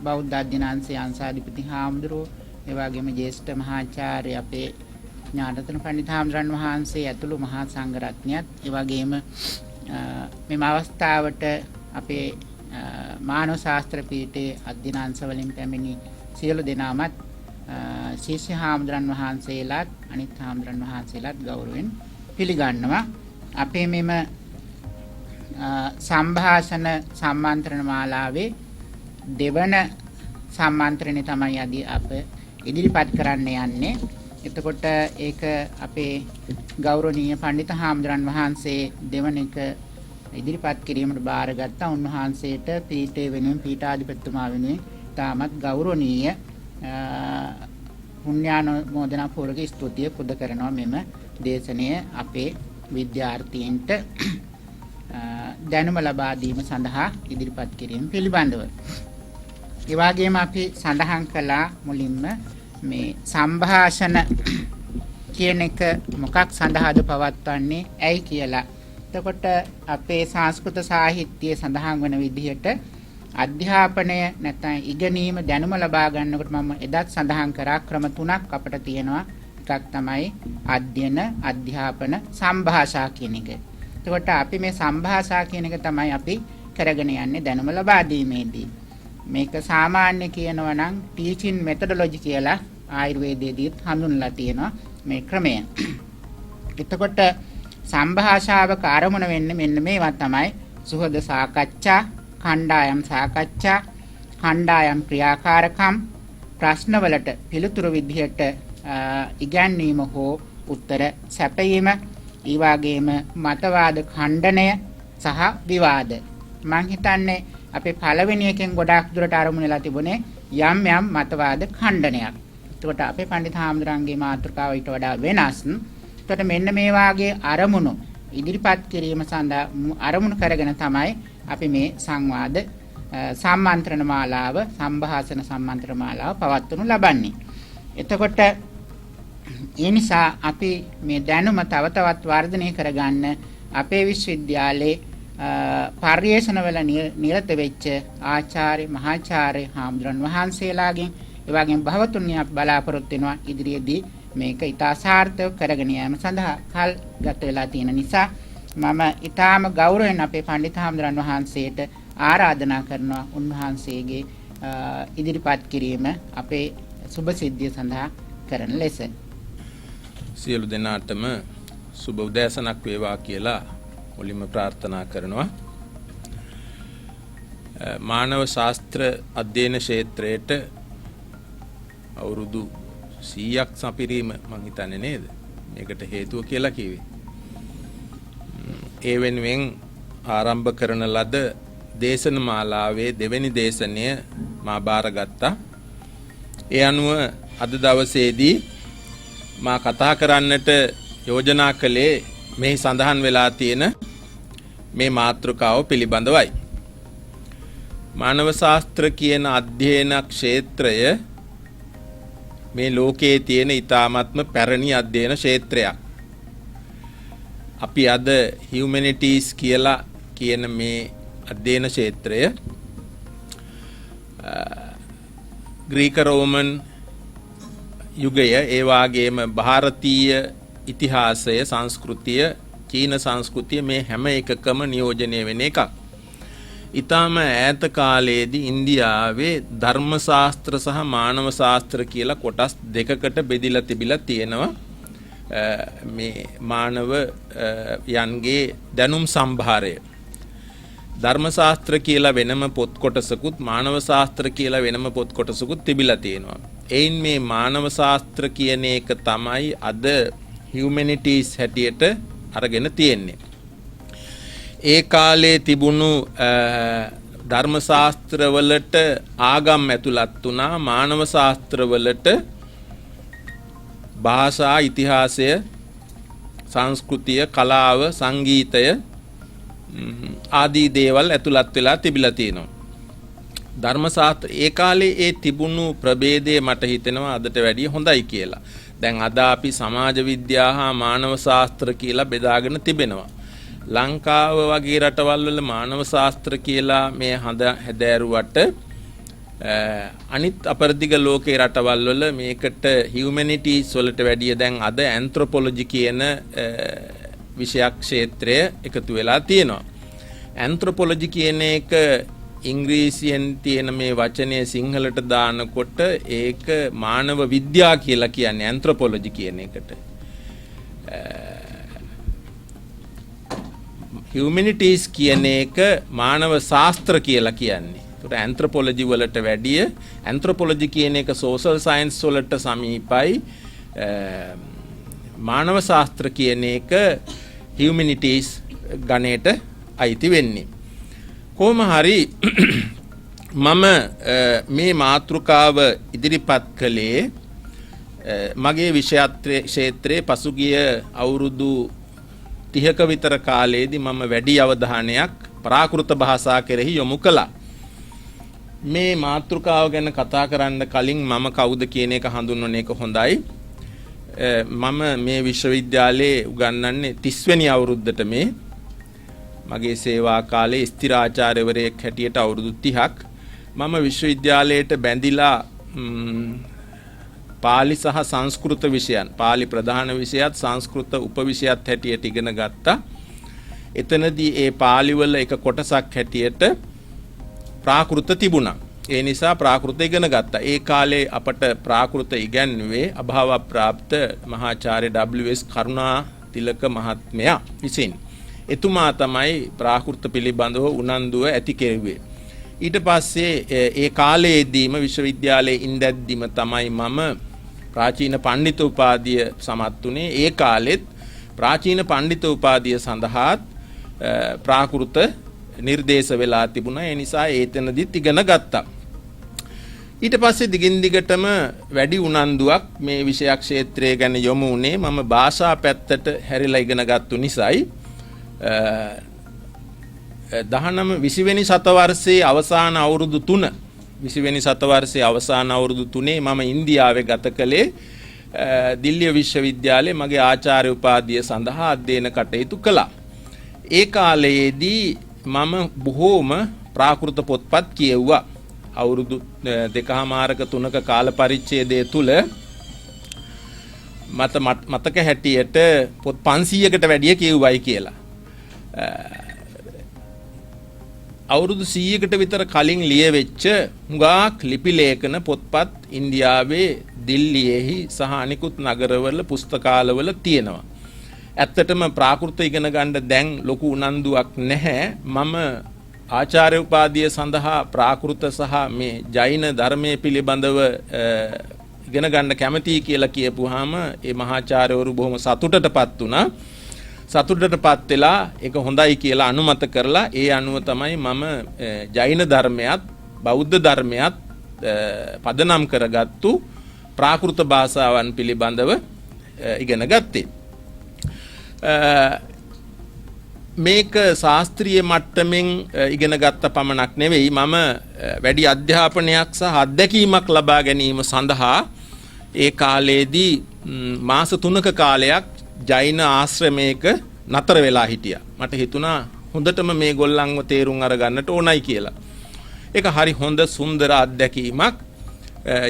බෞද්ධ අධ්‍යනාංශයේ අංශාධිපති හාමුදුරුවෝ ඒ වගේම ජ්‍යෙෂ්ඨ මහාචාර්ය අපේ ඥානරත්න පණ්ඩිත හාමුදුරන් වහන්සේ ඇතුළු මහා සංඝරත්නයත් ඒ වගේම මෙම අවස්ථාවට අපේ මානව ශාස්ත්‍ර පීඨයේ අධ්‍යනාංශ වලින් පැමිණි සියලු දෙනාමත් ශිෂ්‍ය හාමුදුරන් වහන්සේලාත් අනිත් හාමුදුරන් වහන්සේලාත් ගෞරවයෙන් පිළිගන්නවා. අපේ මෙම සංഭാෂණ සම්මන්ත්‍රණ මාලාවේ දෙවන සම්මන්ත්‍රණය තමයි අද අප ඉදිරිපත් කරන්න යන්නේ. එතකොට ඒක අපේ ගෞරවනීය පණ්ඩිත හාමුදුරන් වහන්සේ දෙවන එක ඉදිරිපත් කිරීමට බාරගත්තා. උන්වහන්සේට පීඨය වෙනුවෙන් පීඨාධිපතිතුමා වෙනුවෙන් තාමත් ගෞරවනීය පුණ්‍යානුමෝදනා පූර්වක ස්තුතිය පුද කරනවා මෙම දේශනය අපේ විද්‍යාර්ථීන්ට දැනුම ලබා දීම සඳහා ඉදිරිපත් කිරීම පිළිබඳව. ඒ වගේම අපි සඳහන් කළා මුලින්ම මේ සංഭാෂණ කියන එක මොකක් සඳහාද පවත්වන්නේ ඇයි කියලා. එතකොට අපේ සංස්කෘත සාහිත්‍යයේ සඳහන් වන විදිහට අධ්‍යාපනය නැත්නම් ඉගෙනීම දැනුම ලබා ගන්නකොට මම එදත් සඳහන් කරා ක්‍රම තුනක් අපිට තියෙනවා. එකක් තමයි අධ්‍යයන, අධ්‍යාපන, සංഭാෂා කියන එක. එතකොට අපි මේ සංഭാෂා කියන එක තමයි අපි කරගෙන යන්නේ දැනුම ලබා දීමේදී. මේක සාමාන්‍ය කියනවා නම් ටීචින් මෙතඩොලොජි කියලා ආයුර්වේදයේදීත් හඳුන්වලා තියෙනවා මේ ක්‍රමය. එතකොට සංഭാෂාවක ආරමුණ වෙන්නේ මෙන්න මේවා තමයි සුහද සාකච්ඡා, කණ්ඩායම් සාකච්ඡා, කණ්ඩායම් ක්‍රියාකාරකම්, ප්‍රශ්නවලට පිළිතුරු විදිහට ඉගැන්වීම හෝ උත්තර සැපයීම, ඒ වගේම මතවාද ඛණ්ඩනය සහ විවාද. මම හිතන්නේ අපේ පළවෙනි එකෙන් ගොඩාක් දුරට අරමුණ වෙලා තිබුණේ යම් යම් මතවාද ඛණ්ඩනයක්. එතකොට අපේ පණ්ඩිත හාමුදුරන්ගේ මාතෘකාව ඊට වඩා වෙනස්. එතකොට මෙන්න මේ වාගේ අරමුණු ඉදිරිපත් කිරීම සඳහා අරමුණු කරගෙන තමයි අපි මේ සංවාද සම්මන්ත්‍රණ මාලාව, සංഭാෂණ සම්මන්ත්‍රණ මාලාව පවත්වනු ලබන්නේ. එතකොට ඒ නිසා අපි මේ දැනුම තව තවත් වර්ධනය කරගන්න අපේ විශ්වවිද්‍යාලයේ පර්යේෂණවල නිරත වෙච්ච ආචාර්ය මහාචාර්ය හාමුදුරන් වහන්සේලාගෙන් ඒ වගේම භවතුන්‍ය බලාපොරොත්තු වෙනවා ඉදිරියේදී මේක ඉතා සාර්ථක කරගෙන යාම සඳහා කල් ගත වෙලා තියෙන නිසා මම ඊටාම ගෞරවයෙන් අපේ පණ්ඩිත හාමුදුරන් වහන්සේට ආරාධනා කරනවා උන්වහන්සේගේ ඉදිරිපත් කිරීම අපේ සුබ සිද්ධිය සඳහා කරන ලෙස. සියලු දෙනාටම සුබ උදෑසනක් වේවා කියලා මුලින්ම ප්‍රාර්ථනා කරනවා. මානව ශාස්ත්‍ර අධ්‍යයන ක්ෂේත්‍රයට අවුරුදු 100ක් සපිරීම මම හිතන්නේ නේද? මේකට හේතුව කියලා කිව්වේ. ඒ වෙනුවෙන් ආරම්භ කරන ලද දේශන මාලාවේ දෙවෙනි දේශනය මා බාරගත්තා. ඒ අනුව අද දවසේදී මා කතා කරන්නට යෝජනා කළේ මේ සඳහන් වෙලා තියෙන මේ මාතෘකාව පිළිබඳවයි. මානව ශාස්ත්‍ර කියන අධ්‍යයන ක්ෂේත්‍රය මේ ලෝකයේ තියෙන ඊ타ත්ම පැරණි අධ්‍යයන ක්ෂේත්‍රයක්. අපි අද humanities කියලා කියන මේ අධ්‍යයන ක්ෂේත්‍රය ග්‍රීක රෝමන් යුගය ඒ වගේම ಭಾರತೀಯ ඉතිහාසය සංස්කෘතිය චීන සංස්කෘතිය මේ හැම එකකම නියෝජනය වෙන එකක්. ඊටම ඈත කාලයේදී ඉන්දියාවේ ධර්ම ශාස්ත්‍ර සහ මානව ශාස්ත්‍ර කියලා කොටස් දෙකකට බෙදිලා තිබිලා තියෙනවා. මේ මානව යන්ගේ දැනුම් සම්භාරය ධර්ම ශාස්ත්‍ර කියලා වෙනම පොත් කොටසකුත් මානව ශාස්ත්‍ර කියලා වෙනම පොත් කොටසකුත් තිබිලා තියෙනවා. එයින් මේ මානව ශාස්ත්‍ර කියන එක තමයි අද humanities හැටියට අරගෙන තියෙන්නේ. ඒ කාලේ තිබුණු ධර්ම ශාස්ත්‍ර වලට ආගම් ඇතුළත් වුණා. මානව ශාස්ත්‍ර වලට භාෂා, ඉතිහාසය, සංස්කෘතිය, කලාව, සංගීතය ආදී දේවල් ඇතුළත් වෙලා තිබිලා තියෙනවා. ධර්ම ශාස්ත්‍ර ඒ කාලේ ඒ තිබුණු ප්‍රභේදය මට හිතෙනවා අදට වැඩිය හොඳයි කියලා. දැන් අද අපි සමාජ විද්‍යාව හා මානව ශාස්ත්‍ර කියලා බෙදාගෙන තිබෙනවා. ලංකාව වගේ රටවල් වල මානව ශාස්ත්‍ර කියලා මේ හැදෑරුවට අනිත් අපරදිග ලෝකේ රටවල් වල මේකට හියුමැනිටිස් වලට වැඩිය දැන් අද ඇන්ත්‍රොපොලොජි කියන විෂයක් ක්ෂේත්‍රය එකතු වෙලා තියෙනවා. ඇන්ත්‍රොපොලොජි කියන එක ඉංග්‍රීසියෙන් තියෙන මේ වචනය සිංහලට දානකොට ඒක මානව විද්‍යා කියලා කියන්නේ ඇන්ත්‍රොපොලොජි කියන එකට. හියුමැනිටිස් කියන එක මානව ශාස්ත්‍ර කියලා කියන්නේ. ඒකට ඇන්ත්‍රොපොලොජි වලට වැඩිය ඇන්ත්‍රොපොලොජි කියන එක සෝෂල් සයන්ස් වලට සමීපයි. මානව ශාස්ත්‍ර කියන එක හියුමැනිටිස් ගණයට අයිති වෙන්නේ. කොහොම හරි මම මේ මාතෘකාව ඉදිරිපත් කළේ මගේ විෂය ක්ෂේත්‍රයේ පසුගිය අවුරුදු 30ක විතර කාලයේදී මම වැඩි අවධානයක් ප්‍රාකෘත භාෂා කෙරෙහි යොමු කළා. මේ මාතෘකාව ගැන කතා කරන්න කලින් මම කවුද කියන එක හඳුන්වන එක හොඳයි. මම මේ විශ්වවිද්‍යාලයේ උගන්වන්නේ 30 වෙනි අවුරුද්දට මේ මගේ සේවා කාලයේ ස්ථිරාචාර්යවරයෙක් හැටියට අවුරුදු 30ක් මම විශ්වවිද්‍යාලයට බැඳිලා පාලි සහ සංස්කෘත විෂයන් පාලි ප්‍රධාන විෂයත් සංස්කෘත උපවිෂයත් හැටියට ඉගෙන ගත්තා. එතනදී ඒ පාලි වල එක කොටසක් හැටියට ප්‍රාකෘත තිබුණා. ඒ නිසා ප්‍රාකෘත ඉගෙන ගත්තා. ඒ කාලේ අපට ප්‍රාකෘත ඉගැන්වුවේ අභාව ප්‍රාප්ත මහාචාර්ය W.S. කරුණා තිලක මහත්මයා විසින්. එතුමා තමයි ප්‍රාකෘත පිළිබඳව උනන්දුව ඇති කෙරුවේ. ඊට පස්සේ ඒ කාලයේදීම විශ්වවිද්‍යාලයේ ඉඳද්දිම තමයි මම ප්‍රාචීන පඬිතු උපාධිය සමත් වුණේ. ඒ කාලෙත් ප්‍රාචීන පඬිතු උපාධිය සඳහා ප්‍රාකෘත නිර්දේශ වෙලා තිබුණා. ඒ නිසා ඒතනදිත් ඉගෙන ගත්තා. ඊට පස්සේ දිගින් දිගටම වැඩි උනන්දුවක් මේ විෂයක් ක්ෂේත්‍රය ගැන යොමු වුණේ මම භාෂා පැත්තට හැරිලා ඉගෙන ගත්තු නිසායි. 20 වෙනි සතවර්ෂයේ අවසාන අවුරුදු 3 20 වෙනි සතවර්ෂයේ අවසාන අවුරුදු 3 මම ඉන්දියාවේ ගත කළේ දිල්ලිය විශ්වවිද්‍යාලයේ මගේ ආචාර්ය උපාධිය සඳහා අධ්‍යයන කටයුතු කළා. ඒ කාලයේදී මම බොහෝම ප්‍රාකෘත පොත්පත් කියෙව්වා. අවුරුදු 2මාරක 3ක කාල පරිච්ඡේදය තුල මතක හැටියට පොත් 500කට වැඩිය කියෙව්වයි කියලා. අවුරුදු 100කට විතර කලින් ලියවෙච්ච හුඟක් ලිපි ලේඛන පොත්පත් ඉන්දියාවේ දිල්ලියේහි සහ අනිකුත් නගරවල පුස්තකාලවල තියෙනවා. ඇත්තටම ප්‍රාකෘත ඉගෙන ගන්න දැන් ලොකු උනන්දුවක් නැහැ. මම ආචාර්ය උපාධිය සඳහා ප්‍රාකෘත සහ මේ ජෛන ධර්මයේ පිළිබඳව ඉගෙන ගන්න කැමතියි කියලා කියපුවාම ඒ මහාචාර්යවරු බොහොම සතුටටපත් වුණා. සතුටටපත් වෙලා ඒක හොඳයි කියලා අනුමත කරලා ඒ අනුව තමයි මම ජෛන ධර්මයත් බෞද්ධ ධර්මයත් පදනම් කරගත්තු ප්‍රාකෘත භාෂාවන් පිළිබඳව ඉගෙන ගත්තේ. මේක ශාස්ත්‍රීය මට්ටමින් ඉගෙන ගත්ත පමණක් නෙවෙයි මම වැඩි අධ්‍යාපනයක් සහ අත්දැකීමක් ලබා ගැනීම සඳහා ඒ කාලයේදී මාස 3ක කාලයක් ජෛන ආශ්‍රමයක නතර වෙලා හිටියා. මට හිතුණා හොඳටම මේ ගොල්ලන්ව තේරුම් අරගන්නට ඕනයි කියලා. ඒක හරි හොඳ සුන්දර අත්දැකීමක්.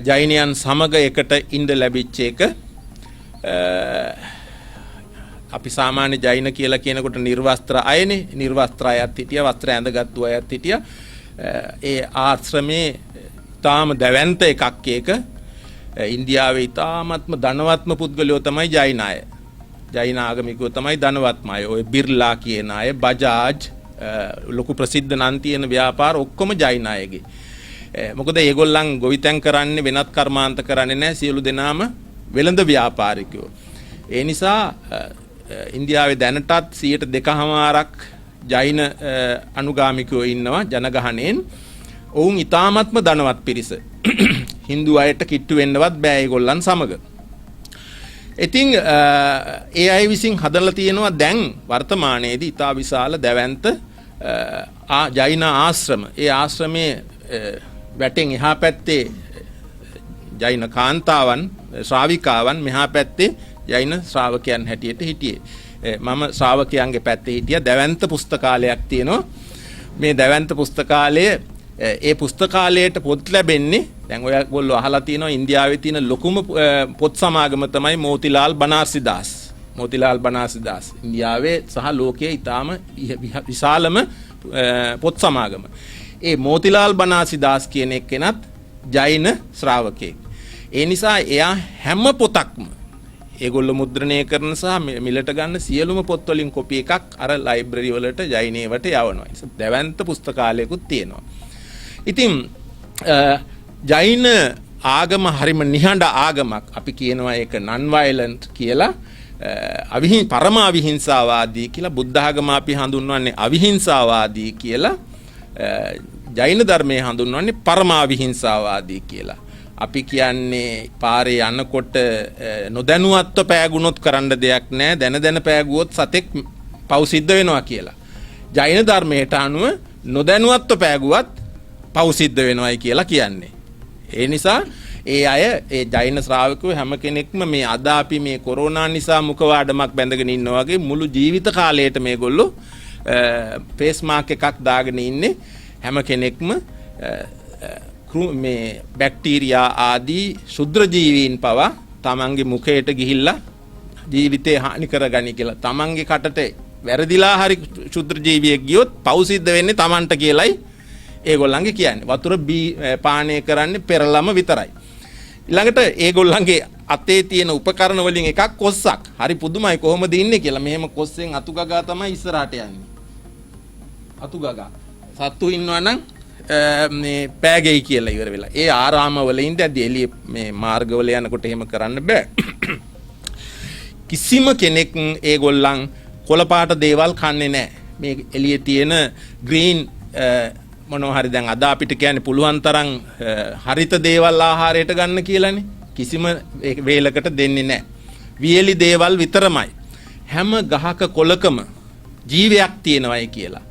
ජෛනයන් සමග එකට ඉඳ ලැබිච්ච එක. අපි සාමාන්‍ය ජෛන කියලා කියනකොට නිර්වස්ත්‍ර අයනේ. නිර්වස්ත්‍ර අයත් හිටියා, වස්ත්‍ර ඇඳගත්තු අයත් හිටියා. ඒ ආශ්‍රමේ තාම දැවැන්ත එකක් ඒක. ඉන්දියාවේ තාමත්ම ධනවත්ම පුද්ගලයෝ තමයි ජෛන අය. ජෛන ආගමිකයෝ තමයි ධනවත්ම අය. ඔය බිර්ලා කියන අය, බජාජ් ලොකු ප්‍රසිද්ධ නම් තියෙන ව්‍යාපාර ඔක්කොම ජෛන අයගේ. මොකද ඒගොල්ලන් ගොවිතැන් කරන්නේ වෙනත් කර්මාන්ත කරන්නේ නැහැ. සියලු දෙනාම වෙළඳ ව්‍යාපාරිකයෝ. ඒ නිසා ඉන්දියාවේ දැනටත් 2.5%ක් ජෛන අනුගාමිකයෝ ඉන්නවා ජනගහණයෙන්. ඔවුන් ඊ타ත්ම ධනවත් පිරිස. හින්දු අයට කිට්ටු වෙන්නවත් බෑ ඒගොල්ලන් සමග. ඉතින් ඒ අය විසින් හදලා තියෙනවා දැන් වර්තමානයේදී ඊටා විශාල දැවැන්ත ජෛන ආශ්‍රම. ඒ ආශ්‍රමයේ වැටෙන් එහා පැත්තේ ජෛන කාන්තාවන් ශ්‍රාවිකාවන්, මෙහා පැත්තේ ජෛන ශ්‍රාවකයන් හැටියට හිටියේ. මම ශ්‍රාවකයන්ගේ පැත්තේ හිටියා. දැවැන්ත පුස්තකාලයක් තියෙනවා. මේ දැවැන්ත පුස්තකාලය ඒ පුස්තකාලයට පොත් ලැබෙන්නේ දැන් ඔයගොල්ලෝ අහලා තියෙනවා ඉන්දියාවේ තියෙන ලොකුම පොත් සමාගම තමයි මෝතිලාල් බනාරසිදාස්. මෝතිලාල් බනාරසිදාස් ඉන්දියාවේ සහ ලෝකයේ ඊටාම විශාලම පොත් සමාගම. ඒ මෝතිලාල් බනාරසිදාස් කියන එක්කෙනත් ජෛන ශ්‍රාවකයෙක්. ඒ නිසා එයා හැම පොතක්ම ඒගොල්ලෝ මුද්‍රණය කරන සහ මිලට ගන්න සියලුම පොත් වලින් කොපි එකක් අර ලයිබ්‍රරි වලට ජෛනේවට යවනවා. දැවැන්ත පුස්තකාලයකුත් තියෙනවා. ඉතින් ජෛන ආගම හරිම නිහඬ ආගමක්. අපි කියනවා ඒක non violent කියලා. පරම අවිහිංසාවාදී කියලා. බුද්ධ ආගම අපි හඳුන්වන්නේ අවිහිංසාවාදී කියලා. ජෛන ධර්මයේ හඳුන්වන්නේ පරම අවිහිංසාවාදී කියලා. අපි කියන්නේ පාරේ යනකොට නොදැනුවත්ව පෑගුණොත් කරන්න දෙයක් නැහැ. දැන පෑගුවොත් සතෙක් පව් සිද්ධ වෙනවා කියලා. ජෛන ධර්මයට අනුව නොදැනුවත්ව පෑගුවත් පව් සිද්ධ වෙනවයි කියලා කියන්නේ. ඒ නිසා ඒ අය ඒ ජෛන ශ්‍රාවකයෝ හැම කෙනෙක්ම මේ අද අපි මේ කොරෝනා නිසා මුඛවාඩමක් බැඳගෙන ඉන්නා වගේ මුළු ජීවිත කාලයට මේගොල්ලෝ ෆේස් මාස්ක් එකක් දාගෙන ඉන්නේ. හැම කෙනෙක්ම මේ බැක්ටීරියා ආදී ශුද්‍ර ජීවීන් පවා තමන්ගේ මුඛයට ගිහිල්ලා ජීවිතේ හානි කරගනි කියලා. තමන්ගේ කටට වැරදිලා හරි ශුද්‍ර ජීවියෙක් ගියොත් පව් සිද්ධ වෙන්නේ තමන්ට කියලයි ඒගොල්ලන්ගේ කියන්නේ. වතුර පානය කරන්නේ පෙරලම විතරයි. ඊළඟට ඒගොල්ලන්ගේ අතේ තියෙන උපකරණ වලින් එකක් කොස්සක්. හරි පුදුමයි කොහොමද ඉන්නේ කියලා. මෙහෙම කොස්සෙන් අතු ගගා තමයි ඉස්සරහට යන්නේ. අතු ගගා. සත්තු ඉන්නවා නම් මේ පෑගෙයි කියලා ඉවර වෙලා. ඒ ආරාමවල ඉඳදී එළිය මේ මාර්ගවල යනකොට එහෙම කරන්න බෑ. කිසිම කෙනෙක් ඒගොල්ලන් කොළපාට දේවල් කන්නේ නැහැ. මේ එළියේ තියෙන ග්‍රීන් මොනවා හරි දැන් අද අපිට කියන්නේ පුළුවන් තරම් හරිත දේවල් ආහාරයට ගන්න කියලානේ. කිසිම වේලකට දෙන්නේ නැහැ. වියලි දේවල් විතරමයි. හැම ගහක කොළකම ජීවයක් තියෙනවයි කියලා.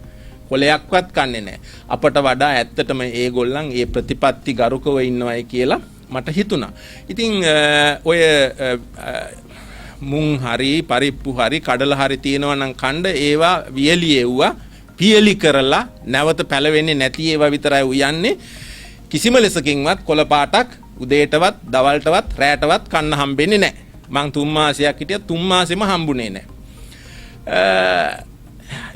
කොලයක්වත් කන්නේ නැහැ. අපට වඩා ඇත්තටම ඒගොල්ලන් ඒ ප්‍රතිපත්ති ගරුකව ඉන්නවයි කියලා මට හිතුණා. ඉතින් ඔය මුං හරි පරිප්පු හරි කඩල හරි තියෙනවා නම් කණ්ඩ ඒවා වියලි එව්වා පියලි කරලා නැවත පැලවෙන්නේ නැති ඒවා විතරයි උයන්නේ. කිසිම ලෙසකින්වත් කොළ පාටක් උදේටවත් දවල්ටවත් රැටවත් කන්න හම්බෙන්නේ නැහැ. මං 3 මාසයක් හිටියා 3 මාසෙම හම්බුනේ නැහැ.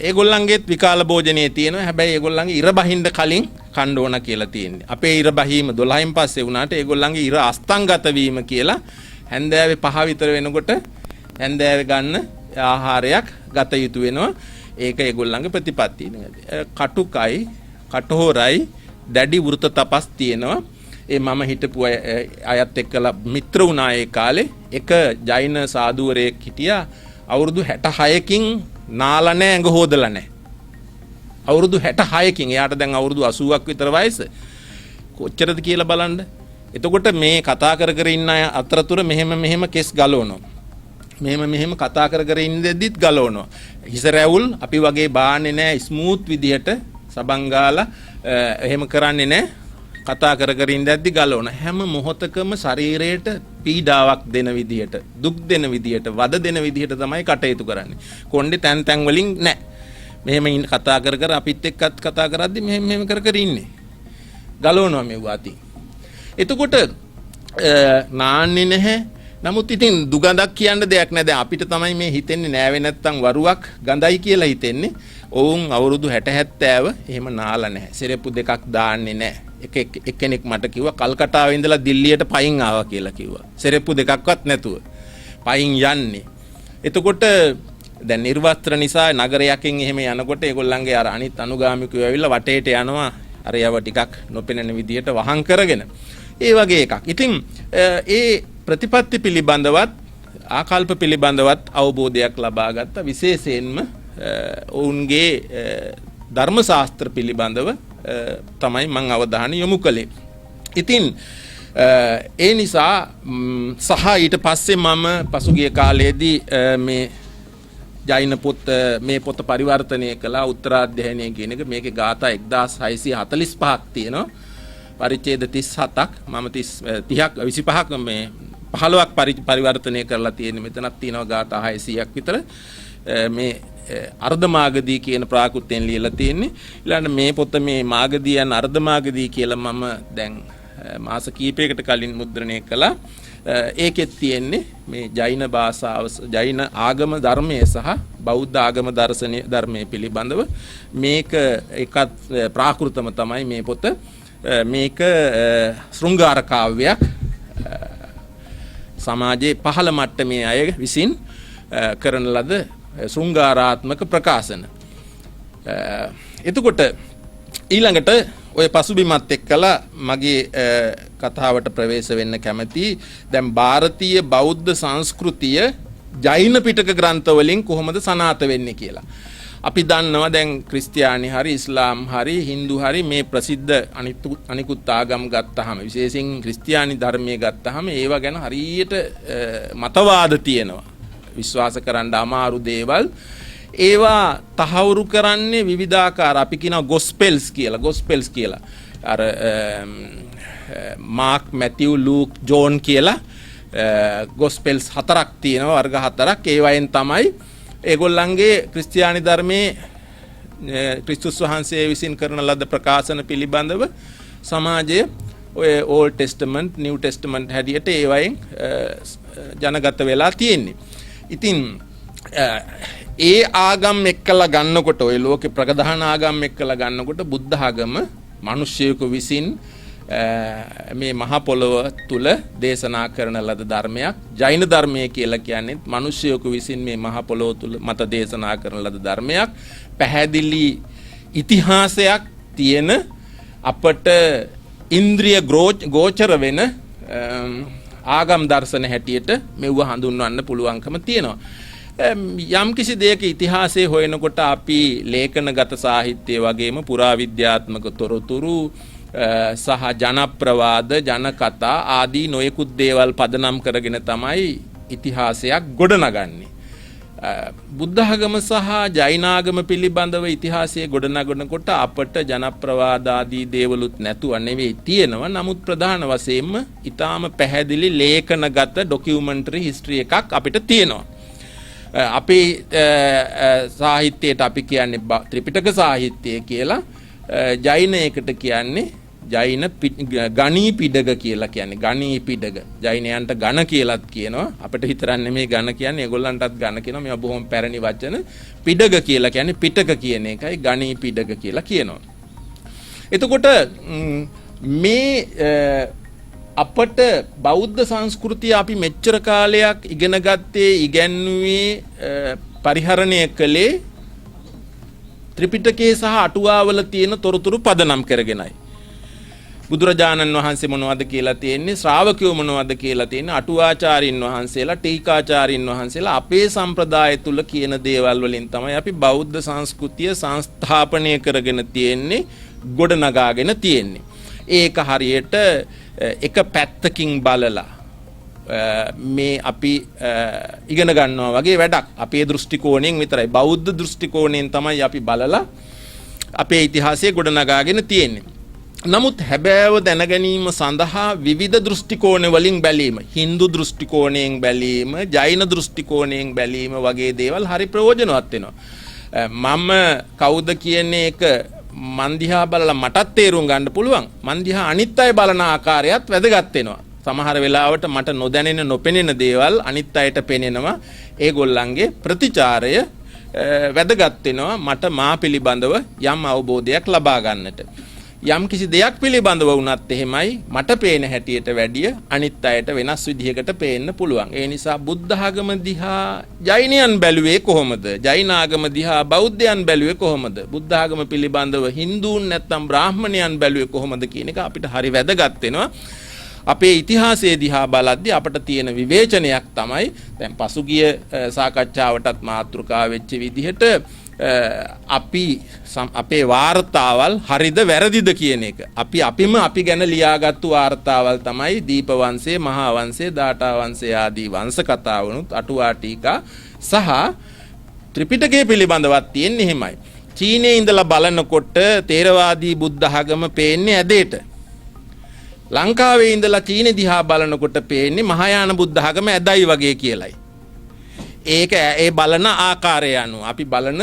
ඒගොල්ලන්ගේත් විකාල භෝජනයේ තියෙනවා. හැබැයි ඒගොල්ලන්ගේ ඉර බහින්න කලින් කන්න ඕන කියලා තියෙන්නේ. අපේ ඉර බහීම 12න් පස්සේ වුණාට ඒගොල්ලන්ගේ ඉර අස්තංගත වීම කියලා හැන්දෑවේ 5 විතර වෙනකොට හැන්දෑවේ ගන්න ආහාරයක් ගත යුතු වෙනවා. ඒක ඒගොල්ලන්ගේ ප්‍රතිපත්තිය. කටුකයි, කටහොරයි, දැඩි වෘත තපස් තියෙනවා. ඒ මම හිටපු අයත් එක්කලා මිත්‍ර වුණා ඒ කාලේ. එක ජෛන සාධුවරයෙක් හිටියා අවුරුදු 66කින් නාලා නැහැ ඇඟ හොදලා නැහැ. අවුරුදු 66කින් එයාට දැන් අවුරුදු 80ක් විතර වයස. කොච්චරද කියලා බලන්න. එතකොට මේ කතා කර ඉන්න අය අතරතුර මෙහෙම කෙස් ගලවනවා. මෙහෙම කතා කර ඉඳෙද්දිත් ගලවනවා. හිස රැවුල් අපි වගේ බාන්නේ නැහැ ස්මූත් විදිහට සබන් ගාලා එහෙම කරන්නේ නැහැ. කතා කර ඉඳද්දි ගලවන හැම මොහොතකම ශරීරයට පීඩාවක් දෙන විදිහට දුක් දෙන විදිහට වද දෙන විදිහට තමයි කටයුතු කරන්නේ. කොණ්ඩේ තැන් වලින් නැහැ. මෙහෙම කතා කර අපිත් එක්කත් කතා කරද්දි මෙහෙම කර ඉන්නේ. ගලවනවා මේ වාති. එතකොට නාන්නේ නැහැ. නමුත් ඉතින් දුගඳක් කියන්න දෙයක් නැහැ. දැන් අපිට තමයි මේ හිතෙන්නේ නෑවේ නැත්තම් වරුවක් ගඳයි කියලා හිතෙන්නේ. ඔවුන් අවුරුදු 60 70 එහෙම නාලා නැහැ. සෙරෙප්පු දෙකක් දාන්නේ නැහැ. එක්කෙනෙක් මට කිව්වා කල්කටාවේ ඉඳලා දිල්ලියට පයින් ආවා කියලා කිව්වා. සෙරෙප්පු දෙකක්වත් නැතුව පයින් යන්නේ. එතකොට දැන් නිර්වස්ත්‍ර නිසා නගරයකින් එහෙම යනකොට ඒගොල්ලන්ගේ අර අනිත් අනුගාමිකයෝ ඇවිල්ලා වටේට යනවා. අර යව ටිකක් නොපෙනෙන විදියට වහං කරගෙන. ඒ වගේ එකක්. ඉතින් ඒ ප්‍රතිපත්ති පිළිබඳවත් ආකල්ප පිළිබඳවත් අවබෝධයක් ලබා ගත්ත විශේෂයෙන්ම ඔවුන්ගේ ධර්ම ශාස්ත්‍ර පිළිබඳව තමයි මම අවධානය යොමු කළේ. ඉතින් ඒ නිසා සහ ඊට පස්සේ මම පසුගිය කාලයේදී මේ ජෛන පොත් මේ පොත පරිවර්තනය කළා උත්තරාධ්‍යයනය කියන එක. මේකේ ගාථා 1645ක් තියෙනවා. පරිච්ඡේද 37ක් මම 30ක් 25ක් මේ 15ක් පරිවර්තනය කරලා තියෙන. මෙතනක් තියෙනවා ගාථා 600ක් විතර. මේ අර්ධ මාගදී කියන ප්‍රාකෘතයෙන් ලියලා තියෙන්නේ. ඊළඟට මේ පොත මේ මාගදී යන අර්ධ මාගදී කියලා මම දැන් මාස කීපයකට කලින් මුද්‍රණය කළා. ඒකෙත් තියෙන්නේ මේ ජෛන භාෂාව ජෛන ආගම ධර්මයේ සහ බෞද්ධ ආගම දර්ශනීය ධර්මයේ පිළිබඳව මේක එකත් ප්‍රාකෘතම තමයි මේ පොත. මේක ශෘංගාර කාව්‍යයක්. සමාජයේ පහළ මට්ටමේ අය විසින් කරන ලද ශෘංගාරාත්මක ප්‍රකාශන. එතකොට ඊළඟට ඔය පසුබිමත් එක්කලා මගේ කතාවට ප්‍රවේශ වෙන්න කැමති. දැන් ಭಾರತೀಯ බෞද්ධ සංස්කෘතිය ජෛන පිටක ග්‍රන්ථ වලින් කොහොමද සනාථ වෙන්නේ කියලා. අපි දන්නවා දැන් ක්‍රිස්තියානි හරි ඉස්ලාම් හරි හින්දු හරි මේ ප්‍රසිද්ධ අනිකුත් ආගම් ගත්තාම විශේෂයෙන් ක්‍රිස්තියානි ධර්මයේ ගත්තාම ඒවා ගැන හරියට මතවාද තියෙනවා. විශ්වාස කරන්න අමාරු දේවල්. ඒවා තහවුරු කරන්නේ විවිධාකාර අපි කියනවා ගොස්පෙල්ස් කියලා. අර මාක් මැතිව් ලූක් ජෝන් කියලා ගොස්පෙල්ස් 4ක් තියෙනවා වර්ග 4ක්. ඒ වයින් තමයි ඒගොල්ලන්ගේ ක්‍රිස්තියානි ධර්මයේ ක්‍රිස්තුස් වහන්සේ විසින් කරන ලද ප්‍රකාශන පිළිබඳව සමාජයේ ඔය ඕල්ඩ් ටෙස්ටමන්ට් නිව් ටෙස්ටමන්ට් හැටියට ඒ වයින් ජනගත වෙලා තියෙන්නේ. ඉතින් ඒ ආගම් එක්කලා ගන්නකොට ඔය ලෝකේ ප්‍රධාන ආගම් එක්කලා ගන්නකොට බුද්ධ ආගම මිනිස්සෙකු විසින් මේ මහ පොළොව තුල දේශනා කරන ලද ධර්මයක්. ජෛන ධර්මය කියලා කියන්නේ මිනිස්සෙකු විසින් මේ මහ පොළොව තුල මත දේශනා කරන ලද ධර්මයක්. පැහැදිලි ඉතිහාසයක් තියෙන අපට ඉන්ද්‍රිය ගෝචර වෙන ආගම් දර්ශන හැටියට මෙව හඳුන්වන්න පුළුවන්කම තියෙනවා. යම් කිසි දෙයක ඉතිහාසයේ හොයනකොට අපි ලේඛනගත සාහිත්‍ය වගේම පුරාවිද්‍යාත්මක තොරතුරු සහ ජනප්‍රවාද ජනකතා ආදී නොයෙකුත් දේවල් පදනම් කරගෙන තමයි ඉතිහාසයක් ගොඩනගන්නේ. බුද්ධ ආගම සහ ජෛන ආගම පිළිබඳව ඉතිහාසයේ ගොඩනගනකොට අපට ජනප්‍රවාද ආදී දේවලුත් නැතුව නෙවෙයි තියෙනවා. නමුත් ප්‍රධාන වශයෙන්ම ඊටාම පැහැදිලි ලේඛනගත ඩොකියුමන්ටරි හිස්ටරි එකක් අපිට තියෙනවා. අපේ සාහිත්‍යයට අපි කියන්නේ ත්‍රිපිටක සාහිත්‍යය කියලා. ජෛනයකට කියන්නේ ජෛන ගණී පිඩක කියලා කියන්නේ. ගණී පිඩක. ජෛනයන්ට ගණ කියලාත් කියනවා. අපිට විතරක් නෙමෙයි ගණ කියන්නේ ඒගොල්ලන්ටත් ගණ කියනවා. මේවා බොහොම පැරණි වචන. පිඩක කියලා කියන්නේ පිටක කියන එකයි ගණී පිඩක කියලා කියනවා. එතකොට මේ අපට බෞද්ධ සංස්කෘතිය අපි මෙච්චර කාලයක් ඉගෙන ගත්තේ ඉගැන්වුවේ පරිහරණය කළේ ත්‍රිපිටකයේ සහ අටුවාවල තියෙන තොරතුරු පදනම් කරගෙනයි. බුදුරජාණන් වහන්සේ මොනවද කියලා තියෙන්නේ, ශ්‍රාවකයෝ මොනවද කියලා තියෙන්නේ, අටුවාචාරින් වහන්සේලා, ටීකාචාරින් වහන්සේලා අපේ සම්ප්‍රදාය තුල කියන දේවල් වලින් තමයි අපි බෞද්ධ සංස්කෘතිය සංස්ථාපනය කරගෙන තියෙන්නේ, ගොඩනගාගෙන තියෙන්නේ. ඒක හරියට එක පැත්තකින් බලලා මේ අපි ඉගෙන ගන්නවා වගේ වැඩක්. අපේ දෘෂ්ටි කෝණයෙන් විතරයි. බෞද්ධ දෘෂ්ටි කෝණයෙන් තමයි අපි බලලා අපේ ඉතිහාසය ගොඩනගාගෙන තියෙන්නේ. නමුත් හැබෑව දැනගැනීම සඳහා විවිධ දෘෂ්ටි කෝණ වලින් බැලීම, Hindu දෘෂ්ටි කෝණයෙන් බැලීම, ජෛන දෘෂ්ටි කෝණයෙන් බැලීම වගේ දේවල් හරි ප්‍රයෝජනවත් වෙනවා. මම කවුද කියන එක මන් දිහා බලලා මටත් තේරුම් ගන්න පුළුවන්. මන් දිහා අනිත් අය බලන ආකාරයත් වැදගත් වෙනවා. සමහර වෙලාවට මට නොදැනෙන නොපෙනෙන දේවල් අනිත් අයට පෙනෙනවා. ඒගොල්ලන්ගේ ප්‍රතිචාරය වැදගත් වෙනවා මට මා පිළිබඳව යම් අවබෝධයක් ලබා ගන්නට. යම් කිසි දෙයක් පිළිබඳව වුණත් එහෙමයි මට පේන හැටියට වැඩිය අනිත් අයට වෙනස් විදිහකට පේන්න පුළුවන්. ඒ නිසා බුද්ධ ආගම දිහා ජෛනයන් බැලුවේ කොහොමද? ජෛන ආගම දිහා බෞද්ධයන් බැලුවේ කොහොමද? බුද්ධ ආගම පිළිබඳව හින්දුන් නැත්නම් බ්‍රාහ්මණයන් බැලුවේ කොහොමද කියන එක අපිට හරි වැදගත් වෙනවා. අපේ ඉතිහාසයේ දිහා බලද්දී අපට තියෙන විවේචනයක් තමයි දැන් පසුගිය සාකච්ඡාවටත් මාතෘකාව වෙච්ච විදිහට අපි අපේ වාර්තාවල් හරිද වැරදිද කියන එක. අපි ගැන ලියාගත්තු වාර්තාවල් තමයි දීප වංශයේ, මහා වංශයේ, දාඨා වංශයේ ආදී වංශ කතාවනුත් අටුවා ටීකා සහ ත්‍රිපිටකය පිළිබඳවත් තියෙන්නේ එහෙමයි. චීනයේ ඉඳලා බලනකොට තේරවාදී බුද්ධ ආගම පේන්නේ ඇදේට. ලංකාවේ ඉඳලා චීන දිහා බලනකොට පේන්නේ මහායාන බුද්ධ ආගම ඇදයි වගේ කියලයි. ඒක ඒ බලන ආකාරය අනුව අපි බලන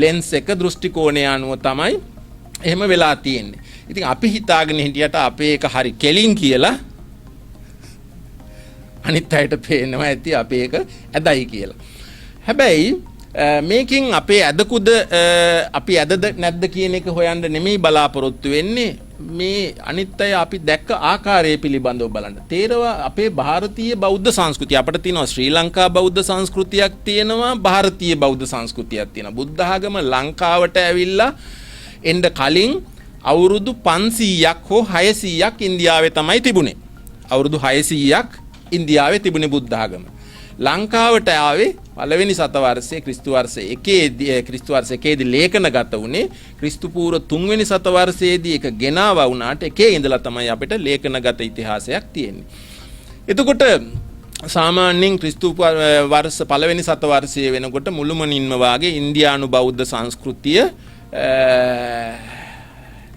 ලෙන්ස් එක දෘෂ්ටි කෝණය අනුව තමයි එහෙම වෙලා තියෙන්නේ. ඉතින් අපි හිතාගෙන හිටියට අපේ එක හරි කෙලින් කියලා අනිත් අයට පේනවා ඇති අපේ එක ඇදයි කියලා. හැබැයි මේකෙන් අපේ ඇදකුද අපි ඇදද නැද්ද කියන එක හොයන්න නෙමෙයි බලාපොරොත්තු වෙන්නේ. මේ අනිත් අය අපි දැක්ක ආකාරය පිළිබඳව බලන්න. තේරවා අපේ ಭಾರತೀಯ බෞද්ධ සංස්කෘතිය අපිට තියෙනවා ශ්‍රී ලංකා බෞද්ධ සංස්කෘතියක් තියෙනවා ಭಾರತೀಯ බෞද්ධ සංස්කෘතියක් තියෙනවා. බුද්ධ ආගම ලංකාවට ඇවිල්ලා එන්න කලින් අවුරුදු 500ක් හෝ 600ක් ඉන්දියාවේ තමයි තිබුණේ. අවුරුදු 600ක් ඉන්දියාවේ තිබුණේ බුද්ධ ආගම. ලංකාවට ආවේ පළවෙනි සතවර්ෂයේ ක්‍රිස්තු වර්ෂ එකේදී ලේඛනගත වුණේ. ක්‍රිස්තු පූර්ව 3 වෙනි සතවර්ෂයේදී ඒක ගෙනාවා වුණාට එකේ ඉඳලා තමයි අපිට ලේඛනගත ඉතිහාසයක් තියෙන්නේ. එතකොට සාමාන්‍යයෙන් ක්‍රිස්තු වර්ෂ පළවෙනි සතවර්ෂයේ වෙනකොට මුළුමනින්ම වාගේ ඉන්දියානු බෞද්ධ සංස්කෘතිය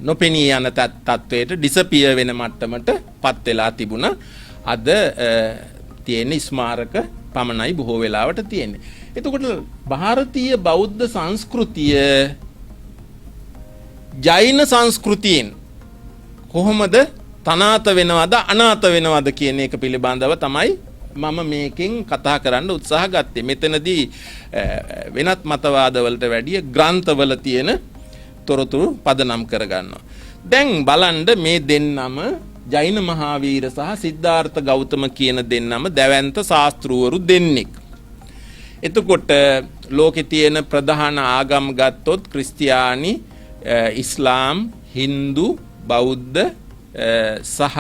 නොපෙනී යන තත්ත්වයට ඩිසපියර් වෙන මට්ටමට පත් වෙලා තිබුණා. අද තියෙන ස්මාරක පමණයි බොහෝ වෙලාවට තියෙන්නේ. එතකොට ಭಾರತೀಯ බෞද්ධ සංස්කෘතිය ජෛන සංස්කෘතියෙන් කොහොමද තනාත වෙනවද අනාත වෙනවද කියන එක පිළිබඳව තමයි මම මේකෙන් කතා කරන්න උත්සාහ ගත්තේ. මෙතනදී වෙනත් මතවාදවලට වැඩිය ග්‍රන්ථවල තියෙන තොරතුරු පදනම් කරගන්නවා. දැන් බලන්න මේ දෙන්නම ජෛන මහාවීර සහ සිද්ධාර්ථ ගෞතම කියන දෙන්නම දැවැන්ත ශාස්ත්‍රූවරු දෙන්නෙක්. එතකොට ලෝකේ තියෙන ප්‍රධාන ආගම් ගත්තොත් ක්‍රිස්තියානි, ඉස්ලාම්, හින්දු, බෞද්ධ සහ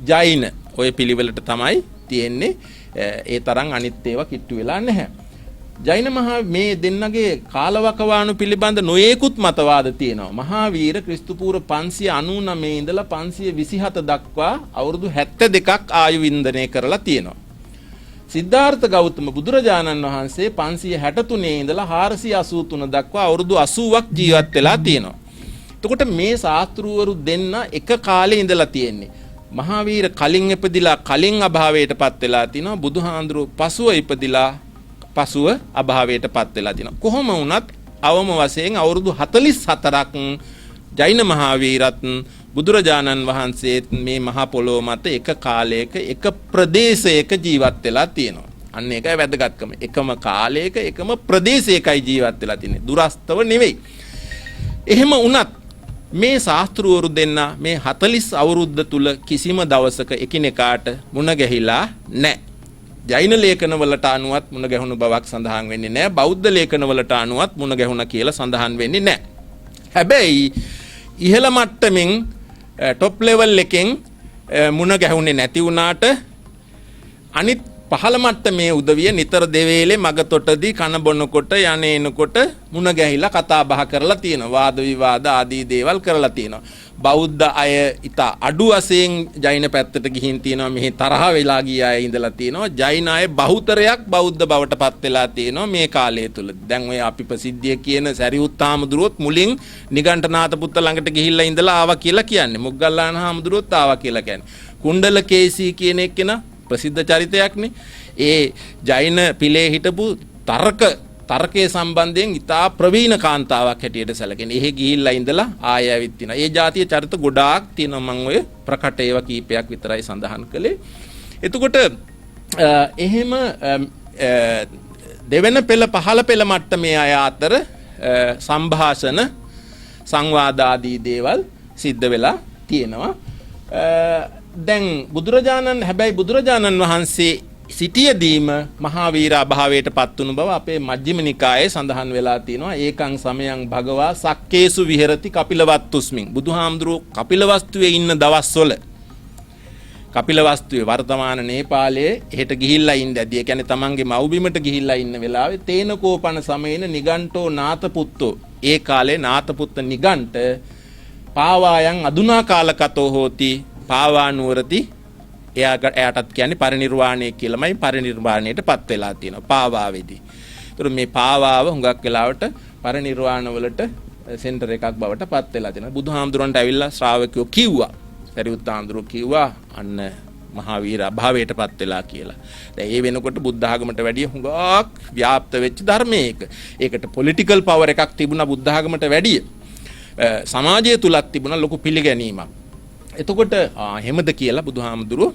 ජෛන ඔය පිළිවෙලට තමයි තියෙන්නේ. ඒ තරම් අනිත් ඒවා කිට්ටු වෙලා නැහැ. ජෛන මහා මේ දෙන්නගේ කාලවකවානු පිළිබඳ නොයෙකුත් මතවාද තියෙනවා. මහාවීර ක්‍රිස්තු පූර්ව 599 ඉඳලා 527 දක්වා අවුරුදු 72ක් ආයු වින්දනය කරලා තියෙනවා. සිද්ධාර්ථ ගෞතම බුදුරජාණන් වහන්සේ 563 ඉඳලා 483 දක්වා අවුරුදු 80ක් ජීවත් වෙලා තියෙනවා. එතකොට මේ ශාස්ත්‍රූවරු දෙන්න එක කාලේ ඉඳලා තියෙන්නේ. මහාවීර කලින් ඉපදිලා කලින් අභාවයටපත් වෙලා තිනවා. බුදුහාඳුරු පසුව ඉපදිලා පසුව අභාවයට පත් වෙලා තිනවා. කොහොම වුණත් අවම වශයෙන් අවුරුදු 44ක් ජෛන මහාවීරත් බුදුරජාණන් වහන්සේ මේ මහ පොළොව මත එක කාලයක එක ප්‍රදේශයක ජීවත් වෙලා තියෙනවා. අන්න ඒකයි වැදගත්කම. එකම කාලයක එකම ප්‍රදේශයකයි ජීවත් වෙලා තියෙන්නේ. දුරස්තව නෙවෙයි. එහෙම වුණත් මේ ශාස්ත්‍රවරු දෙන්න මේ 40 අවුරුද්ද තුල කිසිම දවසක එකිනෙකාට මුණ ගැහිලා නැහැ. ජෛන ලේඛනවලට අනුවත් මුණ ගැහුණු බවක් සඳහන් වෙන්නේ නැහැ. බෞද්ධ ලේඛනවලට අනුවත් මුණ ගැහුණා කියලා සඳහන් වෙන්නේ නැහැ. හැබැයි ඉහළ මට්ටමින් টොප් ලෙවල් එකෙන් මුණ ගැහුනේ නැති වුණාට අනිත් පහළ මට්ටමේ උදවිය නිතර දෙවේලේ මගතොටදී කන බොනකොට යන්නේනකොට මුණ ගැහිලා කතා බහ කරලා තියෙනවා. වාද විවාද ආදී දේවල් කරලා තියෙනවා. බෞද්ධ අය ඊට අඩු වශයෙන් ජෛන පැත්තට ගිහින් තියෙනවා. මෙහි තරහ වෙලා ගිය අය ඉඳලා තියෙනවා. ජෛන අය බහුතරයක් බෞද්ධ බවට පත් වෙලා තියෙනවා මේ කාලය තුල. දැන් ඔය අපි ප්‍රසිද්ධිය කියන සරියුත් හාමුදුරුවොත් මුලින් නිගණ්ඨනාථ පුත්ත ළඟට ගිහිල්ලා ඉඳලා ආවා කියලා කියන්නේ. මොග්ගල්ලාන හාමුදුරුවොත් ආවා කියලා කියන්නේ. කුණ්ඩලකේසී කියන එක්කෙනා ප්‍රසිද්ධ චරිතයක්නේ. ඒ ජෛන පිලේ හිටපු තර්කයේ සම්බන්ධයෙන් ඉතා ප්‍රවීණ කාන්තාවක් හැටියට සැලකෙන. එහෙ ගිහිල්ලා ඉඳලා ආයෙ ඇවිත් තිනා. ඒ જાතිය චරිත ගොඩාක් තියෙනවා. මම ඔය ප්‍රකට ඒවා කීපයක් විතරයි සඳහන් කළේ. එතකොට එහෙම දෙවෙනි පෙළ පහළ පෙළ මට්ටමේ අය අතර සංഭാෂණ සංවාද ආදී දේවල් සිද්ධ වෙලා තියෙනවා. දැන් හැබැයි බුදුරජාණන් වහන්සේ සිටියදීම මහාවීර අභාවයට පත් වුණු බව අපේ මජ්ක්‍ධිම නිකායේ සඳහන් වෙලා තියෙනවා. ඒකං සමයං භගවා සක්කේසු විහෙරති කපිලවස්තුස්මින්. බුදුහාමුදුරුවෝ කපිලවස්තුවේ ඉන්න දවස්වල කපිලවස්තුවේ වර්තමාන නේපාලයේ එහෙට ගිහිල්ලා ඉඳදී, ඒ කියන්නේ තමන්ගේ මව්බිමට ගිහිල්ලා ඉන්න වෙලාවේ තේනකෝපන සමයේන නිගණ්ඨෝ නාතපුත්තෝ, ඒ කාලේ නාතපුත්ත නිගණ්ඨ පාවායන් අදුනා කාලකතෝ හෝති පාවා නුවරති. එයාටත් කියන්නේ පරිනිර්වාණය කියලාමයි පරිනිර්වාණයටපත් වෙලා තියෙනවා පාවාවේදී. ඒතර මේ පාවාව හුඟක් වෙලාවට පරිනිර්වාණ වලට සෙන්ටර් එකක් බවට පත් වෙලා තියෙනවා. බුදුහාමුදුරන්ට ඇවිල්ලා ශ්‍රාවකයෝ කිව්වා, සරියුත් හාමුදුරුවෝ කිව්වා අන්න මහාවීර අභාවයටපත් වෙලා කියලා. දැන් ඒ වෙනකොට බුද්ධ ආගමට වැඩිය හුඟක් ව්‍යාප්ත වෙච්ච ධර්මයක. ඒකට පොලිටිකල් පවර් එකක් තිබුණා බුද්ධ ආගමට වැඩිය. සමාජය තුලත් තිබුණා ලොකු පිළිගැනීමක්. එතකොට එහෙමද කියලා බුදුහාමුදුරුවෝ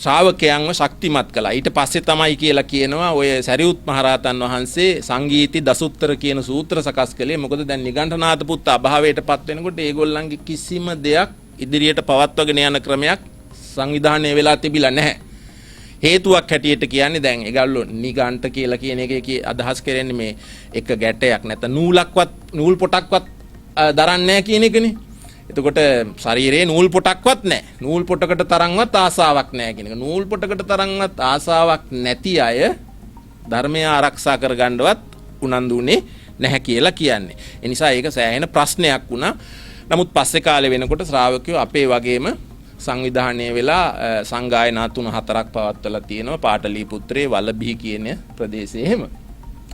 ශ්‍රාවකයන්ව ශක්තිමත් කළා. ඊට පස්සේ තමයි කියලා කියනවා ඔය සරියුත් මහරහතන් වහන්සේ සංගීති දසුත්තර කියන සූත්‍ර සකස් කළේ. මොකද දැන් නිගණ්ඨනාථ පුත්ත අභාවයටපත් වෙනකොට ඒගොල්ලන්ගේ කිසිම දෙයක් ඉදිරියට පවත්වාගෙන යන ක්‍රමයක් සංවිධානය වෙලා තිබිලා නැහැ. හේතුවක් හැටියට කියන්නේ දැන් ඒගොල්ලෝ නිගණ්ඨ කියලා කියන එකේ අදහස් කරන්නේ මේ එක ගැටයක් නැත්නම් නූලක්වත් නූල් පොටක්වත් දරන්නේ නැහැ කියන එකනේ. එතකොට ශරීරයේ නූල් පොටක්වත් නැහැ. නූල් පොටකට තරම්වත් ආසාවක් නැහැ කියන එක. නූල් පොටකට තරම්වත් ආසාවක් නැති අය ධර්මය ආරක්ෂා කරගන්නවත් උනන්දුනේ නැහැ කියලා කියන්නේ. ඒ නිසා ඒක සෑහෙන ප්‍රශ්නයක් වුණා. නමුත් පස්සේ කාලේ වෙනකොට ශ්‍රාවකයෝ අපේ වගේම සංවිධානය වෙලා සංගායනා 3-4ක් පවත්වලා තියෙනවා. පාටලීපුත්‍රයේ වලබිහි කියන ප්‍රදේශයේ එහෙම.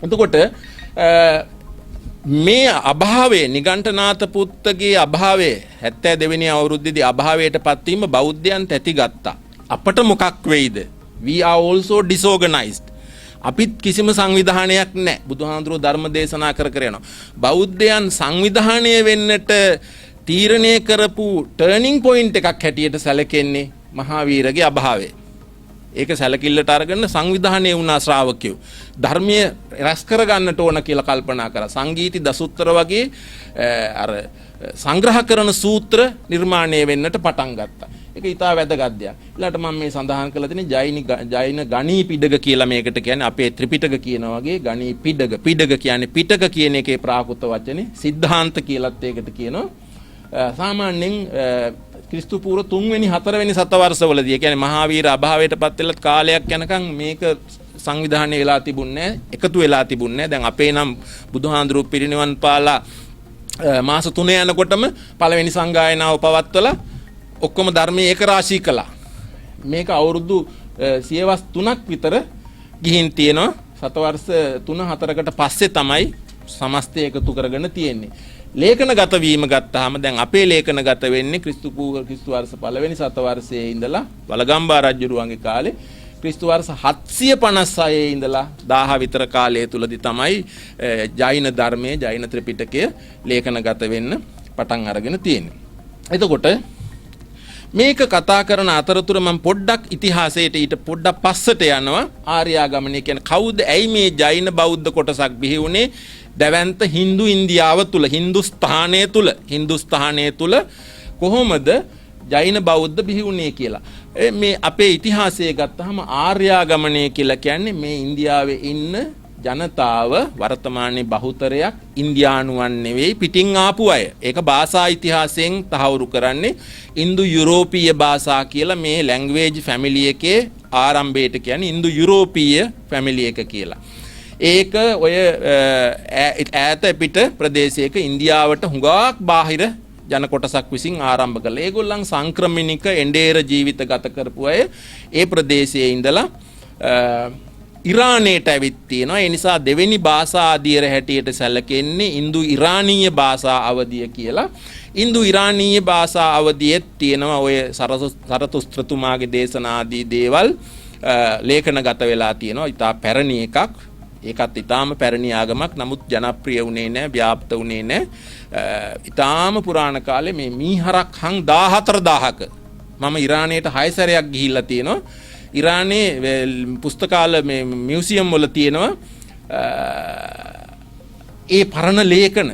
එතකොට මේ අභාවයේ නිගණ්ඨනාථ පුත්තගේ අභාවයේ 72 වෙනි අවුරුද්දේදී අභාවයටපත් වීම බෞද්ධයන් තැතිගත්තා. අපට මොකක් වෙයිද? We are also disorganized. අපිත් කිසිම සංවිධානයක් නැහැ. බුදුහාඳුරෝ ධර්ම දේශනා කර යනවා. බෞද්ධයන් සංවිධානය වෙන්නට තීරණය කරපු ටර්නින් පොයින්ට් එකක් හැටියට සැලකෙන්නේ මහාවීරගේ අභාවය. ඒක සැලකිල්ලට අරගෙන සංවිධානය වුණා ශ්‍රාවකයෝ. ධර්මයේ රැස් කරගන්නට ඕන කියලා කල්පනා කරා. සංගීති දසුත්තර වගේ අර සංග්‍රහ කරන සූත්‍ර නිර්මාණය වෙන්නට පටන් ගත්තා. ඒක ඊටා වැදගත් දෙයක්. ඊළඟට මම මේ සඳහන් කරලා තියෙන්නේ ජෛන ගණී පිඩක කියලා මේකට කියන්නේ අපේ ත්‍රිපිටක කියන වගේ ගණී පිඩක. පිඩක කියන්නේ පිටක කියන එකේ ප්‍රාකෘත වචනේ සිද්ධාන්ත කියලාත් ඒකට කියනවා. සාමාන්‍යයෙන් ක්‍රිස්තු පූර්ව 3 වෙනි 4 වෙනි සතවර්ෂවලදී කියන්නේ මහාවීර අභාවයටපත් වෙලත් කාලයක් යනකම් මේක සංවිධානය වෙලා තිබුණේ එකතු වෙලා තිබුණේ. දැන් අපේ නම් බුදුහාඳුරු පිරිනිවන් පාලා මාස 3 යනකොටම පළවෙනි සංගායනාව පවත්වලා ඔක්කොම ධර්මයේ ඒක රාශී කළා. මේක අවුරුදු සියවස් 3ක් විතර ගිහින් තියෙනවා. සතවර්ෂ 3-4කට පස්සේ තමයි සමස්තය එකතු කරගෙන තියෙන්නේ. ලේඛනගත වීම ගත්තාම දැන් අපේ ලේඛනගත වෙන්නේ ක්‍රිස්තු වර්ෂ පළවෙනි සතවර්ෂයේ ඉඳලා වලගම්බා රජුරුවන්ගේ කාලේ ක්‍රිස්තු වර්ෂ 756 ඉඳලා 1000 විතර කාලය තුලදී තමයි ජෛන ධර්මයේ ජෛන ත්‍රිපිටකය ලේඛනගත වෙන්න පටන් අරගෙන තියෙන්නේ. එතකොට මේක කතා කරන අතරතුර මම පොඩ්ඩක් ඉතිහාසයට ඊට පොඩ්ඩක් පස්සට යනවා. ආර්යාගමනය කියන්නේ කවුද? ඇයි මේ ජෛන බෞද්ධ කොටසක් බිහි වුණේ? දැවැන්ත හින්දු ඉන්දියාව තුල හින්දුස්ථානය තුල කොහොමද ජෛන බෞද්ධ බිහි වුණේ කියලා. මේ අපේ ඉතිහාසය ගත්තාම ආර්යාගමනය කියලා කියන්නේ මේ ඉන්දියාවේ ඉන්න ජනතාව වර්තමානයේ බහුතරයක් ඉන්දියානුවන් නෙවෙයි පිටින් ආපු අය. ඒක භාෂා ඉතිහාසයෙන් තහවුරු කරන්නේ ඉන්දු යුරෝපීය භාෂා කියලා මේ ලැන්ග්වේජ් ෆැමිලි එකේ ආරම්භයට කියන්නේ ඉන්දු යුරෝපීය ෆැමිලි එක කියලා. ඒක ඔය ඈත පිට ප්‍රදේශයක ඉන්දියාවට හුඟක් බාහිර ජන කොටසක් විසින් ආරම්භ කළා. ඒගොල්ලන් සංක්‍රමණික එඬේර ජීවිත ගත කරපු අය ඒ ප්‍රදේශයේ ඉඳලා ඉරානයට ඇවිත් තියෙනවා. ඒ නිසා දෙවෙනි භාෂා ආදියර හැටියට සැලකෙන්නේ ඉන්දු ඉරානීය භාෂා අවධිය කියලා. ඉන්දු ඉරානීය භාෂා අවධියෙත් තියෙනවා ඔය සරතුස්ත්‍රතුමාගේ දේශනා ආදී දේවල් ලේඛනගත වෙලා තියෙනවා. ඉතා පැරණි එකක්. ඒකත් ඊටාම පැරණි ආගමක්. නමුත් ජනප්‍රිය වුණේ නැහැ, ව්‍යාප්ත වුණේ නැහැ. ඊටාම පුරාණ කාලේ මේ මීහරක් හං 14000ක මම ඉරානයට 6 සැරයක් ගිහිල්ලා තියෙනවා. ඉරානයේ පුස්තකාල මේ මියුසියම් වල තියෙනවා ඒ පරණ ලේඛන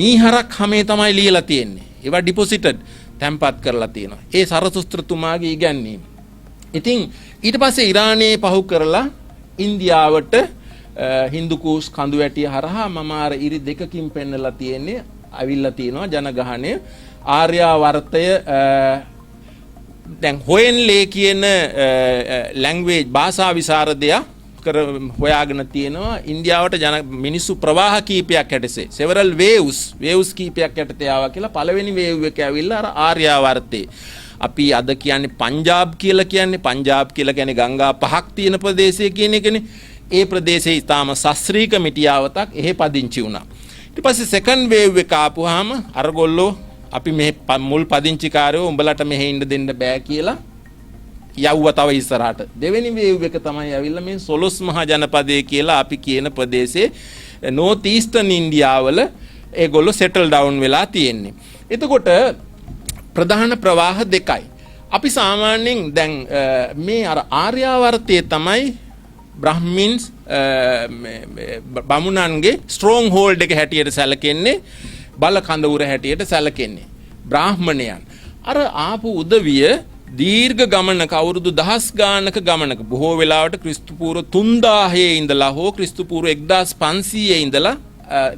මීහරක් හැමේ තමයි ලියලා තියෙන්නේ. ඒවා ඩිපොසිටඩ් තැන්පත් කරලා තියෙනවා. ඒ සරතුස්ත්‍රතුමාගේ ඉගැන්වීම. ඉතින් ඊට පස්සේ ඉරානයේ පහු කරලා ඉන්දියාවට හින්දුකූස් කඳු වැටිය හරහා මම අර ඉරි දෙකකින් පෙන්නලා තියෙන්නේ අවිල්ලා තියෙනවා ජනගහණය ආර්යාවර්තය දැන් හොයන්ලේ කියන ලැන්ග්වේජ් භාෂා විසරදයා හොයාගෙන තියෙනවා ඉන්දියාවට මිනිස්සු ප්‍රවාහ කීපයක් යටසේ several waves කීපයක් යටතේ ආවා කියලා පළවෙනි වේව් එක ඇවිල්ලා අර ආර්යාවර්තේ අපි අද කියන්නේ පංජාබ් කියලා කියන්නේ ගංගා පහක් තියෙන ප්‍රදේශය කියන එකනේ. ඒ ප්‍රදේශයේ ඊටාම ශාස්ත්‍රීය මිටියාවතක් එහෙ පදිංචි වුණා. ඊට පස්සේ සෙකන්ඩ් වේව් එක ආපුවාම අරගොල්ලෝ අපි මේ මුල් පදිංචිකාරයෝ උඹලට මෙහෙ ඉන්න දෙන්න බෑ කියලා යවුවා තව ඉස්සරහට. දෙවෙනි වේව් එක තමයි ඇවිල්ලා මේ සොළොස් මහා ජනපදයේ කියලා අපි කියන ප්‍රදේශයේ නෝර්ත් ඊස්ටර්න් ඉන්දියාවල ඒගොල්ලෝ සෙටල් ඩවුන් වෙලා තියෙන්නේ. එතකොට ප්‍රධාන ප්‍රවාහ දෙකයි. අපි සාමාන්‍යයෙන් දැන් මේ අර ආර්යාවර්තයේ තමයි බ්‍රාහ්මින්ස් බමුණන්ගේ ස්ට්‍රෝං හෝල්ඩ් එක හැටියට සැලකෙන්නේ, බල කඳවුර හැටියට සැලකෙන්නේ බ්‍රාහ්මණයන්. අර ආපු උදවිය දීර්ඝ ගමනක අවුරුදු දහස් ගානක ගමනක බොහෝ වෙලාවට ක්‍රිස්තු පූර්ව 3000 ඉඳලා හෝ ක්‍රිස්තු පූර්ව 1500 ඉඳලා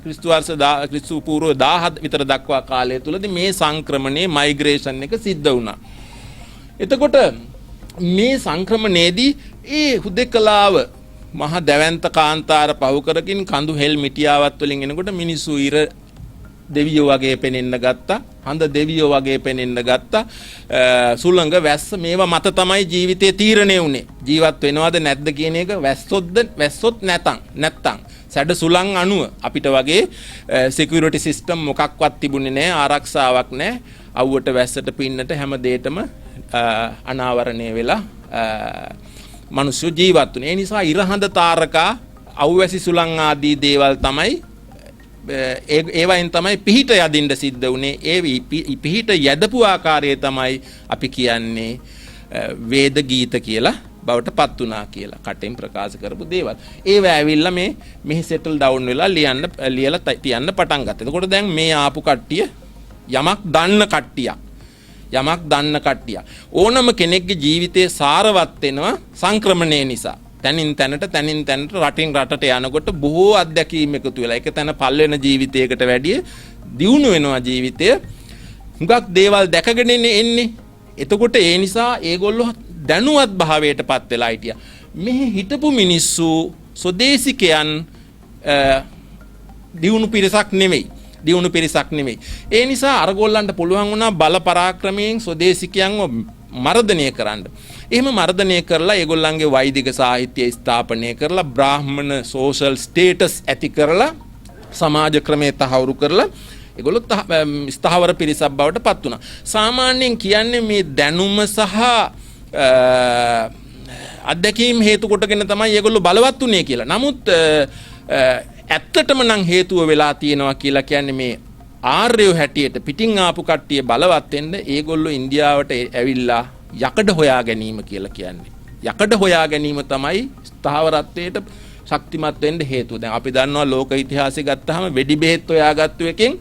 ක්‍රිස්තු පූර්ව 1000 විතර දක්වා කාලය තුලදී මේ සංක්‍රමණයේ මයිග්‍රේෂන් එක සිද්ධ වුණා. එතකොට මේ සංක්‍රමණයේදී ඒ හුදෙකලාව මහ දැවැන්ත කාන්තාර පහු කරකින් කඳු හෙල් මිටියාවත් වලින් එනකොට මිනිස්සු ඉර දෙවියෝ වගේ පෙනෙන්න ගත්තා. හඳ දෙවියෝ වගේ පෙනෙන්න ගත්තා. සුළඟ වැස්ස මේවා මත තමයි ජීවිතේ තීරණය වුනේ. ජීවත් වෙනවද නැද්ද කියන එක වැස්සොත් නැත්තම් සැඩ සුළං අණුව අපිට වගේ සිකියුරිටි සිස්ටම් මොකක්වත් තිබුණේ නැහැ, ආරක්ෂාවක් නැහැ. අවුවට වැස්සට පින්නට හැම දෙයකම අනාවරණය වෙලා මිනිස්සු ජීවත් වුනේ. ඒ නිසා ඉරහඳ තාරකා, අවුවැසි සුළං ආදී දේවල් තමයි ඒවයින් තමයි පිහිට යදින්න සිද්ධ වුනේ. ඒ පිහිට යදපු ආකාරය තමයි අපි කියන්නේ වේද ගීත කියලා බවට පත් වුණා කියලා කටෙන් ප්‍රකාශ කරපු දේවල්. ඒව ඇවිල්ලා මෙහි සෙටල් ඩවුන් වෙලා ලියලා තියන්න පටන් ගත්තා. එතකොට දැන් මේ ආපු කට්ටිය යමක් දන්න කට්ටිය. ඕනම කෙනෙක්ගේ ජීවිතේ සාරවත් වෙනවා සංක්‍රමණය නිසා. තැනින් තැනට රටින් රටට යනකොට බොහෝ අත්දැකීම් එකතු වෙලා එක තැන පල් වෙන ජීවිතයකට වැඩිය දියුණු වෙනවා ජීවිතය. හුඟක් දේවල් දැකගෙන එන්නේ. එතකොට ඒ නිසා ඒගොල්ලෝ දැනුවත් භාවයට පත් වෙලා හිටියා. මෙහි හිටපු මිනිස්සු ස්වදේශිකයන් දියුණු පිරිසක් නෙමෙයි. ඒ නිසා අරගොල්ලන්ට පුළුවන් වුණා බල පරාක්‍රමයෙන් ස්වදේශිකයන්ව මර්ධනය කරන්න. එහෙම මර්ධනය කරලා ඒගොල්ලන්ගේ වෛදික සාහිත්‍ය ස්ථාපනය කරලා බ්‍රාහ්මණ සෝෂල් ස්ටේටස් ඇති කරලා සමාජ ක්‍රමයේ තහවුරු කරලා ඒගොල්ලෝ ස්ථාවර පිරිසක් බවට පත් වුණා. සාමාන්‍යයෙන් කියන්නේ මේ දැනුම සහ අත්දැකීම් හේතු කොටගෙන තමයි ඒගොල්ලෝ බලවත් උනේ කියලා. නමුත් ඇත්තටම නම් හේතුව වෙලා තියෙනවා කියලා කියන්නේ මේ ආර්යෝ හැටියට පිටින් ආපු කට්ටිය බලවත් වෙන්න ඒගොල්ලෝ ඉන්දියාවට ඇවිල්ලා යකඩ හොයා ගැනීම කියලා කියන්නේ. යකඩ හොයා ගැනීම තමයි ස්ථාවරත්වයට ශක්තිමත් වෙන්න හේතුව. දැන් අපි දන්නවා ලෝක ඉතිහාසය ගත්තාම වෙඩි බෙහෙත් හොයාගත්තු එකෙන්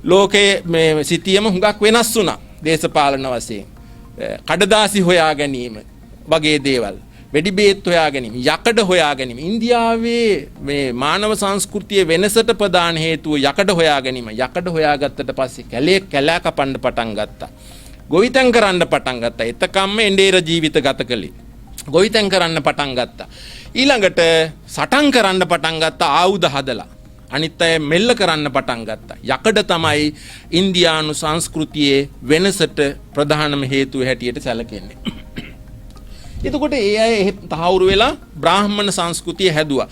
ලෝකයේ මේ සිටියම හුඟක් වෙනස් වුණා දේශපාලන වශයෙන්. කඩදාසි හොයා ගැනීම වගේ දේවල්. වෙඩි බෙහෙත් හොයා ගැනීම, යකඩ හොයා ගැනීම. ඉන්දියාවේ මේ මානව සංස්කෘතියේ වෙනසට ප්‍රධාන හේතුව යකඩ හොයා ගැනීම. යකඩ හොයාගත්තට පස්සේ කැලෑ කපන්න පටන් ගත්තා. ගොවිතැන් කරන්න පටන් ගත්තා. එතකම්ම එඬේර ජීවිත ගත කළේ. ගොවිතැන් කරන්න පටන් ගත්තා. ඊළඟට සටන් කරන්න පටන් ගත්තා ආයුධ හදලා. අනිත් අය මෙල්ල කරන්න පටන් ගත්තා. යකඩ තමයි ඉන්දියානු සංස්කෘතියේ වෙනසට ප්‍රධානම හේතුව හැටියට සැලකෙන්නේ. එතකොට ඒ අය තහවුරු වෙලා බ්‍රාහ්මණ සංස්කෘතිය හැදුවා.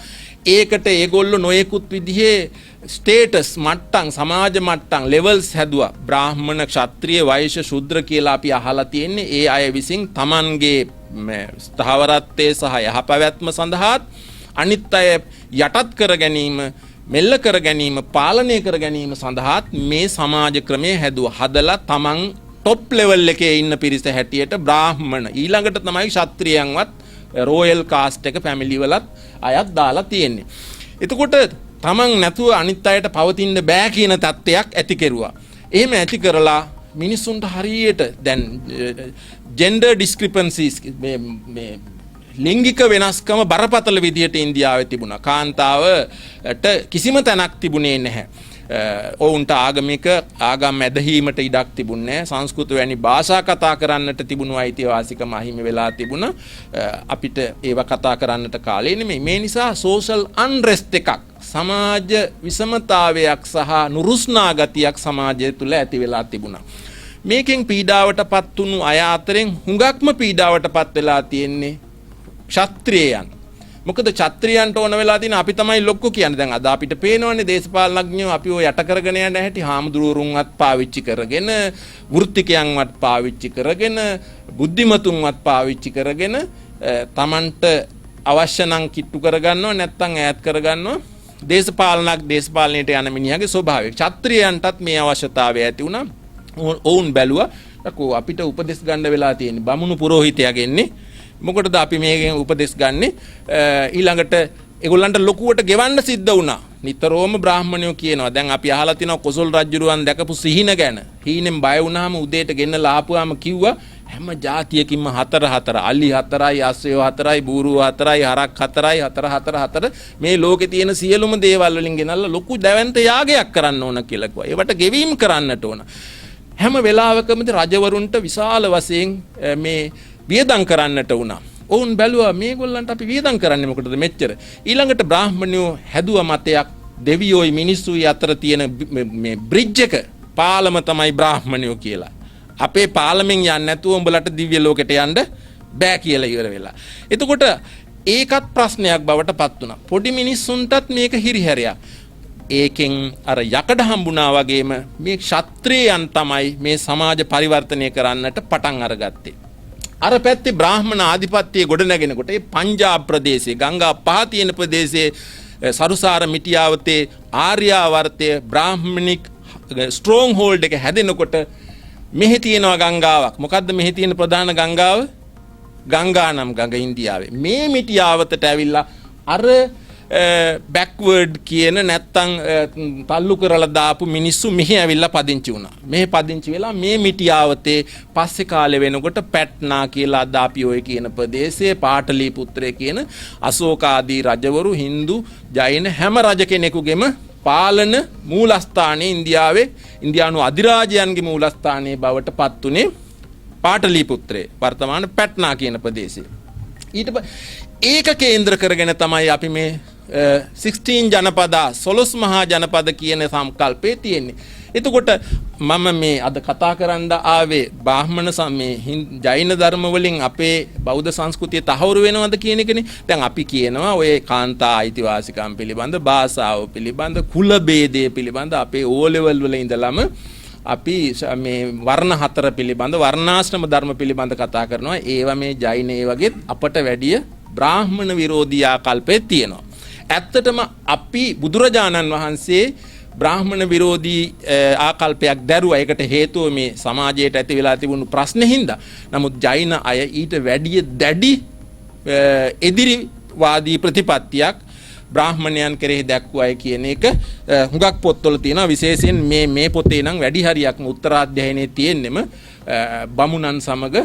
ඒකට ඒගොල්ලෝ නොයෙකුත් විදිහේ ස්ටේටස් මට්ටම්, සමාජ මට්ටම්, ලෙවල්ස් හැදුවා. බ්‍රාහ්මණ, ක්ෂත්‍රිය, වෛශ්‍ය, ශුද්‍ර කියලා අපි අහලා තියෙන්නේ. ඒ අය විසින් Tamanගේ ස්ථාවරත්වයේ සහ යහපැවැත්ම සඳහා අනිත් අය යටත් කර ගැනීම, මෙල්ල කර ගැනීම, පාලනය කර ගැනීම සඳහා මේ සමාජ ක්‍රමය හැදුවා. හදලා Taman ටොප් ලෙවල් එකේ ඉන්න පිරිස හැටියට බ්‍රාහ්මණ, ඊළඟට තමයි ක්ෂත්‍රියයන්වත් රොයල් කාස්ට් එක ෆැමිලි වලත් අයත් දාලා තියෙන්නේ. එතකොට Taman නැතුව අනිත් අයට පවතින්න බෑ කියන තත්ත්වයක් ඇති කෙරුවා. එහෙම ඇති කරලා මිනිසුන්ට හරියට දැන් ජෙන්ඩර් ඩිස්ක්‍රිපන්සිස් මේ ලිංගික වෙනස්කම බරපතල විදිහට ඉන්දියාවේ තිබුණා. කාන්තාවට කිසිම තැනක් තිබුණේ නැහැ. ඔවුන්ට ආගම් ඇදහීමට ඉඩක් තිබුණේ නැහැ. සංස්කෘත වැනි භාෂා කතා කරන්නට තිබුණු අයිතිවාසිකම අහිමි වෙලා තිබුණා. අපිට ඒව කතා කරන්නට කාලේ නෙමෙයි. මේ නිසා සෝෂල් අන්රෙස්ට් එකක්, සමාජ විෂමතාවයක් සහ නුරුස්නා ගතියක් සමාජය තුළ ඇති වෙලා තිබුණා. මේකෙන් පීඩාවටපත් වුණු අය අතරින් හුඟක්ම පීඩාවටපත් වෙලා තියෙන්නේ ක්ෂත්‍රියයන්. මොකද ඡත්‍රියන්ට ඕන වෙලා තියෙන අපි තමයි ලොක්කෝ කියන්නේ. දැන් අද අපිට පේනවනේ දේශපාලනඥයෝ අපි ඔය යට කරගෙන යන හැටි හාමුදුරුවරුන්වත් පාවිච්චි කරගෙන වෘත්තිකයන්වත් පාවිච්චි කරගෙන බුද්ධිමතුන්වත් පාවිච්චි කරගෙන Tamanට අවශ්‍ය නම් කිට්ටු කරගන්නව නැත්නම් ඈත් කරගන්නව දේශපාලනයට යන මිනිහාගේ ස්වභාවය. ඡත්‍රියන්ටත් මේ අවශ්‍යතාවය ඇති වුණා. ඔවුන් බැලුවා අකෝ අපිට උපදෙස් ගන්න වෙලා තියෙන්නේ බමුණු පුරෝහිතයාගෙන්නේ මොකටද අපි මේකෙන් උපදෙස් ගන්නෙ ඊළඟට ඒගොල්ලන්ට ලොකුවට ගෙවන්න සිද්ධ වුණා. නිතරම බ්‍රාහ්මණයෝ කියනවා දැන් අපි අහලා තිනවා කොසල් රජුරුවන් දැකපු සිහින ගැන. හීනෙන් බය වුණාම උදේට ගෙන්නලා ආපුවාම කිව්වා හැම જાතියකින්ම 4 අලි 4යි අස්සයෝ 4යි බූරුවෝ 4යි හරක් 4යි 4 මේ ලෝකේ තියෙන සියලුම දේවල් වලින් ගෙනල්ලා ලොකු දැවැන්ත යාගයක් කරන්න ඕන කියලා කිව්වා. ඒවට ගෙවීම් කරන්නට ඕන. හැම වෙලාවකමද රජවරුන්ට විශාල වශයෙන් මේ වියදම් කරන්නට වුණා. ඔවුන් බැලුවා මේගොල්ලන්ට අපි වියදම් කරන්නේ මොකටද මෙච්චර. ඊළඟට බ්‍රාහ්මණයෝ හැදුවා මතයක් දෙවියෝයි මිනිස්සුයි අතර තියෙන මේ බ්‍රිජ් එක පාලම තමයි බ්‍රාහ්මණයෝ කියලා. අපේ පාලමෙන් යන්නේ නැතුව උඹලට දිව්‍ය ලෝකෙට යන්න බෑ කියලා ඉවර වෙලා. එතකොට ඒකත් ප්‍රශ්නයක් බවට පත් වුණා. පොඩි මිනිස්සුන්ටත් මේක හිරිහැරයක්. ඒකෙන් අර යකඩ හම්බුණා වගේම මේ ක්ෂත්‍රියයන් තමයි මේ සමාජ පරිවර්තනය කරන්නට පටන් අරගත්තේ. අර පැත්තේ බ්‍රාහ්මණ ආධිපත්‍යය ගොඩ නැගෙනකොට ඒ පංජාබ් ප්‍රදේශයේ ගංගා පහ තියෙන ප්‍රදේශයේ සරුසාර මිටියාවතේ ආර්යාවර්තය බ්‍රාහ්මණික් ස්ට්‍රෝං හෝල්ඩ් එක හැදෙනකොට මෙහි තියෙනවා ගංගාවක්. මොකද්ද මෙහි තියෙන ප්‍රධාන ගංගාව? ගංගා නම් ගඟ ඉන්දියාවේ. මේ මිටියාවතට ඇවිල්ලා අර බෑක්වර්ඩ් කියන නැත්තම් තල්ලු කරලා දාපු මිනිස්සු මෙහි ඇවිල්ලා පදිංචි වුණා. මෙහි පදිංචි වෙලා මේ මිටියාවතේ පස්සේ කාලේ වෙනකොට පැට්නා කියලා අද අපි ඔය කියන ප්‍රදේශයේ පාටලීපුත්‍රය කියන අශෝක ආදී රජවරු හින්දු ජෛන හැම රජ කෙනෙකුගේම පාලන මූලස්ථානයේ ඉන්දියාවේ ඉන්දියානු අධිරාජයන්ගේ මූලස්ථානයේ බවට පත් උනේ පාටලීපුත්‍රය වර්තමාන පැට්නා කියන ප්‍රදේශය. ඊට ඒක කේන්ද්‍ර කරගෙන තමයි අපි මේ 16 ජනපදා 16 මහා ජනපද කියන සංකල්පය තියෙන්නේ. එතකොට මම මේ අද කතා කරන්න ආවේ බ්‍රාහ්මණ සමේ ජෛන ධර්ම වලින් අපේ බෞද්ධ සංස්කෘතිය තහවුරු වෙනවද කියන එකනේ. දැන් අපි කියනවා ඔය කාන්තා අයිතිවාසිකම් පිළිබඳ, භාෂාව පිළිබඳ, කුල ભેදය පිළිබඳ අපේ O level වල ඉඳලම අපි මේ වර්ණ හතර පිළිබඳ වර්ණාශ්‍රම ධර්ම පිළිබඳ කතා කරනවා. ඒවා මේ ජෛන ඒ වගේ අපට වැඩිය බ්‍රාහ්මණ විරෝධී ආකල්පයේ තියෙනවා. ඇත්තටම අපි බුදුරජාණන් වහන්සේ බ්‍රාහ්මණ විරෝධී ආකල්පයක් දැරුවා. ඒකට හේතුව මේ සමාජයට ඇති වෙලා තිබුණු ප්‍රශ්න හින්දා. නමුත් ජෛන අය ඊට වැඩිය දැඩි එදිරිවාදී ප්‍රතිපත්තියක් බ්‍රාහ්මණයන් කෙරෙහි දැක්වුවයි කියන එක හුඟක් පොත්වල තියෙනවා. විශේෂයෙන් මේ පොතේ නම් වැඩි හරියක්ම උත්තරාධ්‍යයනයේ තියෙන්නෙම බමුණන් සමග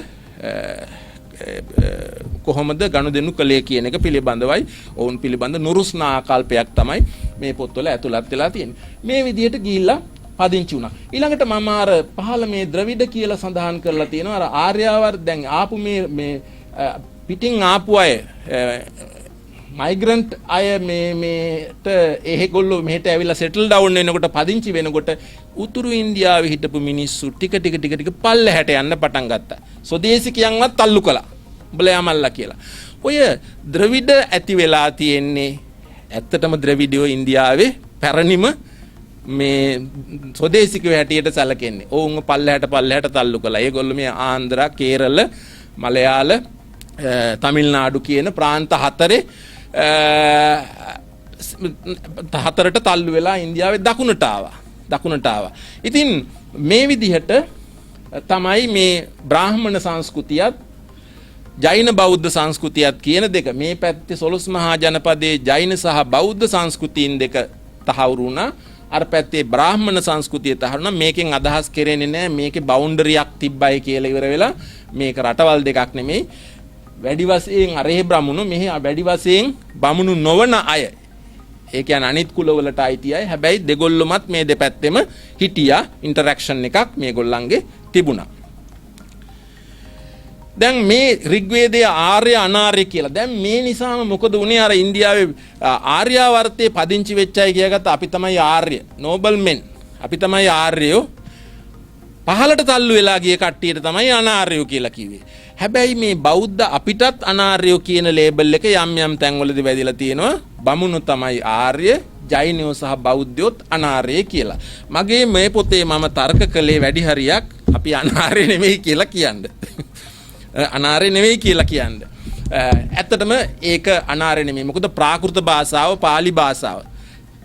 කොහොමද ගනුදෙනු කළේ කියන එක පිළිබඳවයි. ඔවුන් පිළිබඳ නුරුස්නා ආකල්පයක් තමයි මේ පොත්වල ඇතුළත් වෙලා තියෙන්නේ. මේ විදිහට ගිහිල්ලා පදිංචි වුණා. ඊළඟට මම අර පහළ මේ ද්‍රවිඩ කියලා සඳහන් කරලා තියෙනවා. අර ආර්යාවර් දැන් ආපු මේ පිටින් ආපු අය මයිග්‍රන්ට් අය මේට ඒගොල්ලෝ මෙහෙට ඇවිල්ලා සෙටල් ඩවුන් වෙනකොට පදිංචි වෙනකොට උතුරු ඉන්දියාවේ හිටපු මිනිස්සු ටික පල්ලෙහාට යන්න පටන් ගත්තා. ස්වදේශිකයන්වත් තල්ලු කළා. උඹලා යමල්ලා කියලා. ඔය ද්‍රවිඩ ඇති වෙලා තියෙන්නේ ඇත්තටම ද්‍රවිඩයෝ ඉන්දියාවේ පැරණිම මේ ස්වදේශිකයෝ හැටියට සැලකෙන්නේ. ඔවුන් පල්ලෙහාට තල්ලු කළා. ඒගොල්ලෝ මේ ආන්ධ්‍ර, කේරළ, මලයාල, තමිල්නාඩු කියන ප්‍රාන්ත හතරට තල්ලු වෙලා ඉන්දියාවේ දකුණට ආවා. ඉතින් මේ විදිහට තමයි මේ බ්‍රාහ්මණ සංස්කෘතියත් ජෛන බෞද්ධ සංස්කෘතියත් කියන දෙක මේ පැත්තේ 12 මහා ජනපදයේ ජෛන සහ බෞද්ධ සංස්කෘතීන් දෙක තහවුරු වුණා. අර පැත්තේ බ්‍රාහ්මණ සංස්කෘතිය තහවුරු වුණා. මේකෙන් අදහස් කරන්නේ නැහැ මේකේ බවුන්ඩරියක් තිබ්බයි කියලා ඉවර වෙලා මේක රටවල් දෙකක් නෙමෙයි. වැඩි වශයෙන් අරේ බ්‍රාහ්මණු මෙහි වැඩි වශයෙන් බමුණු නොවන අය. ඒ කියන්නේ අනිත් කුලවලට අයිති අය. හැබැයි දෙගොල්ලොමත් මේ දෙපැත්තෙම හිටියා. ඉන්ටරැක්ෂන් එකක් මේගොල්ලන්ගේ තිබුණා. දැන් මේ ඍග්වේදයේ ආර්ය අනාර්ය කියලා. දැන් මේ නිසාම මොකද වුනේ අර ඉන්දියාවේ ආර්යාවර්තයේ පදිංචි වෙච්ච අය කියගත්ත අපි තමයි ආර්ය. නෝබල් මෙන්. අපි තමයි ආර්යයෝ. පහලට තල්ලු වෙලා ගිය කට්ටියට තමයි අනාර්යෝ කියලා කිව්වේ. හැබැයි මේ බෞද්ධ අපිටත් අනාර්යෝ කියන ලේබල් එක යම් යම් තැන්වලදී වැදිලා තියෙනවා. බමුණු තමයි ආර්ය, ජෛනයෝ සහ බෞද්ධයෝත් අනාර්ය කියලා. මගේ මේ පොතේ මම තර්ක කළේ වැඩි හරියක් අපි අනාර්ය නෙමෙයි කියලා කියන්න. අනාර්ය නෙමෙයි කියලා කියන්න. ඇත්තටම ඒක අනාර්ය නෙමෙයි. මොකද ප්‍රාකෘත භාෂාව, පාලි භාෂාව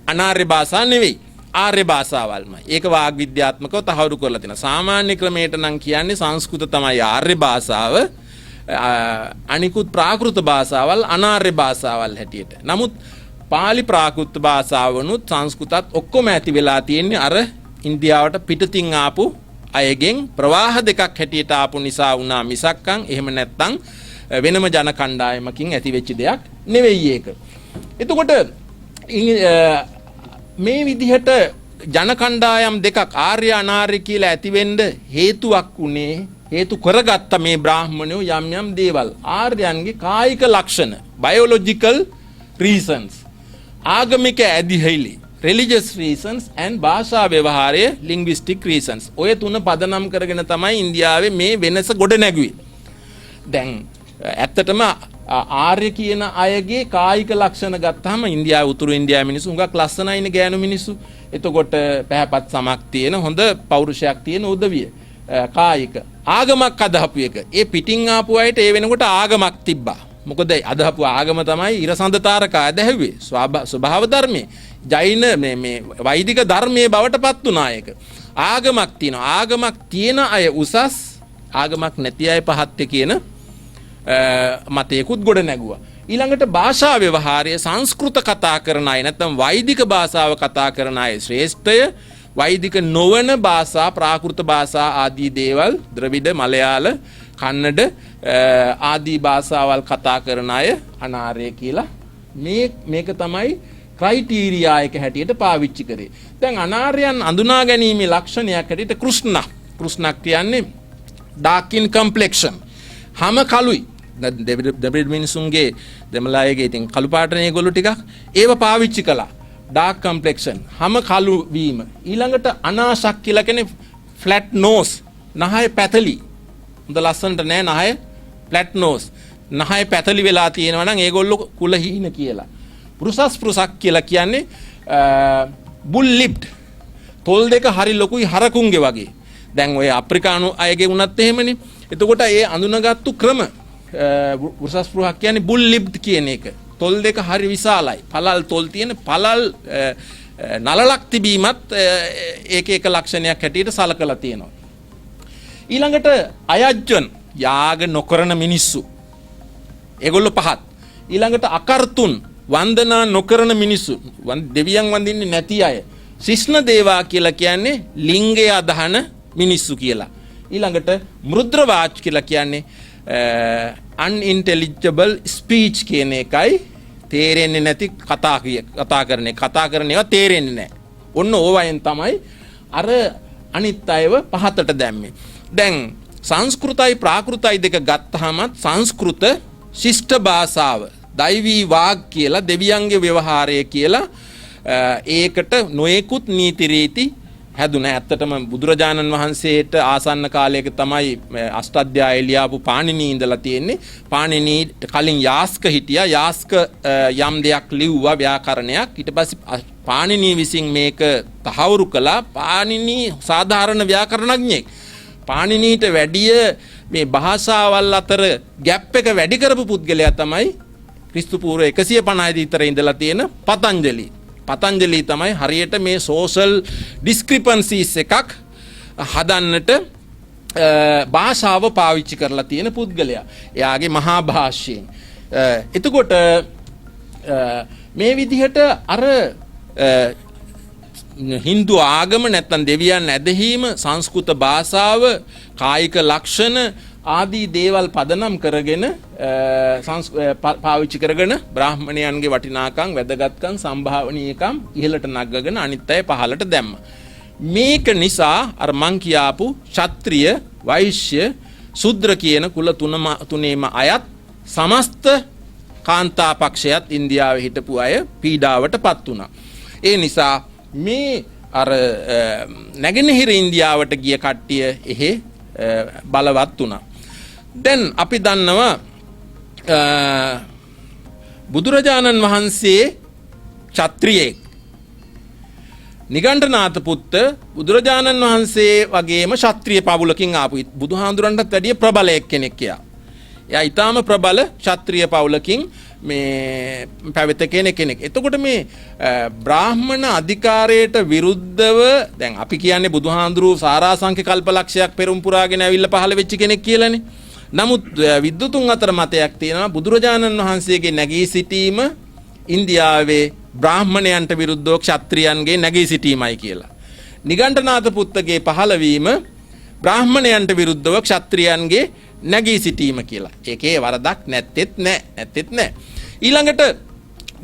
අනාර්ය භාෂාව නෙවෙයි. ආර්ය භාෂාවල්මයි. ඒක වාග් විද්‍යාත්මකව තහවුරු කරලා තියෙනවා. සාමාන්‍ය ක්‍රමයට නම් කියන්නේ සංස්කෘත තමයි ආර්ය භාෂාව. අනිකුත් ප්‍රාකෘත භාෂාවල් අනාර්ය භාෂාවල් හැටියට. නමුත් පාලි ප්‍රාකෘත භාෂාවනුත් සංස්කෘතත් ඔක්කොම ඇති වෙලා තියෙන්නේ අර ඉන්දියාවට පිටතින් ආපු අයගෙන් ප්‍රවාහ දෙකක් හැටියට ආපු නිසා වුණා මිසක්කන් එහෙම නැත්තම් වෙනම ජන කණ්ඩායමකින් ඇති වෙච්ච දෙයක් නෙවෙයි ඒක. එතකොට මේ විදිහට ජන කණ්ඩායම් දෙකක් ආර්ය අනාර්ය කියලා ඇති වෙන්න හේතුවක් උනේ හේතු කරගත්ත මේ බ්‍රාහ්මණයෝ යම් යම් දේවල් ආර්යයන්ගේ කායික ලක්ෂණ biological reasons ආගමික ඇදිහිලි religious reasons and භාෂා ව්‍යවහාරයේ linguistic reasons ඔය තුන පදනම් කරගෙන තමයි ඉන්දියාවේ මේ වෙනස ගොඩ නැගුවේ. දැන් ඇත්තටම ආර්ය කියන අයගේ කායික ලක්ෂණ ගත්තාම ඉන්දියාවේ උතුරු ඉන්දියාවේ මිනිස්සු හුඟක් ලස්සනයිනේ ගෑනු මිනිස්සු. එතකොට පැහැපත් සමක් තියෙන හොඳ පෞරුෂයක් තියෙන උදවිය. කායික ආගමක් අදහපු එක. ඒ පිටින් ආපු අයට ඒ වෙනකොට ආගමක් තිබ්බා. මොකද අදහපු ආගම තමයි ඉරසඳ තාරකා ඇදහැව්වේ. ස්වභාව ධර්මයේ ජෛන මේ වෛදික ධර්මයේ බවට පත් වුණා ඒක. ආගමක් තියෙනවා. ආගමක් තියෙන අය උසස්, ආගමක් නැති අය පහත් කියන මතයකුත් ගොඩ නැගුවා. ඊළඟට භාෂා ව්‍යවහාරය සංස්කෘත කතා කරන අය නැත්නම් වෛදික භාෂාව කතා කරන අය ශ්‍රේෂ්ඨය, වෛදික නොවන භාෂා ප්‍රාකෘත භාෂා ආදී දේවල් ද්‍රවිඩ, මලයාල, කන්නඩ ආදී භාෂාවල් කතා කරන අය අනාර්ය කියලා මේක තමයි ක්‍රයිටීරියා එක හැටියට පාවිච්චි කරේ. දැන් අනාර්යයන් අඳුනා ගැනීමේ ලක්ෂණයක් හැටියට කෘෂ්ණ කියන්නේ dark in complexion. හැම කළුයි. දෙබ්‍රෙඩ් මිනිසුන්ගේ දෙමළායගේ ඉතින් කළු පාටනේ ඒගොල්ලෝ ටිකක් ඒව පාවිච්චි කළා. dark complexion හැම කළු වීම. ඊළඟට අනාශක් කියලා කියන්නේ flat nose. නහය පැතලි. හොඳ ලස්සනට නෑ නහය flat nose. නහය පැතලි වෙලා තියෙනවා නම් ඒගොල්ලෝ කුලහීන කියලා. පුරුසස්පෘසක් කියලා කියන්නේ bull lipped. තොල් දෙක හරි ලොකුයි හරකුන්ගේ වගේ. දැන් ඔය අප්‍රිකානු අයගේ වුණත් එහෙමනේ. එතකොට ඒ අඳුනගත්තු ක්‍රම පුරුසස්පෘහක් කියන්නේ bull lipped කියන එක. තොල් දෙක හරි විශාලයි. පළල් තොල් තියෙන පළල් නලලක් තිබීමත් ඒක එක ලක්ෂණයක් හැටියට සලකලා තියෙනවා. ඊළඟට අයජ්ජන් යාග නොකරන මිනිස්සු. ඒගොල්ලෝ පහත්. ඊළඟට අකර්තුන් වන්දනා නොකරන මිනිස්සු. දෙවියන් වඳින්නේ නැති අය. ශිෂ්ණ දේවා කියලා කියන්නේ ලිංගය අදහන මිනිස්සු කියලා. ඊළඟට මෘද්‍රවාච කියලා කියන්නේ unintelligible speech කියන එකයි තේරෙන්නේ නැති කතා කරන ඒවා තේරෙන්නේ නැහැ. ඔන්න ඕවයෙන් තමයි අර අනිත් අයව පහතට දැම්මේ. දැන් සංස්කෘතයි ප්‍රාකෘතයි දෙක ගත්තාම සංස්කෘත ශිෂ්ට භාෂාව දෛවී වාග් කියලා දෙවියන්ගේ ව්‍යවහාරය කියලා ඒකට නොයෙකුත් නීති රීති හැදුනා. ඇත්තටම බුදුරජාණන් වහන්සේට ආසන්න කාලයක තමයි අෂ්ටාධ්‍යාය ලියාපු පාණිනී ඉඳලා තියෙන්නේ. පාණිනීට කලින් යාස්ක හිටියා. යාස්ක යම් දෙයක් ලිව්වා ව්‍යාකරණයක්. ඊට පස්සේ පාණිනී විසින් මේක තහවුරු කළා. පාණිනී සාධාරණ ව්‍යාකරණඥයෙක්. පාණිනීට වැඩිය මේ භාෂාවල් අතර ગેප් එක වැඩි කරපු පුද්ගලයා තමයි ක්‍රිස්තු පූර්ව 150 විතර ඉඳලා තියෙන පතංජලි. පතංජලි තමයි හරියට මේ social discrepancies එකක් හදන්නට භාෂාව පාවිච්චි කරලා තියෙන පුද්ගලයා. එයාගේ මහා භාෂයෙන්. එතකොට මේ විදිහට අර හින්දු ආගම නැත්නම් දෙවියන් ඇදහිීම සංස්කෘත භාෂාව කායික ලක්ෂණ ආදී දේවල් පදනම් කරගෙන පාවිච්චි කරගෙන බ්‍රාහ්මණයන්ගේ වටිනාකම් වැදගත්කම් සම්භාවනීයකම් ඉහළට නගගෙන අනිත් අය පහළට දැම්මා. මේක නිසා අර මං කියාපු ක්ෂත්‍රිය වෛශ්‍ය ශුද්‍ර කියන කුල තුනේම අයත් සමස්ත කාන්තා පක්ෂයත් ඉන්දියාවේ හිටපු අය පීඩාවටපත් වුණා. ඒ නිසා මේ අර නැගෙනහිර ඉන්දියාවට ගිය කට්ටිය එහෙ බලවත් වුණා. දැන් අපි දන්නවා බුදුරජාණන් වහන්සේ ක්ෂත්‍රියෙක්. නිගණ්ඨනාථ පුත්ත බුදුරජාණන් වහන්සේ වගේම ක්ෂත්‍රිය පවුලකින් ආපු බුදුහාඳුරන්ටත් වැඩිය ප්‍රබලයෙක් කෙනෙක් කියා. එයා ඊටාම ප්‍රබල ක්ෂත්‍රිය පවුලකින් මේ පැවිත කෙනෙක්. එතකොට මේ බ්‍රාහ්මණ අධිකාරයට විරුද්ධව දැන් අපි කියන්නේ බුදුහාඳුරු සාරාංශක කල්පලක්ෂයක් පෙරම් පුරාගෙන ඇවිල්ලා පහළ වෙච්ච කෙනෙක් කියලානේ. නමුත් විද්වතුන් අතර මතයක් තියෙනවා බුදුරජාණන් වහන්සේගේ නැගී සිටීම ඉන්දියාවේ බ්‍රාහ්මණයන්ට විරුද්ධව ක්ෂත්‍රියන්ගේ නැගී සිටීමයි කියලා. නිගණ්ඨනාථ පුත්තගේ පහළවීම බ්‍රාහ්මණයන්ට විරුද්ධව ක්ෂත්‍රියන්ගේ නැගී සිටීම කියලා. ඒකේ වරදක් නැත්තේත් නෑ. ඊළඟට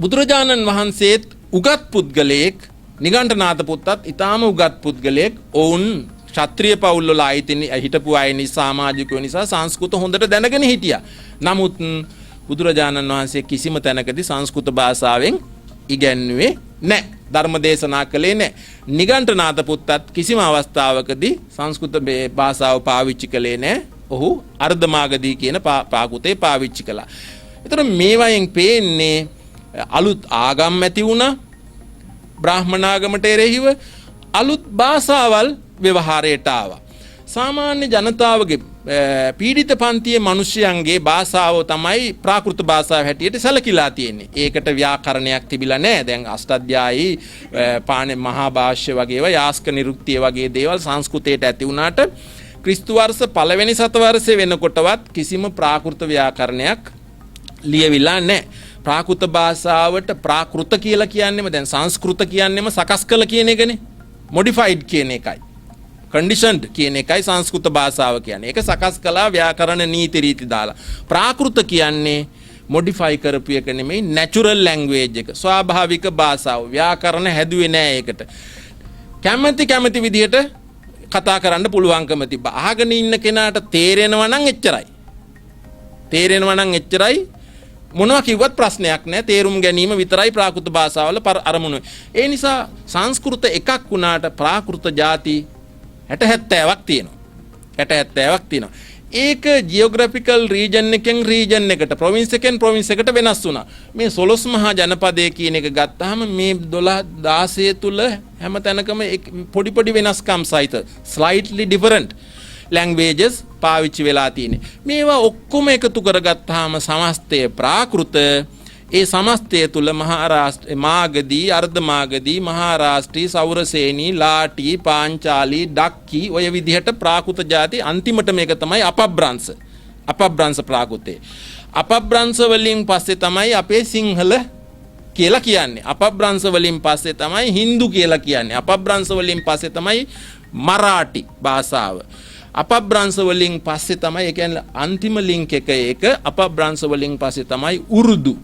බුදුරජාණන් වහන්සේත් උගත් පුද්ගලයෙක්, නිගණ්ඨනාථ පුත්තත් ඊටාම උගත් පුද්ගලයෙක්. ඔවුන් ක්ෂත්‍රිය පවුල් වල හිටපු අය නිසා, සමාජිකයෝ නිසා සංස්කෘත හොඳට දැනගෙන හිටියා. නමුත් බුදුරජාණන් වහන්සේ කිසිම තැනකදී සංස්කෘත භාෂාවෙන් ඉගැන්වුවේ නැහැ. ධර්ම දේශනා කළේ නැහැ. නිගණ්ඨනාථ පුත්තත් කිසිම අවස්ථාවකදී සංස්කෘත භාෂාව පාවිච්චි කළේ නැහැ. ඔහු අර්ධමාගදී කියන ප්‍රාකෘතේ පාවිච්චි කළා. ඒතර මේවායින් පේන්නේ අලුත් ආගම් ඇති වුණා. බ්‍රාහ්මණ ආගමට එරෙහිව අලුත් භාෂාවල් ව්‍යවහාරයට ආවා. සාමාන්‍ය ජනතාවගේ පීඩිත පන්තියේ මිනිසයන්ගේ භාෂාව තමයි ප්‍රාකෘත භාෂාව හැටියට සැලකිලා තියෙන්නේ. ඒකට ව්‍යාකරණයක් තිබිලා නැහැ. දැන් අෂ්ටාධ්‍යායී පාණේ මහා භාෂ්‍ය වගේ ඒවා යාස්ක නිරුක්තිය වගේ දේවල් සංස්කෘතයට ඇති වුණාට ක්‍රිස්තු වර්ෂ පළවෙනි සතවර්ෂයේ වෙනකොටවත් කිසිම ප්‍රාකෘත ව්‍යාකරණයක් ලියවිලා නැහැ. ප්‍රාකෘත භාෂාවට ප්‍රාකෘත කියලා කියන්නේම දැන් සංස්කෘත කියන්නේම සකස් කළ කියන එකනේ. මොඩිෆයිඩ් කියන එකයි. කන්ඩිෂන්ඩ් කියන එකයි සංස්කෘත භාෂාව කියන්නේ. ඒක සකස් කළා ව්‍යාකරණ නීති රීති දාලා. ප්‍රාකෘත කියන්නේ මොඩිෆයි කරපු එක නෙමෙයි, නැචරල් ලැන්ග්වේජ් එක. ස්වාභාවික භාෂාව. ව්‍යාකරණ හැදුවේ නෑ ඒකට. කැමැති විදිහට කතා කරන්න පුළුවන්කම තිබ්බා. අහගෙන ඉන්න කෙනාට තේරෙනවා නම් එච්චරයි. මොනවා කිව්වත් ප්‍රශ්නයක් නැහැ. තේරුම් ගැනීම විතරයි ප්‍රාකෘත භාෂාවල අරමුණ. ඒ නිසා සංස්කෘත එකක් වුණාට ප්‍රාකෘත ಜಾති 60-70ක් තියෙනවා. ඒක ජියෝග්‍රැෆිකල් රීජන් එකෙන් රීජන් එකට, ප්‍රොවින්ස් එකෙන් ප්‍රොවින්ස් එකට වෙනස් වුණා. මේ 12 මහා ජනපදයේ කියන එක ගත්තාම මේ 12-16 තුල හැම තැනකම පොඩි වෙනස්කම් සහිත slightly different languages පාවිච්චි වෙලා තියෙන්නේ. මේවා ඔක්කොම එකතු කරගත්තාම සමස්තය ප්‍රාකෘත. ඒ සමස්තය තුල මහාරාෂ්ට්‍ර, මාගදී, අර්ධමාගදී, මහාරාෂ්ට්‍රී, සෞරසේනී, ලාටි, පාංචාලි, ඩක්කි ඔය විදිහට ප්‍රාකෘත ಜಾති අන්තිමට මේක තමයි අපබ්‍රංශ ප්‍රාකෘතේ. අපබ්‍රංශ වලින් පස්සේ තමයි අපේ සිංහල කියලා කියන්නේ. අපබ්‍රංශ වලින් පස්සේ තමයි හින්දු කියලා කියන්නේ. අපබ්‍රංශ වලින් පස්සේ තමයි මරාටි භාෂාව. අපබ්‍රංශ වලින් පස්සේ තමයි ඒ කියන්නේ අන්තිම ලින්ක් එක අපබ්‍රංශ වලින් පස්සේ තමයි උර්දු.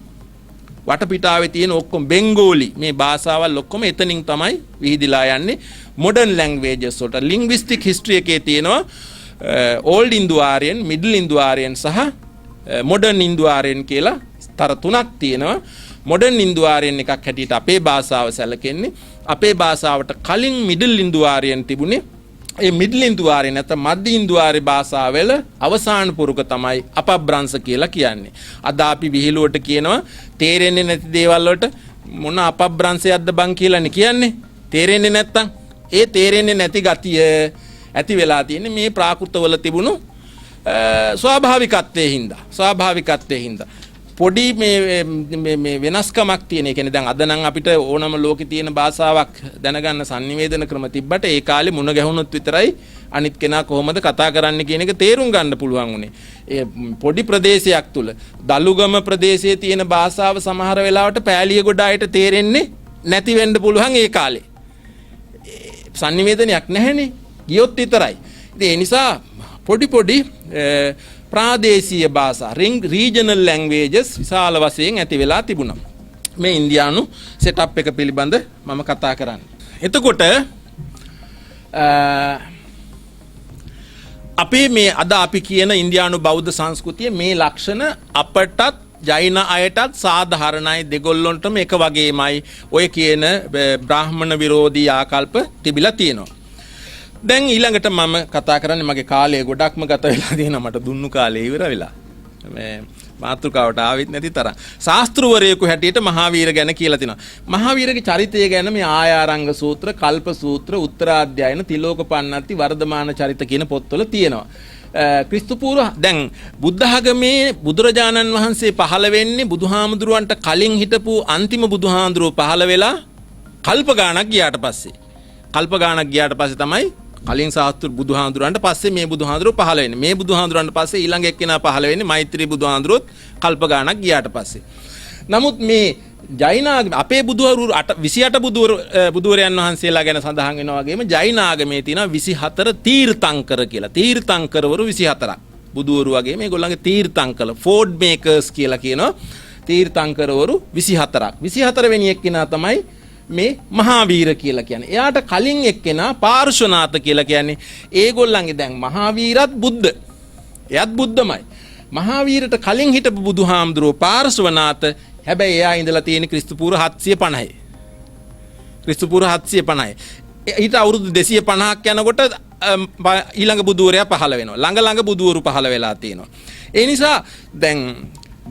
වටපිටාවේ තියෙන ඔක්කොම බෙන්ගෝලි මේ භාෂාවල් ඔක්කොම එතනින් තමයි විහිදිලා යන්නේ. මොඩර්න් ලැන්ග්වේජස් වලට ලින්ග්විස්ටික් හිස්ටරි එකේ තියෙනවා ඕල්ඩ් ඉන්දු ආරියන්, මිඩල් ඉන්දු ආරියන් සහ මොඩර්න් ඉන්දු ආරියන් කියලා ස්තර තුනක් තියෙනවා. මොඩර්න් ඉන්දු ආරියන් එකක් හැටියට අපේ භාෂාව සැලකෙන්නේ. අපේ භාෂාවට කලින් මිඩල් ඉන්දු ආරියන් තිබුණේ. ඒ මිඩල් ඉන්දු ආරියන් නැත්නම් මධ්‍ය ඉන්දු ආරිය භාෂාවල අවසාන පුරුක තමයි අපබ්‍රංශ කියලා කියන්නේ. අද අපි විහිළුවට කියනවා තේරෙන්නේ නැති දේවල් වලට මොන අපබ්‍රංශයක්ද බං කියලානේ කියන්නේ. තේරෙන්නේ නැත්තම් ඒ තේරෙන්නේ නැති ගතිය ඇති වෙලා තියෙන්නේ මේ ප්‍රාකෘතවල තිබුණු ස්වාභාවිකත්වයේ හින්දා. පොඩි මේ වෙනස්කමක් තියෙන. ඒ කියන්නේ දැන් අද නම් අපිට ඕනම ලෝකේ තියෙන භාෂාවක් දැනගන්න sannivedana ක්‍රම තිබ්බට ඒ කාලේ මුණ ගැහුනොත් විතරයි අනිත් කෙනා කොහොමද කතා කරන්න කියන එක තේරුම් ගන්න පුළුවන් උනේ. ඒ පොඩි ප්‍රදේශයක් තුල දලුගම ප්‍රදේශයේ තියෙන භාෂාව සමහර වෙලාවට පෑලියගොඩ අයට තේරෙන්නේ නැති වෙන්න පුළුවන් ඒ කාලේ. sannivedanayak නැහැනේ. ගියොත් විතරයි. ඉතින් ඒ නිසා පොඩි ප්‍රාදේශීය භාෂා රීජනල් ලැන්ග්වේජස් විශාල වශයෙන් ඇති වෙලා තිබුණා. මේ ඉන්දියානු සෙටප් එක පිළිබඳ මම කතා කරන්නේ. එතකොට අපේ මේ අද අපි කියන ඉන්දියානු බෞද්ධ සංස්කෘතිය මේ ලක්ෂණ අපටත් ජෛන අයටත් සාධාරණයි දෙගොල්ලොන්ටම එක වගේමයි ඔය කියන බ්‍රාහ්මණ විරෝධී ආකල්ප තිබිලා තියෙනවා. දැන් ඊළඟට මම කතා කරන්නේ මගේ කාලය ගොඩක්ම ගත වෙලා තියෙනවා මට දුන්නු කාලේ ඉවර වෙලා. මේ මාතෘකාවට ආවෙත් නැති තරම්. ශාස්ත්‍රවරයෙකු හැටියට මහාවීර ගැන කියලා තිනවා. මහාවීරගේ චරිතය ගැන මේ ආයාරංග සූත්‍ර, කල්ප සූත්‍ර, උත්තරාධ්‍යයන, තිලෝකපන්නත්ති, වර්ධමාන චරිත කියන පොත්වල තියෙනවා. ක්‍රිස්තු පූර්ව දැන් බුද්ධ ආගමේ බුදුරජාණන් වහන්සේ පහළ වෙන්නේ බුදුහාමුදුරුවන්ට කලින් හිටපු අන්තිම බුදුහාමුදුරුවෝ පහළ වෙලා කල්ප ගාණක් ගියාට පස්සේ. කල්ප ගාණක් ගියාට පස්සේ තමයි කලින් ශාස්ත්‍ර බුදුහාඳුරන්ට පස්සේ මේ බුදුහාඳුර පහළ වෙන්නේ. මේ බුදුහාඳුරන්ට පස්සේ ඊළඟ එක්කෙනා පහළ වෙන්නේ මෛත්‍රී බුදුහාඳුරොත් කල්ප ගාණක් ගියාට පස්සේ. නමුත් මේ ජෛන අපේ බුදුවරු 28 බුදුවරයන් වහන්සේලා ගැන සඳහන් වෙනවා වගේම ජෛන ආගමේ තියෙනවා 24 තීර්ථංකර කියලා. තීර්ථංකරවරු 24ක්. බුදුවරු වගේ මේගොල්ලන්ගේ තීර්ථංකල ෆෝඩ් මේකර්ස් කියලා කියනවා. තීර්ථංකරවරු 24ක්. 24 වෙනි එක්කෙනා තමයි මේ මහාවීර කියලා කියන්නේ. එයාට කලින් එක්කෙනා පාර්ශ්වනාථ කියලා කියන්නේ. ඒගොල්ලන්ගේ දැන් මහාවීරත් බුද්ධ. එයත් බුද්ධමයි. මහාවීරට කලින් හිටපු බුදුහාමුදුරුවෝ පාර්ශ්වනාථ. හැබැයි එයා ඉඳලා තියෙන ක්‍රිස්තු පූර්ව 750. ක්‍රිස්තු පූර්ව 750. ඊට අවුරුදු 250ක් යනකොට ඊළඟ බුදුවරයා පහළ වෙනවා. ළඟ බුදුවරු පහළ වෙලා තියෙනවා. ඒ නිසා දැන්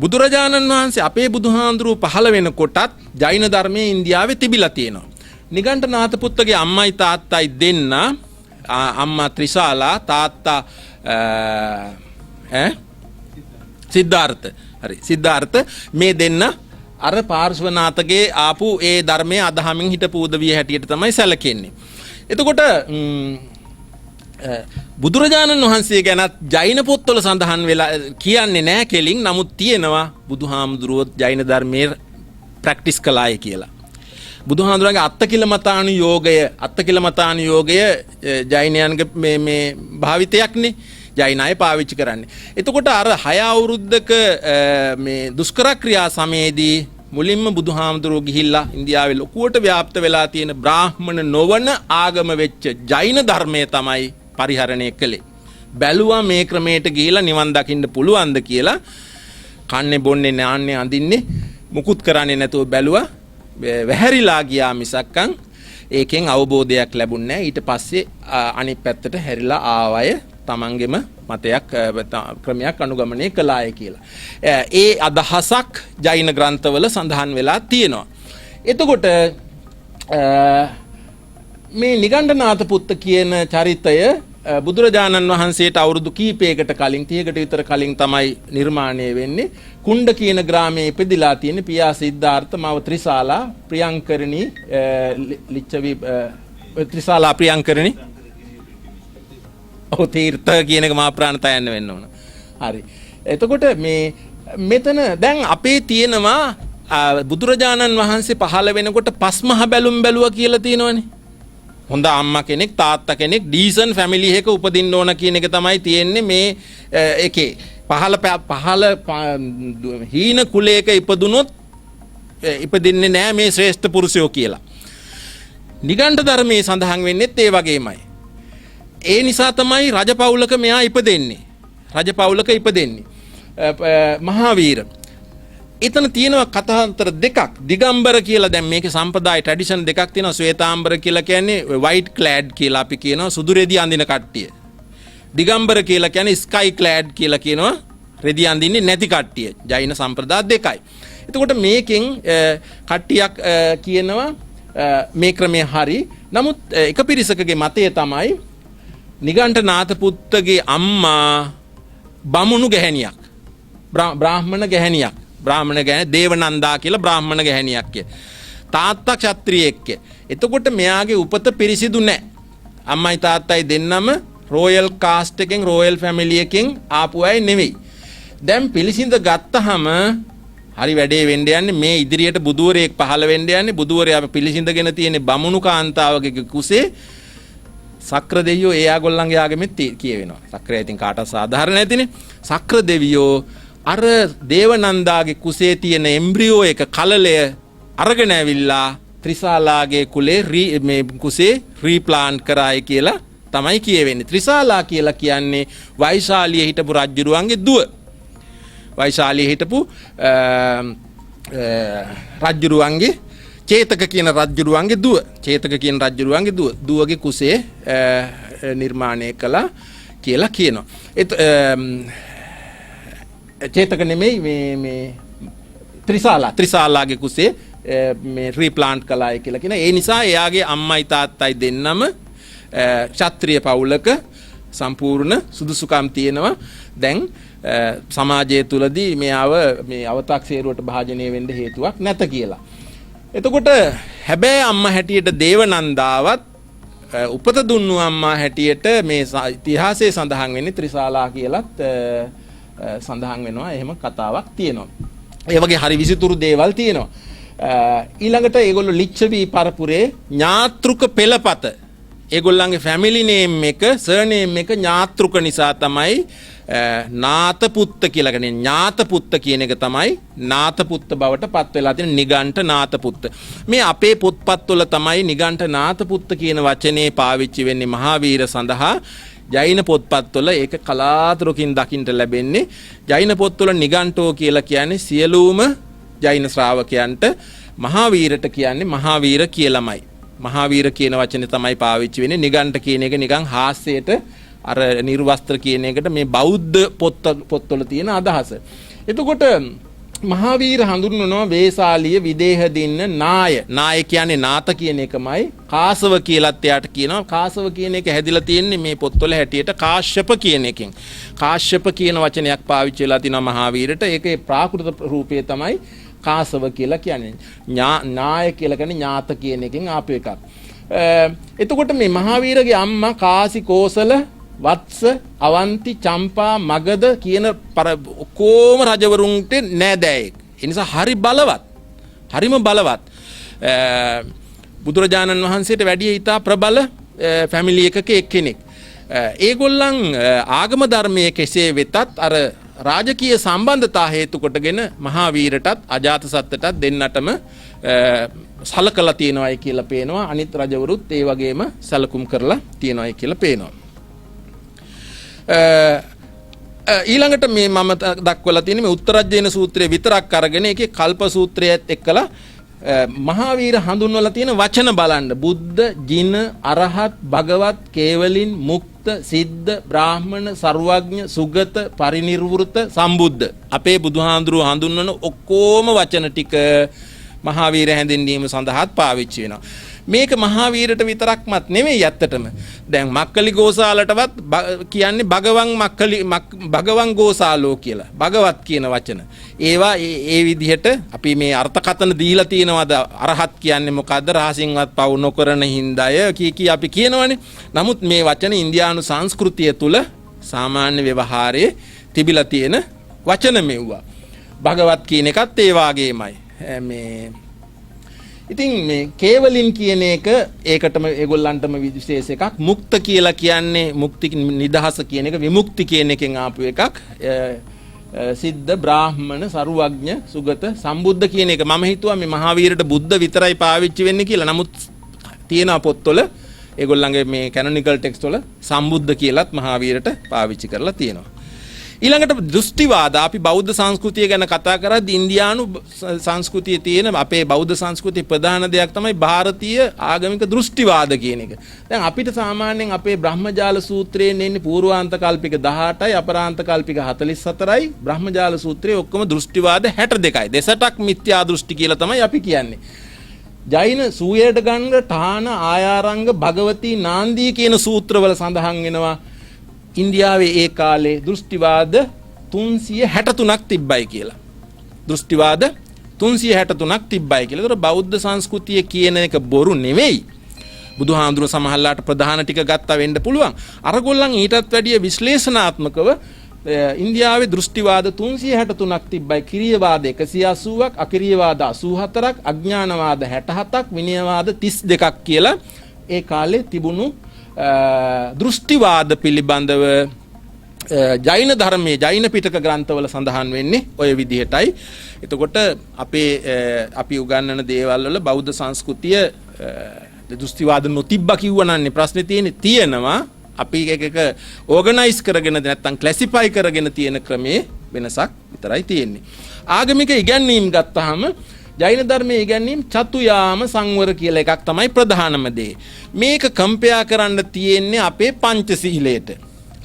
බුදුරජාණන් වහන්සේ අපේ බුදුහාඳුරුවෝ පහළ වෙනකොටත් ජෛන ධර්මයේ ඉන්දියාවේ තිබිලා තියෙනවා. නිගණ්ඨනාථ පුත්තගේ අම්මයි තාත්තයි දෙන්න අම්මා ත්‍රිශාලා තාත්තා සිද්ධාර්ථ. හරි සිද්ධාර්ථ මේ දෙන්න අර පාර්ශ්වනාථගේ ආපු ඒ ධර්මයේ අදහමින් හිටපු උදවිය හැටියට තමයි සැලකෙන්නේ. එතකොට බුදුරජාණන් වහන්සේ ගැනත් ජෛන පොත්වල සඳහන් වෙලා කියන්නේ නැහැ කෙලින්. නමුත් තියෙනවා බුදුහාමුදුරුවෝ ජෛන ධර්මයේ ප්‍රැක්ටිස් කළාය කියලා. බුදුහාමුදුරුවන්ගේ අත්තකිලමතානුයෝගය ජෛනයන්ගේ මේ භාවිතයක්නේ. ජෛන අය පාවිච්චි කරන්නේ. එතකොට අර 6 අවුරුද්දක මේ දුෂ්කර ක්‍රියා සමයේදී මුලින්ම බුදුහාමුදුරුවෝ ගිහිල්ලා ඉන්දියාවේ ලොකුවට ව්‍යාප්ත වෙලා තියෙන බ්‍රාහ්මණ නොවන ආගම වෙච්ච ජෛන ධර්මය තමයි පරිහරණය කළේ. බැලුවා මේ ක්‍රමයට ගිහිලා නිවන් දකින්න පුළුවන්ද කියලා. කන්නේ බොන්නේ නාන්නේ අඳින්නේ මුකුත් කරන්නේ නැතුව බැලුවා. වැහැරිලා ගියා මිසක්කන් ඒකෙන් අවබෝධයක් ලැබුණේ නැහැ. ඊට පස්සේ අනිත් පැත්තට හැරිලා ආවය තමන්ගෙම මතයක් ක්‍රමයක් අනුගමනය කළාය කියලා. ඒ අදහසක් ජෛන ග්‍රන්ථවල සඳහන් වෙලා තියෙනවා. එතකොට මේ නිගණ්ඨනාථ පුත්ත කියන චරිතය බුදුරජාණන් වහන්සේට අවුරුදු කීපයකට කලින් 30කට විතර කලින් තමයි නිර්මාණය වෙන්නේ. කුණ්ඩ කියන ග්‍රාමයේ ඉපදිලා තියෙන පියා සිද්ධාර්ථ මව ත්‍රිශාලා ප්‍රියංකරණී ලිච්ඡවි ත්‍රිශාලා ප්‍රියංකරණී තීර්ථ කියන එක මා ප්‍රාණත යන්න වෙන්න ඕන. හරි. එතකොට මේ මෙතන දැන් අපේ තියෙනවා බුදුරජාණන් වහන්සේ පහළ වෙනකොට පස්මහ බැලුම් බැලුවා කියලා තියෙනවනේ. හොඳ අම්මා කෙනෙක් තාත්තා කෙනෙක් ඩීසන් ෆැමිලි එකක උපදින්න ඕන කියන එක තමයි තියෙන්නේ මේ එකේ. පහළ හීන කුලයක ඉපදුනොත් ඉපදින්නේ නැහැ මේ ශ්‍රේෂ්ඨ පුරුෂයෝ කියලා. නිගණ්ඨ ධර්මයේ සඳහන් වෙන්නේත් ඒ වගේමයි. ඒ නිසා තමයි රජපෞලක මෙයා ඉපදෙන්නේ. රජපෞලක ඉපදෙන්නේ. මහාවීර. එතන තියෙනවා කතාන්තර දෙකක්. දිගම්බර කියලා දැන් මේකේ සම්ප්‍රදාය ට්‍රැඩිෂන් දෙකක් තියෙනවා. ශ්වේතාම්බර කියලා කියන්නේ white clad කියලා අපි කියනවා සුදු රෙදි අඳින කට්ටිය. දිගම්බර කියලා කියන්නේ sky clad කියලා කියනවා රෙදි අඳින්නේ නැති කට්ටිය. ජෛන සම්ප්‍රදාය දෙකයි. එතකොට මේකෙන් කට්ටියක් කියනවා මේ ක්‍රමය හරි. නමුත් එක පිරිසකගේ මතය තමයි නිගණ්ඨනාථ පුත්තගේ අම්මා බමුණු ගැහැණියක්. බ්‍රාහ්මණ ගැහැණියක්. බ්‍රාහ්මණ ගැහැණිය දේවනන්දා කියලා බ්‍රාහ්මණ ගැහැණියක් කිය. තාත්තා ක්ෂත්‍රියෙක් කිය. එතකොට මෙයාගේ උපත පිරිසිදු නැහැ. අම්මයි තාත්තයි දෙන්නම රොයල් කාස්ට් එකෙන් රොයල් ෆැමිලි එකෙන් ආපු අය නෙවෙයි. දැන් පිළිසිඳ ගත්තහම හරි වැඩේ වෙන්න යන්නේ මේ ඉදිරියට බුදුවරයෙක් පහළ වෙන්න යන්නේ. බුදුවරයා පිළිසිඳගෙන තියෙන බමුණු කාන්තාවගේ කුසේ සක්‍ර දෙවියෝ එයාගොල්ලන්ගේ ආගමෙත් කියවෙනවා. සක්‍රය ඉතින් කාටවත් සාධාරණ නැතිනේ. සක්‍ර දෙවියෝ අර දේවනන්දාගේ කුසේ තියෙන එම්බ්‍රියෝ එක කලලය අරගෙන ඇවිල්ලා ත්‍රිශාලාගේ කුලේ මේ කුසේ රීප්ලාන්ට් කරායි කියලා තමයි කියවෙන්නේ. ත්‍රිශාලා කියලා කියන්නේ වෛශාලිය හිටපු රජුරුවන්ගේ දුව. වෛශාලියේ හිටපු රජ්ජුරුවන්ගේ චේතක කියන රජ්ජුරුවන්ගේ දුව චේතක කියන රජ්ජුරුවන්ගේ දුවගේ කුසේ නිර්මාණය කළා කියලා කියනවා. චේතක නෙමෙයි මේ ත්‍රිශාලාගේ කුසේ මේ රීප්ලාන්ට් කළායි කියලා කියන. ඒ නිසා එයාගේ අම්මයි තාත්තයි දෙන්නම ක්ෂත්‍රීය පවුලක සම්පූර්ණ සුදුසුකම් තියෙනවා. දැන් සමාජය තුලදී මෙයාව මේ අව탁සේරුවට භාජනය වෙන්න හේතුවක් නැත කියලා. එතකොට හැබැයි අම්මා හැටියට දේවනන්දාවත් උපත දුන්නු අම්මා හැටියට මේ ඉතිහාසයේ සඳහන් වෙන්නේ ත්‍රිශාලා කියලත් සඳහන් වෙනවා. එහෙම කතාවක් තියෙනවා. ඒ වගේ හරි විසිතුරු දේවල් තියෙනවා. ඊළඟට ඒගොල්ලෝ ලිච්ඡවි පරපුරේ ඥාතෘක පෙළපත ඒගොල්ලන්ගේ ෆැමිලි නේම් එක සර්නේම් එක ඥාතෘක නිසා තමයි නාතපුත්ත කියලා කියන්නේ. ඥාතපුත්ත කියන එක තමයි නාතපුත්ත බවට පත් වෙලා තියෙන නිගණ්ඨ නාතපුත්ත. මේ අපේ පොත්පත්වල තමයි නිගණ්ඨ නාතපුත්ත කියන වචනේ පාවිච්චි වෙන්නේ මහාවීර සඳහා. ජෛන පොත්පත්වල ඒක කලාතුරකින් දකින්න ලැබෙන්නේ. ජෛන පොත්වල නිගණ්ඨෝ කියලා කියන්නේ සියලුම ජෛන ශ්‍රාවකයන්ට මහාවීරට කියන්නේ මහාවීර කියලාමයි. මහාවීර කියන වචනේ තමයි පාවිච්චි වෙන්නේ. නිගණ්ඨ කියන එක නිකන් හාස්‍යයට අර නිර්වස්ත්‍ර කියන එකට මේ බෞද්ධ පොත්වල තියෙන අදහස. එතකොට මහාවීර හඳුන්වනවා වේසාලිය විදේහ දින්න නාය කියන්නේ නාත කියන එකමයි. කාසව කියලාත් එයාට කියනවා. කාසව කියන එක හැදිලා තියෙන්නේ මේ පොත්වල හැටියට කාශ්‍යප කියන එකෙන්. කාශ්‍යප කියන වචනයක් පාවිච්චි වෙලා තිනවා මහාවීරට. ඒකේ ප්‍රාකෘත රූපය තමයි කාසව කියලා කියන්නේ. නාය කියලා කියන්නේ ඥාත කියන එකෙන් ආපු එකක්. එතකොට මේ මහාවීරගේ අම්මා කාසි කෝසල වත්ස අවන්ති චම්පා මගධ කියන ඔක්කොම රජවරුන්ට නෑදෑයෙක්. ඒ නිසා හරි බලවත්. හරිම බලවත්. බුදුරජාණන් වහන්සේට වැඩිය ඉතා ප්‍රබල ෆැමිලි එකක එක්කෙනෙක්. ඒගොල්ලන් ආගම ධර්මයේ කෙසේ වෙතත් අර රාජකීය සම්බන්ධතා හේතු කොටගෙන මහාවීරටත් අජාතසත්තටත් දෙන්නටම සලකලා තියෙනවායි කියලා පේනවා. අනිත් රජවරුත් ඒ වගේම සැලකුම් කරලා තියෙනවායි කියලා පේනවා. ඊළඟට මේ මම දක්වලා තියෙන මේ උත්තරජ්ජේන සූත්‍රය විතරක් අරගෙන ඒකේ කල්ප සූත්‍රයත් එක්කලා මහාවීර හඳුන්වලා තියෙන වචන බලන්න. බුද්ධ, ජින, අරහත්, භගවත්, කේවලින්, මුක්ත, සිද්ධ, බ්‍රාහ්මණ, සර්වඥ, සුගත, පරිනිර්වෘත, සම්බුද්ධ. අපේ බුදුහාඳුරුව හඳුන්වන ඔක්කොම වචන ටික මහාවීර හැඳින්වීම සඳහාත් පාවිච්චි වෙනවා. මේක මහාවීරට විතරක්මත් නෙමෙයි ඇත්තටම. දැන් මක්කලි ගෝසාලටවත් කියන්නේ භගවන් ගෝසාලෝ කියලා. භගවත් කියන වචන. ඒවා ඒ විදිහට අපි මේ අර්ථකථන දීලා තියෙනවද? අරහත් කියන්නේ මොකද්ද? රහසින්වත් පවු නොකරන හින්දාය කී අපි කියනවනේ. නමුත් මේ වචන ඉන්දියානු සංස්කෘතිය තුල සාමාන්‍ය ව්‍යවහාරයේ තිබිලා තියෙන වචන මෙව්වා. භගවත් කියන එකත් ඒ වාගේමයි. මේ ඉතින් මේ කේවලින් කියන එක ඒකටම ඒගොල්ලන්ටම විශේෂ එකක්. මුක්ත කියලා කියන්නේ මුක්ති නිදහස කියන එක විමුක්ති කියන එකෙන් ආපු එකක්. සිද්ධ, බ්‍රාහ්මණ, සරුවඥ, සුගත, සම්බුද්ධ කියන එක මම හිතුවා මේ මහාවීරට බුද්ධ විතරයි පාවිච්චි වෙන්නේ කියලා. නමුත් තියෙන පොත්වල ඒගොල්ලන්ගේ මේ කැනොනිකල් ටෙක්ස්ට් වල සම්බුද්ධ කියලාත් මහාවීරට පාවිච්චි කරලා තියෙනවා. ඊළඟට දෘෂ්ටිවාද. අපි බෞද්ධ සංස්කෘතිය ගැන කතා කරද්දී ඉන්දියානු සංස්කෘතියේ තියෙන අපේ බෞද්ධ සංස්කෘතියේ ප්‍රධාන දෙයක් තමයි ಭಾರತೀಯ ආගමික දෘෂ්ටිවාද කියන එක. දැන් අපිට සාමාන්‍යයෙන් අපේ බ්‍රහ්මජාල සූත්‍රයෙන් එන්නේ පූර්වාන්ත කල්පික 18යි අපරාන්ත කල්පික 44යි. බ්‍රහ්මජාල සූත්‍රයේ ඔක්කොම දෘෂ්ටිවාද 62යි. දෙසටක් මිත්‍යා දෘෂ්ටි කියලා තමයි අපි කියන්නේ. ජෛන සූයයට ගන්න ඨාන ආයාරංග භගවති නාන්දී කියන සූත්‍රවල සඳහන් වෙනවා ඉන්දියාවේ ඒ කාලේ දෘෂ්ටිවාද 363ක් තිබ්බයි කියලා. දෘෂ්ටිවාද 363ක් තිබ්බයි කියලා. ඒතර බෞද්ධ සංස්කෘතිය කියන එක බොරු නෙවෙයි. බුදුහාමුදුරුවෝ සමහරලාට ප්‍රධාන ටික ගත්තා වෙන්න පුළුවන්. අරගොල්ලන් ඊටත් වැඩිය විශ්ලේෂණාත්මකව ඉන්දියාවේ දෘෂ්ටිවාද 363ක් තිබ්බයි. කිරියවාද 180ක්, අකිරියවාද 84ක්, අඥානවාද 67ක්, විනයවාද 32ක් කියලා ඒ කාලේ තිබුණු දෘෂ්ටිවාද පිළිබඳව ජෛන ධර්මයේ ජෛන පිටක ග්‍රන්ථවල සඳහන් වෙන්නේ ඔය විදිහටයි. එතකොට අපි උගන්වන දේවල් වල බෞද්ධ සංස්කෘතිය දෘෂ්ටිවාද නොතිබ්බා කිව්වනන්නේ ප්‍රශ්නේ තියෙනවා. අපි එක ඕගනයිස් කරගෙන නැත්නම් ක්ලාසිෆයි කරගෙන තියෙන ක්‍රමේ වෙනසක් විතරයි තියෙන්නේ. ආගමික ඉගැන්වීම් ගත්තාම ජෛන ධර්මයේ ඉගැන්වීම් චතුයාම සංවර කියලා එකක් තමයි ප්‍රධානම දේ. මේක කම්පෙයා කරන්න තියෙන්නේ අපේ පංචශීලයට.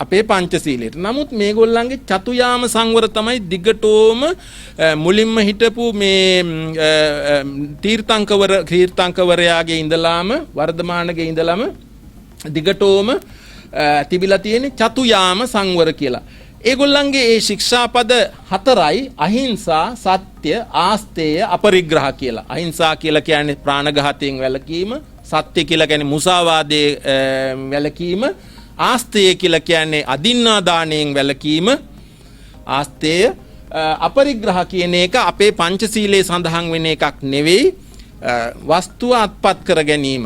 අපේ පංචශීලයට. නමුත් මේගොල්ලන්ගේ චතුයාම සංවර තමයි දිගටෝම මුලින්ම හිටපු මේ තීර්ථංකවරයාගේ ඉඳලාම වර්ධමානගේ ඉඳලාම දිගටෝම තිබිලා තියෙන්නේ චතුයාම සංවර කියලා. ඒගොල්ලන්ගේ ඒ ශික්ෂාපද 4යි අහිංසා, සත්‍ය, ආස්තේය, අපරිග්‍රහ කියලා. අහිංසා කියලා කියන්නේ ප්‍රාණඝාතයෙන් වැළකීම, සත්‍ය කියලා කියන්නේ මුසාවාදයේ වැළකීම, ආස්තේය කියලා කියන්නේ අදින්නා දාණයෙන් වැළකීම, ආස්තේය, අපරිග්‍රහ කියන එක අපේ පංචශීලයේ සඳහන් වෙන එකක් නෙවෙයි. වස්තුව අත්පත් කර ගැනීම,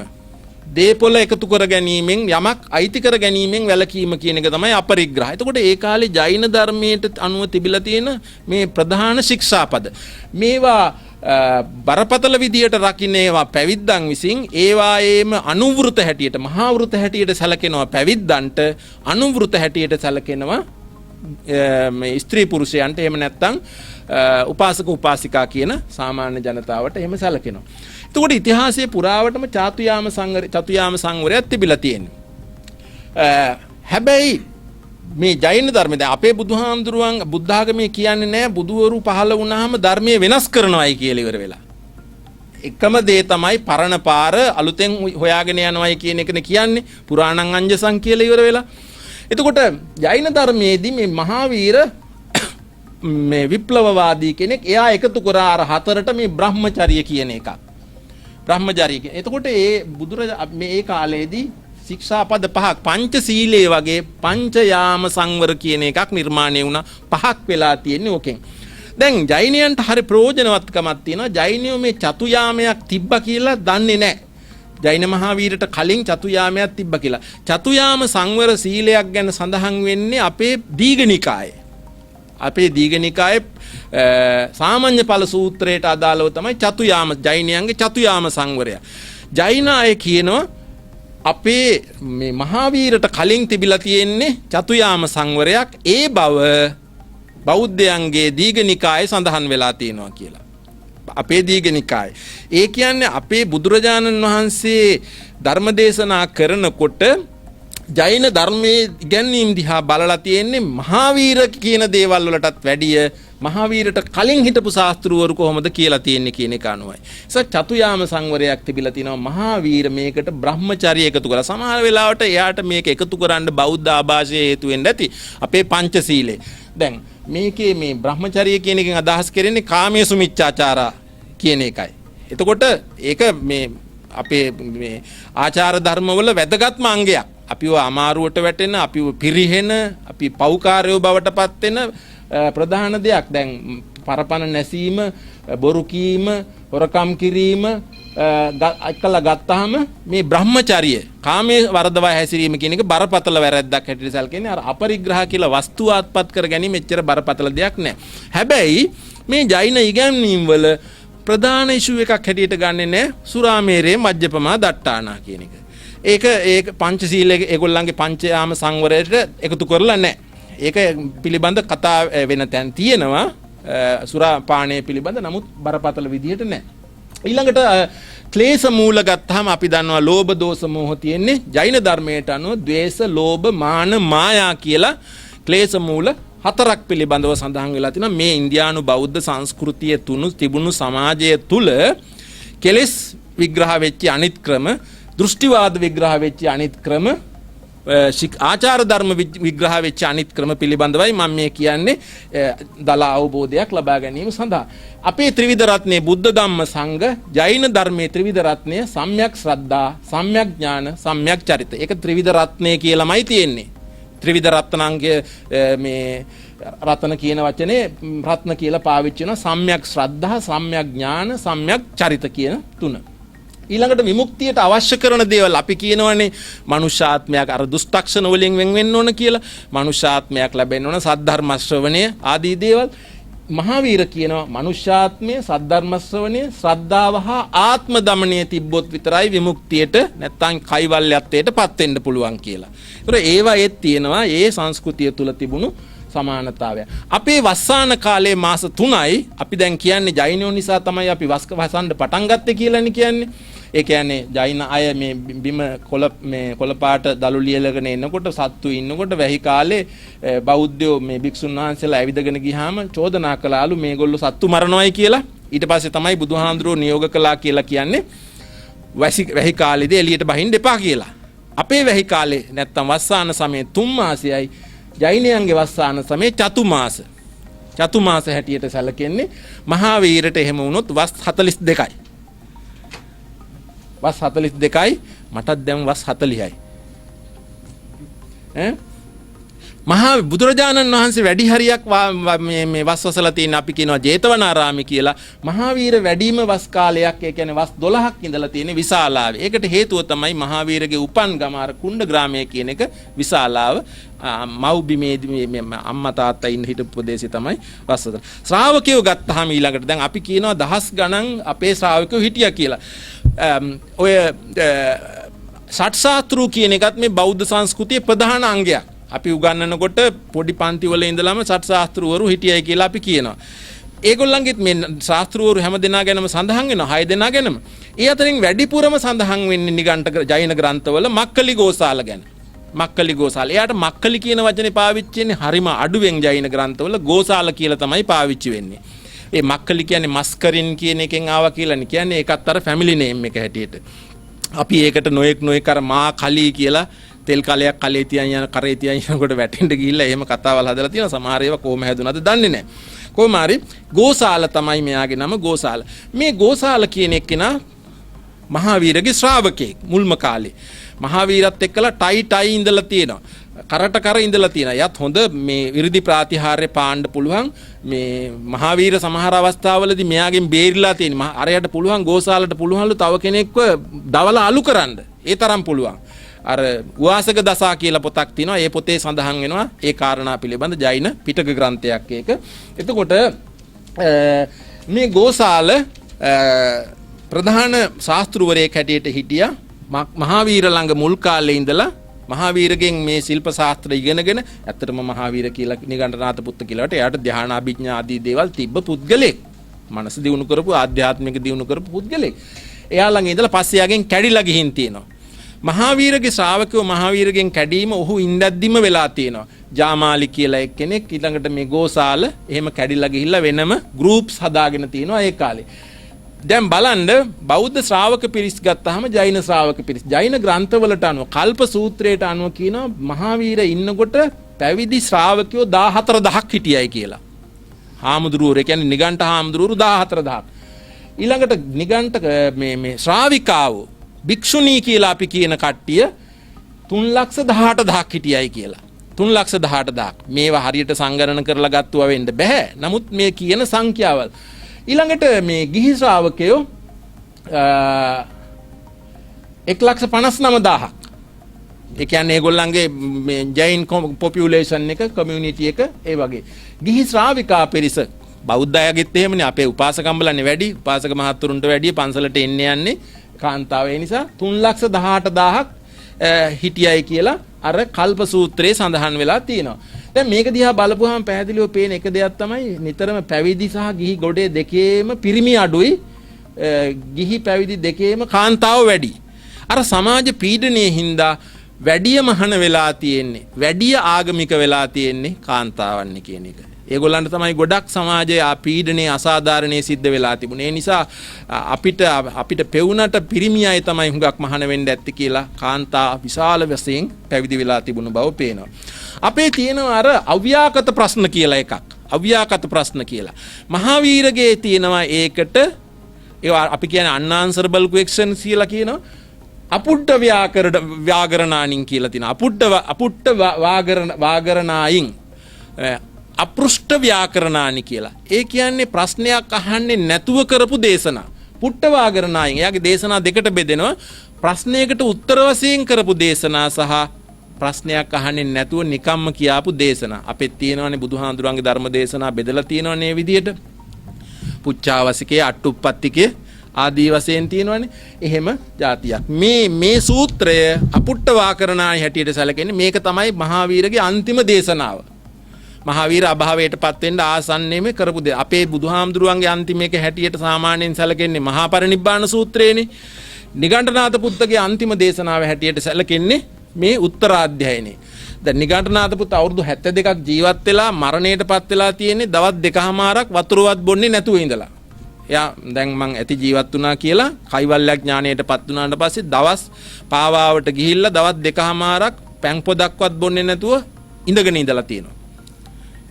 දේපොළ එකතු කර ගැනීමෙන් යමක් අයිති කර ගැනීමෙන් වැළකීම කියන එක තමයි අපරිග්‍රහ. එතකොට ඒ කාලේ ජෛන ධර්මයට අනුව තිබිලා තියෙන මේ ප්‍රධාන ශික්ෂාපද. මේවා බරපතල විදියට රකින්න ඒවා පැවිද්දන් විසින් ඒවායේම අනුවෘත හැටියට, මහා වෘත හැටියට සැලකෙනවා පැවිද්දන්ට, අනුවෘත හැටියට සැලකෙනවා මේ ස්ත්‍රී පුරුෂයන්ට. එහෙම නැත්නම් උපාසක උපාසිකා කියන සාමාන්‍ය ජනතාවට එහෙම සැලකෙනවා. එතකොට ඉතිහාසයේ පුරාවටම චතුයාම සංවරයක් තිබිලා තියෙනවා. හැබැයි මේ ජෛන ධර්මයේ දැන් අපේ බුදුහාමුදුරුවන් බුද්ධ ආගමේ කියන්නේ නැහැ බුදුවරු පහළ වුණාම ධර්මයේ වෙනස් කරනවායි කියලා ඉවර වෙලා. එකම දේ තමයි පරණ පාර අලුතෙන් හොයාගෙන යනවායි කියන එකනේ කියන්නේ. පුරාණං අංජසං කියලා ඉවර වෙලා. එතකොට ජෛන ධර්මයේදී මේ මහාවීර මේ විප්ලවවාදී කෙනෙක් එයා එකතු කරා අර 4ට මේ බ්‍රහ්මචර්ය කියන එකක්. බ්‍රහ්මචර්ය කියන. එතකොට මේ කාලේදී ශික්ෂාපද 5ක් පංචශීලයේ වගේ පංචයාම සංවර කියන එකක් නිර්මාණය වුණා. 5ක් වෙලා තියෙන්නේ ඕකෙන්. දැන් ජෛනයන්ට හරි ප්‍රයෝජනවත්කමක් තියෙනවා. ජෛනයෝ මේ චතුයාමයක් තිබ්බා කියලා දන්නේ නැහැ. ජෛන මහාවීරට කලින් චතුයාමයක් තිබ්බා කියලා. චතුයාම සංවර සීලයක් ගැන සඳහන් වෙන්නේ අපේ දීඝනිකායේ. අපේ දීඝනිකායේ සාමාන්‍ය ඵල සූත්‍රයට අදාළව තමයි චතුයාම ජෛනයන්ගේ චතුයාම සංවරය. ජෛන අය කියනවා අපේ මේ මහාවීරට කලින් තිබිලා තියෙන්නේ චතුයාම සංවරයක්. ඒ බව බෞද්ධයන්ගේ දීඝනිකායේ සඳහන් වෙලා තියෙනවා කියලා. අපේ දීඝනිකායේ. ඒ කියන්නේ අපේ බුදුරජාණන් වහන්සේ ධර්මදේශනා කරනකොට ජෛන ධර්මයේ ඉගැන්වීම් දිහා බලලා තියෙන්නේ මහාවීර කියන දේවල් වලටත් වැඩිය මහාවීරට කලින් හිටපු ශාස්ත්‍රවරු කොහොමද කියලා තියෙන්නේ කියන එක අනුවයි. චතුයාම සංවරයක් තිබිලා තිනවා. මහාවීර මේකට බ්‍රහ්මචර්ය එකතු කරලා සමහර වෙලාවට එයාට මේක එකතු කරන්න බෞද්ධ ආభాෂය හේතු වෙන්න ඇති. අපේ පංචශීලයේ. දැන් මේකේ මේ බ්‍රහ්මචර්ය කියන එකෙන් අදහස් කරන්නේ කාමයේ සුමිච්ඡාචාරා කියන එකයි. එතකොට ඒක මේ අපේ මේ ආචාර ධර්මවල වැදගත්ම අංගයක්. අපිව අමාරුවට වැටෙන, අපිව පිරිහෙන, අපි පෞකාරයෝ බවට පත් වෙන ප්‍රධාන දෙයක්. දැන් පරපණ නැසීම, බොරු කීම, හොරකම් කිරීම අකලා ගත්තාම මේ බ්‍රහ්මචර්ය, කාමයේ වරදවා හැසිරීම කියන එක බරපතල වැරැද්දක් හැටියට සැලකෙන්නේ. අර අපරිග්‍රහ කියලා වස්තුව අත්පත් කර ගැනීම එච්චර බරපතල දෙයක් නෑ. හැබැයි මේ ජෛන ඉගැන්වීම් වල ප්‍රධාන ඉෂුව එකක් හැටියට ගන්නෙ නෑ සුරාමේරේ මජ්ජපමා දට්ටානා කියන එක. ඒක පංචශීලයේ ඒගොල්ලන්ගේ පංචයාම සංවරයට එකතු කරලා නැහැ. ඒක පිළිබඳ කතා වෙන තැන් තියෙනවා සුරාපානය පිළිබඳ. නමුත් බරපතල විදිහට නැහැ. ඊළඟට ක්ලේශ මූල ගත්තාම අපි දන්නවා ලෝභ දෝෂ මෝහ තියෙන්නේ. ජෛන ධර්මයට අනුව ද්වේෂ, ලෝභ, මාන, මායා කියලා ක්ලේශ මූල 4ක් පිළිබඳව සඳහන් වෙලා තිනවා. මේ ඉන්දියානු බෞද්ධ සංස්කෘතිය තිබුණු සමාජය තුල කෙලෙස් විග්‍රහ වෙච්ච අනිත් ක්‍රම, දෘෂ්ටිවාද විග්‍රහ වෙච්ච අනිත් ක්‍රම, ආචාර ධර්ම විග්‍රහ වෙච්ච අනිත් ක්‍රම පිළිබඳවයි මම මේ කියන්නේ දල අවබෝධයක් ලබා ගැනීම සඳහා. අපේ ත්‍රිවිධ රත්නයේ බුද්ධ ධම්ම සංඝ ජෛන ධර්මයේ ත්‍රිවිධ රත්නය සම්‍යක් ශ්‍රද්ධා, සම්‍යක් ඥාන, සම්‍යක් චරිත. ඒක ත්‍රිවිධ රත්නය කියලාමයි තියෙන්නේ. ත්‍රිවිධ රත්නාංගය මේ රත්න කියන වචනේ රත්න කියලා පාවිච්චි වෙනවා. සම්‍යක් ශ්‍රද්ධා, සම්‍යක් ඥාන, සම්‍යක් චරිත කියන තුන. ඊළඟට විමුක්තියට අවශ්‍ය කරන දේවල් අපි කියනවනේ මනුෂ්‍යාත්මයක් අර දුෂ්ටක්ෂණ වලින් වෙන් වෙන්න ඕන කියලා. මනුෂ්‍යාත්මයක් ලැබෙන්න ඕන, සද්ධර්ම ශ්‍රවණය ආදී දේවල්. මහාවීර කියනවා මනුෂ්‍යාත්මය, සද්ධර්ම ශ්‍රවණය, ශ්‍රද්ධාව හා ආත්ම දමනය තිබ්බොත් විතරයි විමුක්තියට නැත්තම් කෛවල්‍යත්වයට පත් වෙන්න පුළුවන් කියලා. ඒතර ඒවා ඒත් තියෙනවා ඒ සංස්කෘතිය තුල තිබුණු සමානතාවය. අපේ වස්සාන කාලේ මාස 3යි අපි දැන් කියන්නේ ජෛනයෝ නිසා තමයි අපි වසන්න පටන් ගත්තේ කියලානේ කියන්නේ. ඒ කියන්නේ ජෛන අය මේ බිම කොළ පාට දළු ලියලගෙන එනකොට සත්තු ඉන්නකොට වැහි කාලේ බෞද්ධයෝ මේ භික්ෂුන් වහන්සේලා ඇවිදගෙන ගියාම චෝදනා කළාලු මේගොල්ලෝ සත්තු මරනවායි කියලා. ඊට පස්සේ තමයි බුදුහාඳුරෝ නියෝග කළා කියලා කියන්නේ වැහි කාලේදී එළියට බහින්න එපා කියලා. අපේ වැහි කාලේ නැත්තම් වස්සාන සමයේ 3 මාසයයි ජෛනයන්ගේ වස්සාන සමයේ චතු මාස. චතු මාස හැටියට සැලකෙන්නේ මහා වීරට එහෙම වුණොත් වස් 42යි. වස් 42යි මටත් දැන් වස් 40යි. මහා බුදුරජාණන් වහන්සේ වැඩි හරියක් මේ වස්වසලා තියෙන අපි කියනවා ජේතවනාරාමේ කියලා. මහාවීර වැඩිම වස් කාලයක් ඒ කියන්නේ වස් 12ක් ඉඳලා තියෙන විශාලාවේ. ඒකට හේතුව තමයි මහාවීරගේ උපන් ගම අර කුණ්ඩ ග්‍රාමය කියන එක විශාලාව මව්බිමේදී මේ අම්මා තාත්තා ඉන්න හිටපු ප්‍රදේශය තමයි වස්වසල. ශ්‍රාවකයෝ ගත්තාම ඊළඟට දැන් අපි කියනවා දහස් ගණන් අපේ ශ්‍රාවකයෝ හිටියා කියලා. ඔය ෂට්සාස්ත්‍රු කියන එකත් මේ බෞද්ධ සංස්කෘතියේ ප්‍රධාන අංගයක්. අපි උගන්වනකොට පොඩි පන්ති වල ඉඳලාම ෂට්සාස්ත්‍රවරු හිටියයි කියලා අපි කියනවා. ඒගොල්ලන්ගෙත් මේ ශාස්ත්‍රවරු හැම දෙනා ගැනම සඳහන් වෙනවා 6 දෙනා ගැනම. ඒ අතරින් වැඩිපුරම සඳහන් වෙන්නේ නිගණ්ඨ ජෛන ග්‍රන්ථවල මක්කලි ගෝසාල ගැන. මක්කලි ගෝසාල. එයාට මක්කලි කියන වචනේ පාවිච්චි වෙන්නේ හරිම අඩුවෙන් ජෛන ග්‍රන්ථවල ගෝසාල කියලා තමයි පාවිච්චි වෙන්නේ. ඒ මක්කලි කියන්නේ මස්කරින් කියන එකෙන් ආවා කියලානේ කියන්නේ. ඒකත් අර ෆැමිලි නේම් එක හැටියට. අපි ඒකට නොඑක් අර මා කලී කියලා තෙල් කලයක් කලේ තියන් යන කරේ තියන් යනකොට වැටෙන්න ගිහිල්ලා එහෙම කතාවල් හදලා තියෙනවා. සමහර ඒවා කොහොම හැදුනද දන්නේ නැහැ. කොහොම හරි ගෝසාල තමයි මෙයාගේ නම ගෝසාල. මේ ගෝසාල කියන එක්කෙනා මහාවීරගේ ශ්‍රාවකෙක් මුල්ම කාලේ. මහාවීරත් එක්කලා ටයි ඉඳලා තියෙනවා. කරට කර ඉඳලා තියෙනවා. යත් හොඳ මේ විරුද්ධ ප්‍රාතිහාර්ය පාණ්ඩ පුළුවන්. මේ මහාවීර සමහර අවස්ථාවලදී මෙයාගෙන් බේරිලා තියෙන. අරයට පුළුවන් ගෝසාලට පුළුවන්ලු තව කෙනෙක්ව දවලා අලු කරන්න. ඒ තරම් පුළුවන්. අර වාසක දසා කියලා පොතක් තියෙනවා. ඒ පොතේ සඳහන් වෙනවා ඒ කාරණා පිළිබඳ ජෛන පිටක ග්‍රන්ථයක් ඒක. එතකොට මේ ගෝසාල ප්‍රධාන ශාස්ත්‍රවරයෙක් හැටියට හිටියා. මහාවීර ළඟ මුල් කාලේ ඉඳලා මහාවීරගෙන් මේ ශිල්ප ශාස්ත්‍ර ඉගෙනගෙන ඇත්තටම මහාවීර කියලා නිගණ්ඨනාථ පුත්ත කියලාට එයාට ධ්‍යාන අභිඥා ආදී දේවල් තිබ්බ පුද්ගලෙක්. මනස දියුණු කරපු ආධ්‍යාත්මික දියුණු කරපු පුද්ගලෙක්. එයා ළඟ ඉඳලා පස්සේ යාගෙන් කැඩිලා ගිහින් තියෙනවා. මහාවීරගේ ශ්‍රාවකයෝ මහාවීරගෙන් කැඩීම ඔහු ඉඳද්දිම වෙලා තියෙනවා. ජාමාලි කියලා එක්කෙනෙක් ඊළඟට මේ ගෝසාල එහෙම කැඩිලා ගිහිල්ලා වෙනම ගෲප්ස් හදාගෙන තියෙනවා ඒ කාලේ. දැන් බලන්න බෞද්ධ ශ්‍රාවක පිරිස් ගත්තාම ජෛන ශ්‍රාවක පිරිස් ජෛන ග්‍රන්ථවලට අනුව කල්ප සූත්‍රයට අනුව කියනවා මහාවීර ඉන්නකොට පැවිදි ශ්‍රාවකයෝ 14000ක් හිටියයි කියලා. හාමුදුරුවෝ කියන්නේ නිගණ්ඨ හාමුදුරුවෝ 14000ක්. ඊළඟට නිගණ්ඨ මේ ශ්‍රාවිකාවෝ භික්ෂුණී කියලා අපි කියන කට්ටිය 318000ක් හිටියයි කියලා. 318000ක්. මේවා හරියට සංගණන කරලා ගත්තුවා වෙන්න බෑ. නමුත් මේ කියන සංඛ්‍යාවල් ඊළඟට මේ ගිහි ශ්‍රාවකයෝ 159000ක්. ඒ කියන්නේ ඒගොල්ලන්ගේ මේ ජෛන පොපියුලේෂන් එක කමියුනිටි එක ඒ වගේ. ගිහි ශ්‍රාවිකා පිරිස බෞද්ධ අයගෙත් එහෙමනේ අපේ උපාසකම්බලන්නේ වැඩි. උපාසක මහත්තුරුන්ට වැඩි පන්සලට එන්නේ යන්නේ කාන්තාව. ඒ නිසා 318000ක් හිටියයි කියලා අර කල්ප සූත්‍රයේ සඳහන් වෙලා තියෙනවා. දැන් මේක දිහා බලපුවාම පැහැදිලිව පේන එක දෙයක් තමයි නිතරම පැවිදි සහ ගිහි ගොඩේ දෙකේම පිරිමි අඩුයි. ගිහි පැවිදි දෙකේම කාන්තාව වැඩි. අර සමාජ පීඩනයේ හින්දා වැඩිය මහන වෙලා තියෙන්නේ. වැඩිය ආගමික වෙලා තියෙන්නේ කාන්තාවන් කියන එක. ඒගොල්ලන්ට තමයි ගොඩක් සමාජයේ පීඩනයේ අසාධාරණයේ සිද්ධ වෙලා තිබුණේ. ඒ නිසා අපිට පෙවුනට පිරිමි අය තමයි හුඟක් මහාන වෙන්න ඇත්තේ කියලා කාන්තා විශාල වශයෙන් පැවිදි වෙලා තිබුණු බව පේනවා. අපේ තියෙනවා අර අව්‍යාකත ප්‍රශ්න කියලා එකක්. අව්‍යාකත ප්‍රශ්න කියලා. මහාවීරගේ තියෙනවා ඒකට ඒවා අපි කියන්නේ unanswerable questions කියලා කියනවා. අපුට්ට ව්‍යාකරණානින් කියලා තියෙනවා. අපුට්ට වාගරණායින් අපෘෂ්ඨ ව්‍යාකරණානි කියලා. ඒ කියන්නේ ප්‍රශ්නයක් අහන්නේ නැතුව කරපු දේශනා. පුට්ඨ වාගරණායින්. එයාගේ දේශනා දෙකට බෙදෙනවා. ප්‍රශ්නයකට උත්තර වශයෙන් කරපු දේශනා සහ ප්‍රශ්නයක් අහන්නේ නැතුව නිකම්ම කියාපු දේශනා. අපෙත් තියෙනවානේ බුදුහාඳුරන්ගේ ධර්ම දේශනා බෙදලා තියෙනවානේ මේ විදිහට. පුච්චාවසිකේ අට්ටුප්පත්තිකේ ආදී වශයෙන් තියෙනවානේ. එහෙම જાතියක්. මේ සූත්‍රය අපුට්ඨ වාකරණායි හැටියට සැලකෙන්නේ මේක තමයි මහාවීරගේ අන්තිම දේශනාව. මහාවීර අභාවයටපත් වෙන්න ආසන්නයේම කරපු දේ. අපේ බුදුහාමුදුරුවන්ගේ අන්තිමේක හැටියට සාමාන්‍යයෙන් සැලකෙන්නේ මහා පරිනිබ්බාන සූත්‍රයේනේ. නිගණ්ඨනාථ පුත්තගේ අන්තිම දේශනාව හැටියට සැලකෙන්නේ මේ උත්තරාධ්‍යයනේ. දැන් නිගණ්ඨනාථ පුත් අවුරුදු 72ක් ජීවත් වෙලා මරණයටපත් වෙලා තියෙන්නේ දවස් 2කමාරක් වතුරවත් බොන්නේ නැතුව ඉඳලා. එයා දැන් මං ඇති ජීවත් වුණා කියලා කයිවල්යක් ඥාණයටපත් වුණාට පස්සේ දවස් පාවාවට ගිහිල්ලා දවස් 2කමාරක් පැන් පොදක්වත් බොන්නේ නැතුව ඉඳගෙන ඉඳලා තියෙනවා.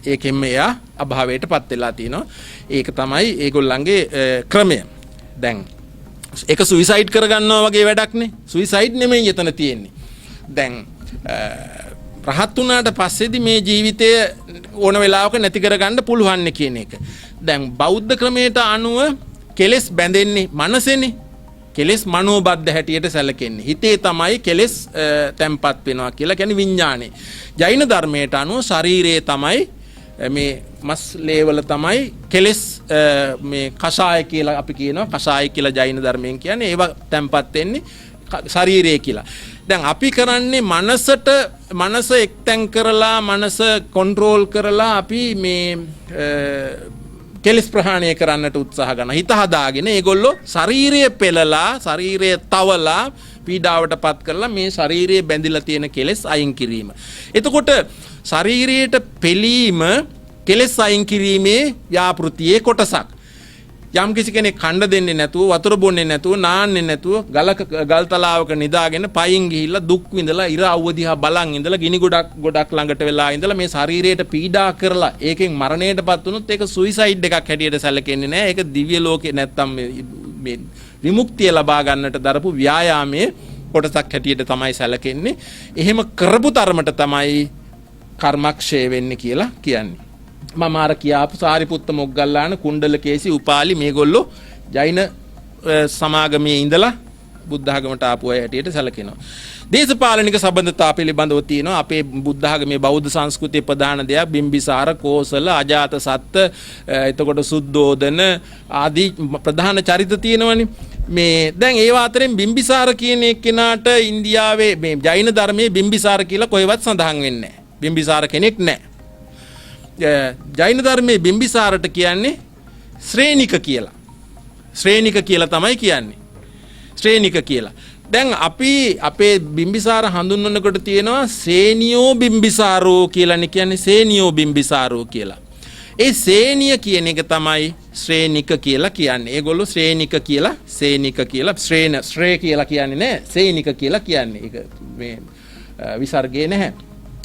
ඒකෙන්ම එයා අභාවයටපත් වෙලා තියෙනවා. ඒක තමයි ඒගොල්ලන්ගේ ක්‍රමය. දැන් ඒක සුයිසයිඩ් කරගන්නවා වගේ වැඩක්නේ. සුයිසයිඩ් නෙමෙයි එතන තියෙන්නේ. දැන් රහත් වුණාට පස්සේදී මේ ජීවිතය ඕන වෙලාවක නැති කරගන්න පුළුවන් කියන එක. දැන් බෞද්ධ ක්‍රමයට අනුව කෙලෙස් බැඳෙන්නේ මනසෙනේ. කෙලෙස් මනෝබද්ධ හැටියට සැලකෙන්නේ. හිතේ තමයි කෙලෙස් තැම්පත් වෙනවා කියලා කියන්නේ විඥානේ. ජෛන ධර්මයට අනුව ශරීරයේ තමයි මේ මස් ලේවල තමයි කෙලෙස් මේ කෂාය කියලා අපි කියනවා. කෂාය කියලා ජෛන ධර්මයෙන් කියන්නේ ඒවා තැම්පත් වෙන්නේ ශරීරයේ කියලා. දැන් අපි කරන්නේ මනස එක්තැන් කරලා මනස කොන්ට්‍රෝල් කරලා අපි මේ කෙලස් ප්‍රහාණය කරන්නට උත්සාහ ගන්න. හිත හදාගෙන ඒගොල්ලෝ ශරීරය පෙළලා ශරීරය තවලා පීඩාවටපත් කරලා මේ ශරීරයේ බැඳිලා තියෙන කෙලස් අයින් කිරීම. එතකොට ශරීරයට පෙළීම කෙලස් අයින් කිරීමේ ව්‍යාපෘතියේ කොටසක්. යම් කිසි කෙනෙක් කණ්ඩ දෙන්නේ නැතුව වතුර බොන්නේ නැතුව නාන්නේ නැතුව ගල් තලාවක නිදාගෙන පයින් ගිහිල්ලා දුක් විඳලා ඉර අවුව දිහා බලන් ඉඳලා ගිනි ගොඩක් ළඟට වෙලා ඉඳලා මේ ශරීරයට පීඩා කරලා ඒකෙන් මරණයටපත් වුණොත් ඒක සුයිසයිඩ් එකක් හැටියට සැලකෙන්නේ නැහැ. ඒක දිව්‍ය ලෝකේ නැත්තම් මේ විමුක්තිය ලබා ගන්නට දරපු ව්‍යායාමයේ කොටසක් හැටියට තමයි සැලකෙන්නේ. එහෙම කරපු තරමට තමයි කර්මක්ෂය වෙන්නේ කියලා කියන්නේ. මම අර කියාපු සාරිපුත්ත මොග්ගල්ලාන කුණ්ඩලකේසි උපාලි මේගොල්ලෝ ජෛන සමාගමේ ඉඳලා බුද්ධ ආගමට ආපු අය හැටියට සැලකෙනවා. දේශපාලනික සම්බන්ධතා පිළිබඳව තියෙනවා. අපේ බුද්ධ ආගමේ බෞද්ධ සංස්කෘතියේ ප්‍රධාන දෙයක් බිම්බිසාර, කෝසල, අජාතසත්ත, එතකොට සුද්ධෝදන ආදී ප්‍රධාන චරිත තියෙනවනේ. මේ දැන් ඒව අතරින් බිම්බිසාර කියන එක්කෙනාට ඉන්දියාවේ මේ ජෛන ධර්මයේ බිම්බිසාර කියලා කොහෙවත් සඳහන් වෙන්නේ නැහැ. බිම්බිසාර කෙනෙක් නැහැ. ජෛන ධර්මයේ බිම්බිසාරට කියන්නේ ශ්‍රේණික කියලා. ශ්‍රේණික කියලා තමයි කියන්නේ. ශ්‍රේණික කියලා. දැන් අපි අපේ බිම්බිසාර හඳුන්වනකොට තියෙනවා සේනියෝ බිම්බිසාරෝ කියලානේ කියන්නේ සේනියෝ බිම්බිසාරෝ කියලා. ඒ සේනිය කියන එක තමයි ශ්‍රේණික කියලා කියන්නේ. ඒගොල්ලෝ ශ්‍රේණික කියලා සේනික කියලා ශ්‍රේ කියලා කියන්නේ නැහැ. සේනික කියලා කියන්නේ. ඒක මේ විසර්ගයේ නැහැ.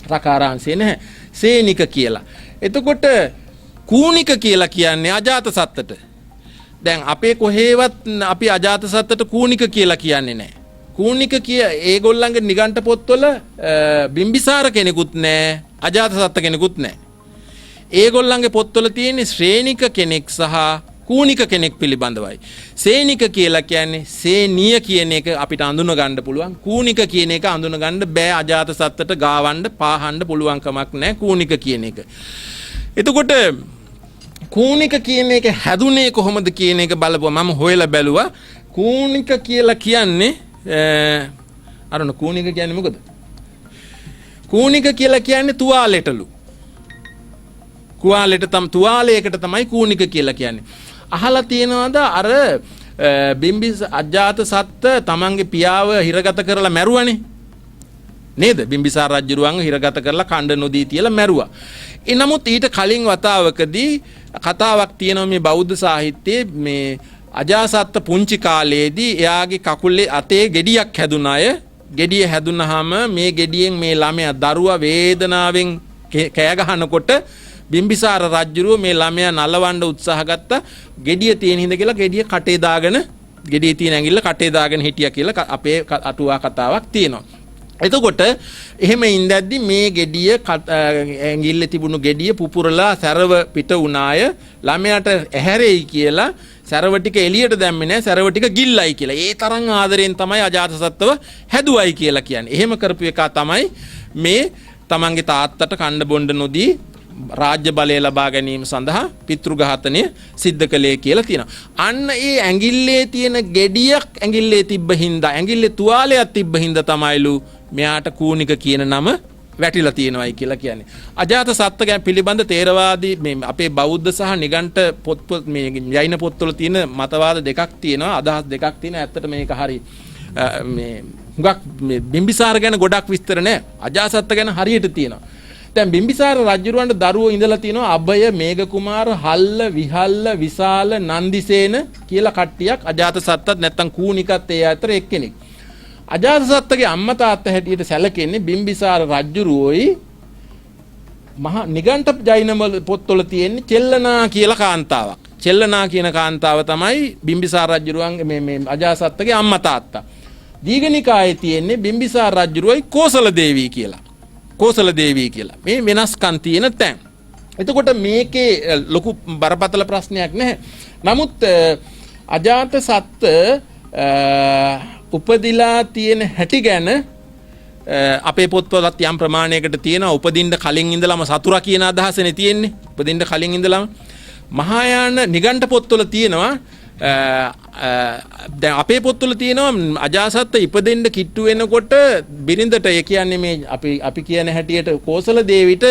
රකාරාංශේ නැහැ. සේනික කියලා. එතකොට කූනික කියලා කියන්නේ අජාතසත්තට. දැන් අපේ කොහේවත් අපි අජාතසත්තට කූනික කියලා කියන්නේ නැහැ. කූනික ඒගොල්ලන්ගේ නිගණ්ඨ පොත්වල බිම්බිසාර කෙනෙකුත් නැහැ, අජාතසත්ත කෙනෙකුත් නැහැ. ඒගොල්ලන්ගේ පොත්වල තියෙන්නේ ශ්‍රේණික කෙනෙක් සහ කූනික කෙනෙක් පිළිබඳවයි. සේනික කියලා කියන්නේ සේනිය කියන එක අපිට අඳුන ගන්න පුළුවන්. කූනික කියන එක අඳුන ගන්න බෑ. අජාතසත්තට ගාවන්න පාහන්න පුළුවන් කමක් නැහැ කූනික කියන එක. එතකොට කූනික කියන එක හැදුනේ කොහොමද කියන එක බලපුවා මම හොයලා බැලුවා. කූනික කියලා කියන්නේ අරන කූනික කියන්නේ මොකද? කූනික කියලා කියන්නේ තුවාලෙටලු. තුවාලයකට තමයි කූනික කියලා කියන්නේ. අහලා තියෙනවද අර අජාතසත්ත තමන්ගේ පියාව හිරගත කරලා මැරුවනේ නේද? බිම්බිසාර රජුරුවන්ව හිරගත කරලා කණ්ඩ නොදී තියලා මැරුවා. නමුත් ඊට කලින් වතාවකදී කතාවක් තියෙනවා මේ බෞද්ධ සාහිත්‍යයේ මේ අජාසත්ත පුංචි කාලයේදී එයාගේ කකුලේ අතේ ගෙඩියක් හැදුන අය. ගෙඩිය හැදුනහම මේ ගෙඩියෙන් මේ ළමයා දරුවා වේදනාවෙන් කෑ ගහනකොට බිම්බිසාර රජුරුව මේ ළමයා නලවන්න උත්සාහ ගත්තා. ගෙඩිය තියෙන හිඳ කියලා ගෙඩිය කටේ දාගෙන ගෙඩිය තියෙන ඇඟිල්ල කටේ දාගෙන හිටියා කියලා අපේ අටුවා කතාවක් තියෙනවා. එතකොට එහෙම ඉඳද්දි මේ ගෙඩිය ඇඟිල්ලේ තිබුණු ගෙඩිය පුපුරලා සැරව පිට වුණාය. ළමයාට ඇහැරෙයි කියලා සැරව ටික එළියට දැම්මේ නැහැ. සැරව ටික ගිල්ලයි කියලා. ඒ තරම් ආදරෙන් තමයි අජාතසත්තව හැදුවයි කියලා කියන්නේ. එහෙම කරපු එක තමයි මේ තමන්ගේ තාත්තට කණ්ඩ බොණ්ඩ නොදී රාජ්‍ය බලය ලබා ගැනීම සඳහා පිතෘ ඝාතනය සිද්ධ කළේ කියලා තියෙනවා. අන්න ඒ ඇඟිල්ලේ තියෙන ගෙඩියක් ඇඟිල්ලේ තිබ්බ හින්දා ඇඟිල්ලේ තුවාලයක් තිබ්බ හින්දා තමයිලු මෙයාට කූනික කියන නම වැටිලා තියෙනවායි කියලා කියන්නේ. අජාත සත්ත්ව ගැන පිළිබඳ තේරවාදී මේ අපේ බෞද්ධ සහ නිගණ්ඨ පොත් මේ යයින පොත්වල තියෙන මතවාද දෙකක් තියෙනවා, අදහස් දෙකක් තියෙනවා. ඇත්තට මේක හරි මේ හුඟක් මේ බිම්බිසාර ගැන ගොඩක් විස්තර නැහැ. අජාසත්ත්ව ගැන හරියට තියෙනවා. දැන් බිම්බිසාර රජුරවන්ට දරුවෝ ඉඳලා තියෙනවා අභය, මේඝ කුමාර, හල්ල, විහල්ල, විශාල, නන්දිසේන කියලා කට්ටියක්. අජාතසත්තත් නැත්තම් කූනිකත් ඒ අතර එක්කෙනෙක්. අජාතසත්තගේ අම්මා තාත්තා හැටියට සැලකෙන්නේ බිම්බිසාර රජුරුවෝයි මහා නිගණ්ඨ ජෛන පොත්වල තියෙන්නේ චෙල්ලනා කියලා කාන්තාවක්. චෙල්ලනා කියන කාන්තාව තමයි බිම්බිසාර රජුරුවන්ගේ මේ අජාතසත්තගේ අම්මා තාත්තා. දීඝනිකායේ තියෙන්නේ බිම්බිසාර රජුරුවෝයි කෝසල දේවී කියලා. කෝසල දේවී කියලා. මේ වෙනස්කම් තියෙන තැන්. එතකොට මේකේ ලොකු බරපතල ප්‍රශ්නයක් නැහැ. නමුත් අජාතසත්ත උපදිලා තියෙන හැටි ගැන අපේ පොත්වලත් යම් ප්‍රමාණයකට තියෙනවා. උපදින්න කලින් ඉඳලම සතුරා කියන අදහසනේ තියෙන්නේ. උපදින්න කලින් ඉඳලම මහායාන නිගණ්ඨ පොත්වල තියෙනවා. දැන් අපේ පොත්වල තියෙනවා අජාසත්ත ඉපදෙන්න කිට්ටු වෙනකොට බිරිඳට ඒ කියන්නේ මේ අපි කියන හැටියට කෝසල දේවිට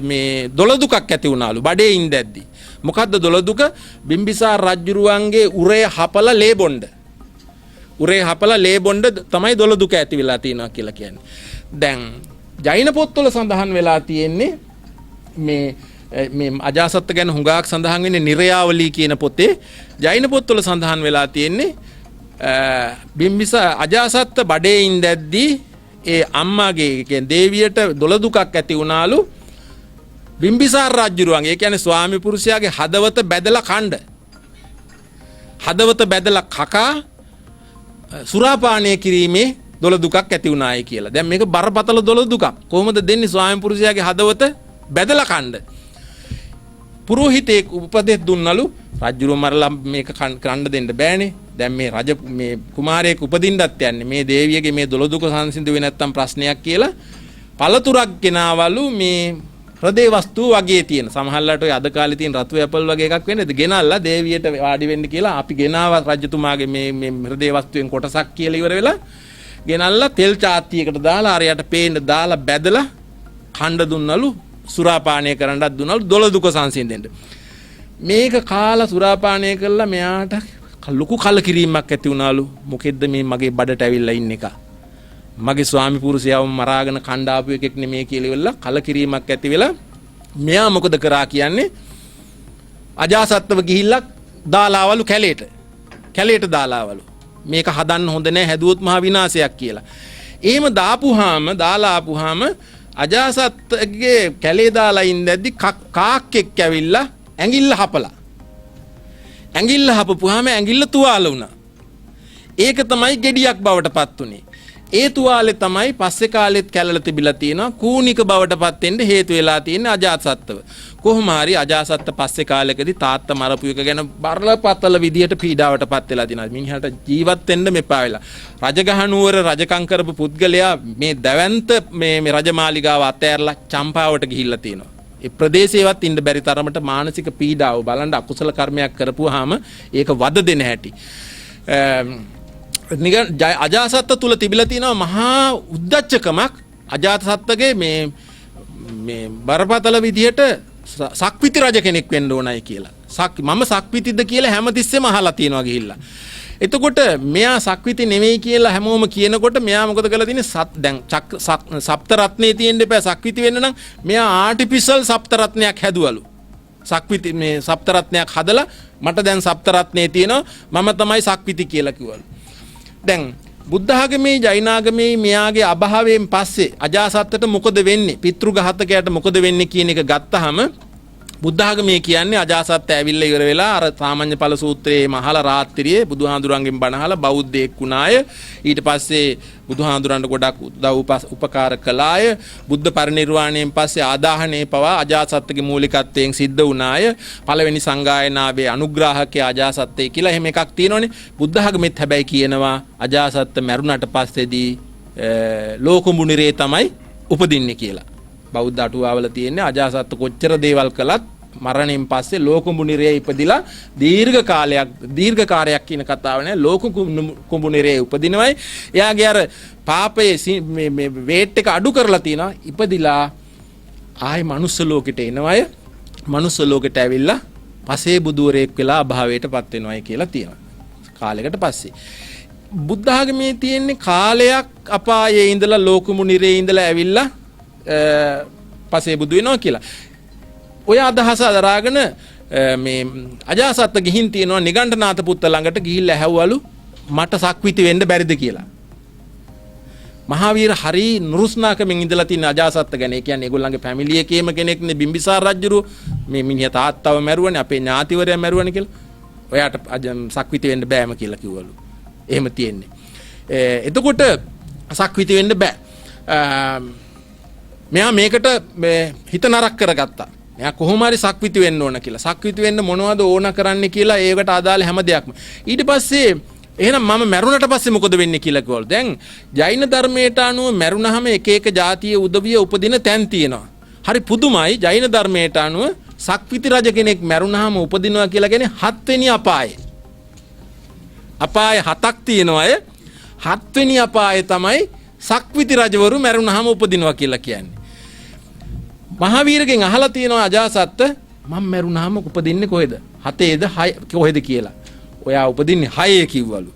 මේ දොළදුකක් ඇති වුණාලු බඩේ ඉඳද්දි. මොකද්ද දොළදුක? බිම්බිසාර රජුරුවන්ගේ උරේ හපලා ලේ බොණ්ඩ. උරේ හපලා ලේ බොණ්ඩ තමයි දොළදුක ඇති වෙලා තියෙනවා කියලා කියන්නේ. දැන් ජෛන පොත්වල සඳහන් වෙලා තියෙන්නේ මේ අජාසත්ත ගැන හුඟක් සඳහන් වෙන්නේ නිරයාවලී කියන පොතේ. ජෛන පොත්වල සඳහන් වෙලා තියෙන්නේ බිම්බිසාර අජාසත්ත බඩේ ඉඳද්දී ඒ අම්මාගේ කියන්නේ දේවියට දොළදුකක් ඇති වුණාලු. බිම්බිසාර රජුරුවන්ගේ කියන්නේ ස්වාමි පුරුෂයාගේ හදවත බැදලා කණ්ඩ. හදවත බැදලා කකා සුරාපානය කිරීමේ දොළදුකක් ඇති වුණායි කියලා. දැන් මේක බරපතල දොළදුකක්. කොහොමද දෙන්නේ ස්වාමි පුරුෂයාගේ හදවත බැදලා කණ්ඩ? පුරෝහිතෙක් උපදෙස් දුන්නලු රජුරුව මරලා මේක කන්න දෙන්න බෑනේ. දැන් මේ රජ මේ කුමාරයෙක් උපදින්නත් යන්නේ මේ දේවියගේ මේ දොළදුක සංසිඳුවේ නැත්තම් ප්‍රශ්නයක් කියලා පළතුරක් ගෙනාවලු මේ හෘදේ වස්තු වගේ තියෙන. සමහරවිට ඔය අද කාලේ තියෙන රතු ඇපල් වගේ එකක් වෙන්නේද ගෙනල්ලා දේවියට වාඩි වෙන්න කියලා අපි ගෙනාවා රජතුමාගේ මේ හෘදේ වස්තුවෙන් කොටසක් කියලා ඉවර වෙලා ගෙනල්ලා තෙල් චාත්තියකට දාලා අරයට පේන්න දාලා බැදලා කණ්ඩ දුන්නලු. සුරාපානය කරන්නත් දුන්නලු දොළදුක සංසිඳෙන්න. මේක කාලා සුරාපානය කළා මෙයාට ලොකු කලකිරීමක් ඇති වුණාලු. මොකෙද්ද මේ මගේ බඩට ඇවිල්ලා ඉන්න එක? මගේ ස්වාමි පුරුෂයාව මරාගෙන කණ්ඩාපු එකෙක් නෙමෙයි කියලා ඉවරලා කලකිරීමක් ඇති වෙලා මෙයා මොකද කරා කියන්නේ අජාසත්තව ගිහිල්ලා දාලාවලු කැලේට දාලාවලු. මේක හදන්න හොඳ නැහැ හැදුවොත් මහ විනාශයක් කියලා. එහෙම දාලා ආපුහාම අජාසත්ගේ කැලේ දාලා ඉඳද්දි කාක්කෙක් ඇවිල්ලා ඇඟිල්ල හපලා. ඇඟිල්ල හපපුවාම ඇඟිල්ල තුවාල වුණා. ඒක තමයි ගෙඩියක් බවට පත් උනේ. ඒ තුවාලේ තමයි පස්සේ කාලෙත් කැළල තිබිලා තියෙනවා කූනික බවට පත් වෙන්න හේතු වෙලා තියෙන්නේ අජාසත්තව. කොහොම හරි අජාසත්ත පස්සේ කාලෙකදී තාත්තා මරපු එක ගැන බරපතල විදියට පීඩාවට පත් වෙලා තියෙනවා. මිනිහට ජීවත් වෙන්න මෙපා වෙලා. රජගහ නුවර රජකම් කරපු පුද්ගලයා මේ දැවැන්ත මේ රජමාලිගාව අතෑරලා චම්පාවට ගිහිල්ලා තියෙනවා. ඒ ප්‍රදේශේවත් ඉන්න බැරි තරමට මානසික පීඩාව බලන්න අකුසල කර්මයක් කරපුවාම ඒක වද දෙන හැටි. අජාසත්ත තුල තිබිලා තියෙනවා මහා උද්දච්චකමක්. අජාතසත්තගේ මේ බරපතල විදියට සක්විති රජ කෙනෙක් වෙන්න ඕනයි කියලා. මම සක්විතිද කියලා හැමතිස්සෙම අහලා තියෙනවා ගිහිල්ලා. එතකොට මෙයා සක්විති නෙමෙයි කියලා හැමෝම කියනකොට මෙයා මොකද කරලා තියෙන්නේ? දැන් සප්ත රත්නේ තියෙන්න එපා සක්විති වෙන්න නම් මෙයා ආටිෆිෂල් සප්ත රත්නයක් හැදුවලු. සක්විති මේ සප්ත රත්නයක් හදලා මට දැන් සප්ත රත්නේ තියෙනවා මම තමයි සක්විති කියලා කිව්වලු. දැන් බුද්ධ ආගමේ ජෛන ආගමේ මෙයාගේ අභාවයෙන් පස්සේ අජාසත්තට මොකද වෙන්නේ? පිතෘ ඝාතකයාට මොකද වෙන්නේ කියන එක ගත්තාම බුද්ධ ආගමේ කියන්නේ අජාසත්ත ඇවිල්ලා ඉවර වෙලා අර සාමාන්‍ය ඵල සූත්‍රයේ මහලා රාත්‍රියේ බුදුහාඳුරන්ගෙන් බණ අහලා බෞද්ධයෙක් වුණාය. ඊට පස්සේ බුදුහාඳුරන්ට ගොඩක් උපකාර කළාය. බුද්ධ පරිනිර්වාණයෙන් පස්සේ ආදාහනේ පවා අජාසත්තගේ මූලිකත්වයෙන් සිද්ධ වුණාය. පළවෙනි සංගායනාවේ අනුග්‍රාහකයා අජාසත්තේ කියලා එහෙම එකක් තියෙනවනේ. බුද්ධ ආගමෙත් හැබැයි කියනවා අජාසත්ත මැරුණාට පස්සේදී ලෝකුඹු නිරේ තමයි උපදින්නේ කියලා. බෞද්ධ අටුවාවල තියෙන්නේ අජාසත්ත කොච්චර දේවල් කළත් මරණයෙන් පස්සේ ලෝකුඹු නිරේ ඉපදිලා දීර්ඝ කාලයක් කියන කතාව නෑ. ලෝකුඹු නිරේ උපදිනවයි. එයාගේ අර පාපයේ මේ වේට් එක අඩු කරලා තිනවා ඉපදිලා ආයි මනුස්ස ලෝකෙට එනවා අය මනුස්ස ලෝකෙට ඇවිල්ලා පසේ බුදුවරයෙක් වෙලා අභාවයටපත් වෙනවායි කියලා තියෙනවා කාලයකට පස්සේ බුද්ධ ආගමේ තියෙන්නේ කාලයක් අපායේ ඉඳලා ලෝකමුනිරේ ඉඳලා ඇවිල්ලා පසේ බුදු වෙනවා කියලා ඔය අදහස අදරාගෙන මේ අජාසත්ත ගිහින් තියෙනවා නිගණ්ඨනාත පුත්ත ළඟට ගිහිල්ලා ඇහැව්වලු මට සක්විති වෙන්න බැරිද කියලා මහාවීර හරි නුරුස්නාකමින් ඉඳලා තියෙන අජාසත්ත ගැන. ඒ කියන්නේ ඒගොල්ලන්ගේ ෆැමිලි එකේම කෙනෙක්නේ බිම්බිසාර රජුරු. මේ මිනිහා තාත්තව මැරුවනේ අපේ ඥාතිවරයා මැරුවනේ කියලා. ඔයාට සක්විති වෙන්න බෑම කියලා කිව්වලු. එහෙම තියෙන්නේ. එතකොට සක්විති වෙන්න බෑ. මෙයා මේකට හිත නරක කරගත්තා. මෙයා කොහොම හරි සක්විති වෙන්න ඕන කියලා. සක්විති වෙන්න මොනවද ඕන කරන්න කියලා ඒකට අදාළ හැම දෙයක්ම. ඊට පස්සේ එහෙනම් මම මැරුණට පස්සේ මොකද වෙන්නේ කියලා කිව්වලු. දැන් ජෛන ධර්මයට අනුව මැරුණාම එක එක ජාතියේ උදවිය උපදින තැන් තියෙනවා. හරි පුදුමයි ජෛන ධර්මයට අනුව සක්විති රජ කෙනෙක් මැරුණාම උපදිනවා කියලා කියන්නේ 7 වෙනි අපායේ. අපාය 7ක් තියෙනවා අය. 7 වෙනි අපායේ තමයි සක්විති රජවරු මැරුණාම උපදිනවා කියලා කියන්නේ. මහාවීරගෙන් අහලා තියෙනවා අජාසත්ත මම මැරුණාම උපදින්නේ කොහෙද? 7ේද 6 කොහෙද කියලා. ඔයා උපදින්නේ 6 කිව්වලු.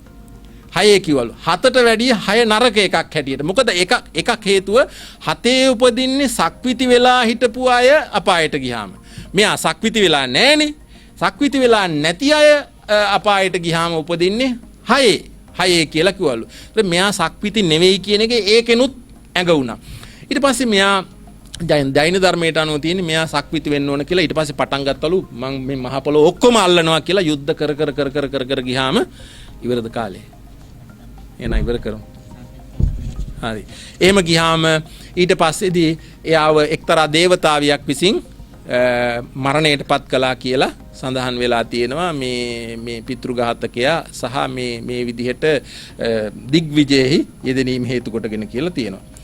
6 කිව්වලු. 7ට වැඩිය 6 නරක එකක් හැටියට. මොකද එකක් හේතුව 7 උපදින්නේ සක්විති වෙලා හිටපු අය අපායට ගියාම. මෙයා සක්විති වෙලා නැහනේ. සක්විති වෙලා නැති අය අපායට ගියාම උපදින්නේ 6 කියලා කිව්වලු. ඒත් මෙයා සක්විති නෙවෙයි කියන එක ඒකෙනුත් ඇඟ වුණා. ඊට පස්සේ මෙයා ජෛන ධර්මයට අනුව තියෙන්නේ මෙයා සක්විති වෙන්න ඕන කියලා. ඊට පස්සේ පටන් ගත්තලු මම මේ මහ පොළොව ඔක්කොම අල්ලනවා කියලා යුද්ධ කර ගියාම ඉවරද කාලේ. එහෙනම් ඉවර කරමු. හරි. එහෙම ගියාම ඊට පස්සේදී එයාව එක්තරා දේවතාවියක් විසින් මරණයටපත් කළා කියලා සඳහන් වෙලා තියෙනවා. මේ පිතෘඝාතකයා සහ මේ විදිහට දිග්විජයෙහි යෙදීම හේතු කොටගෙන කියලා තියෙනවා.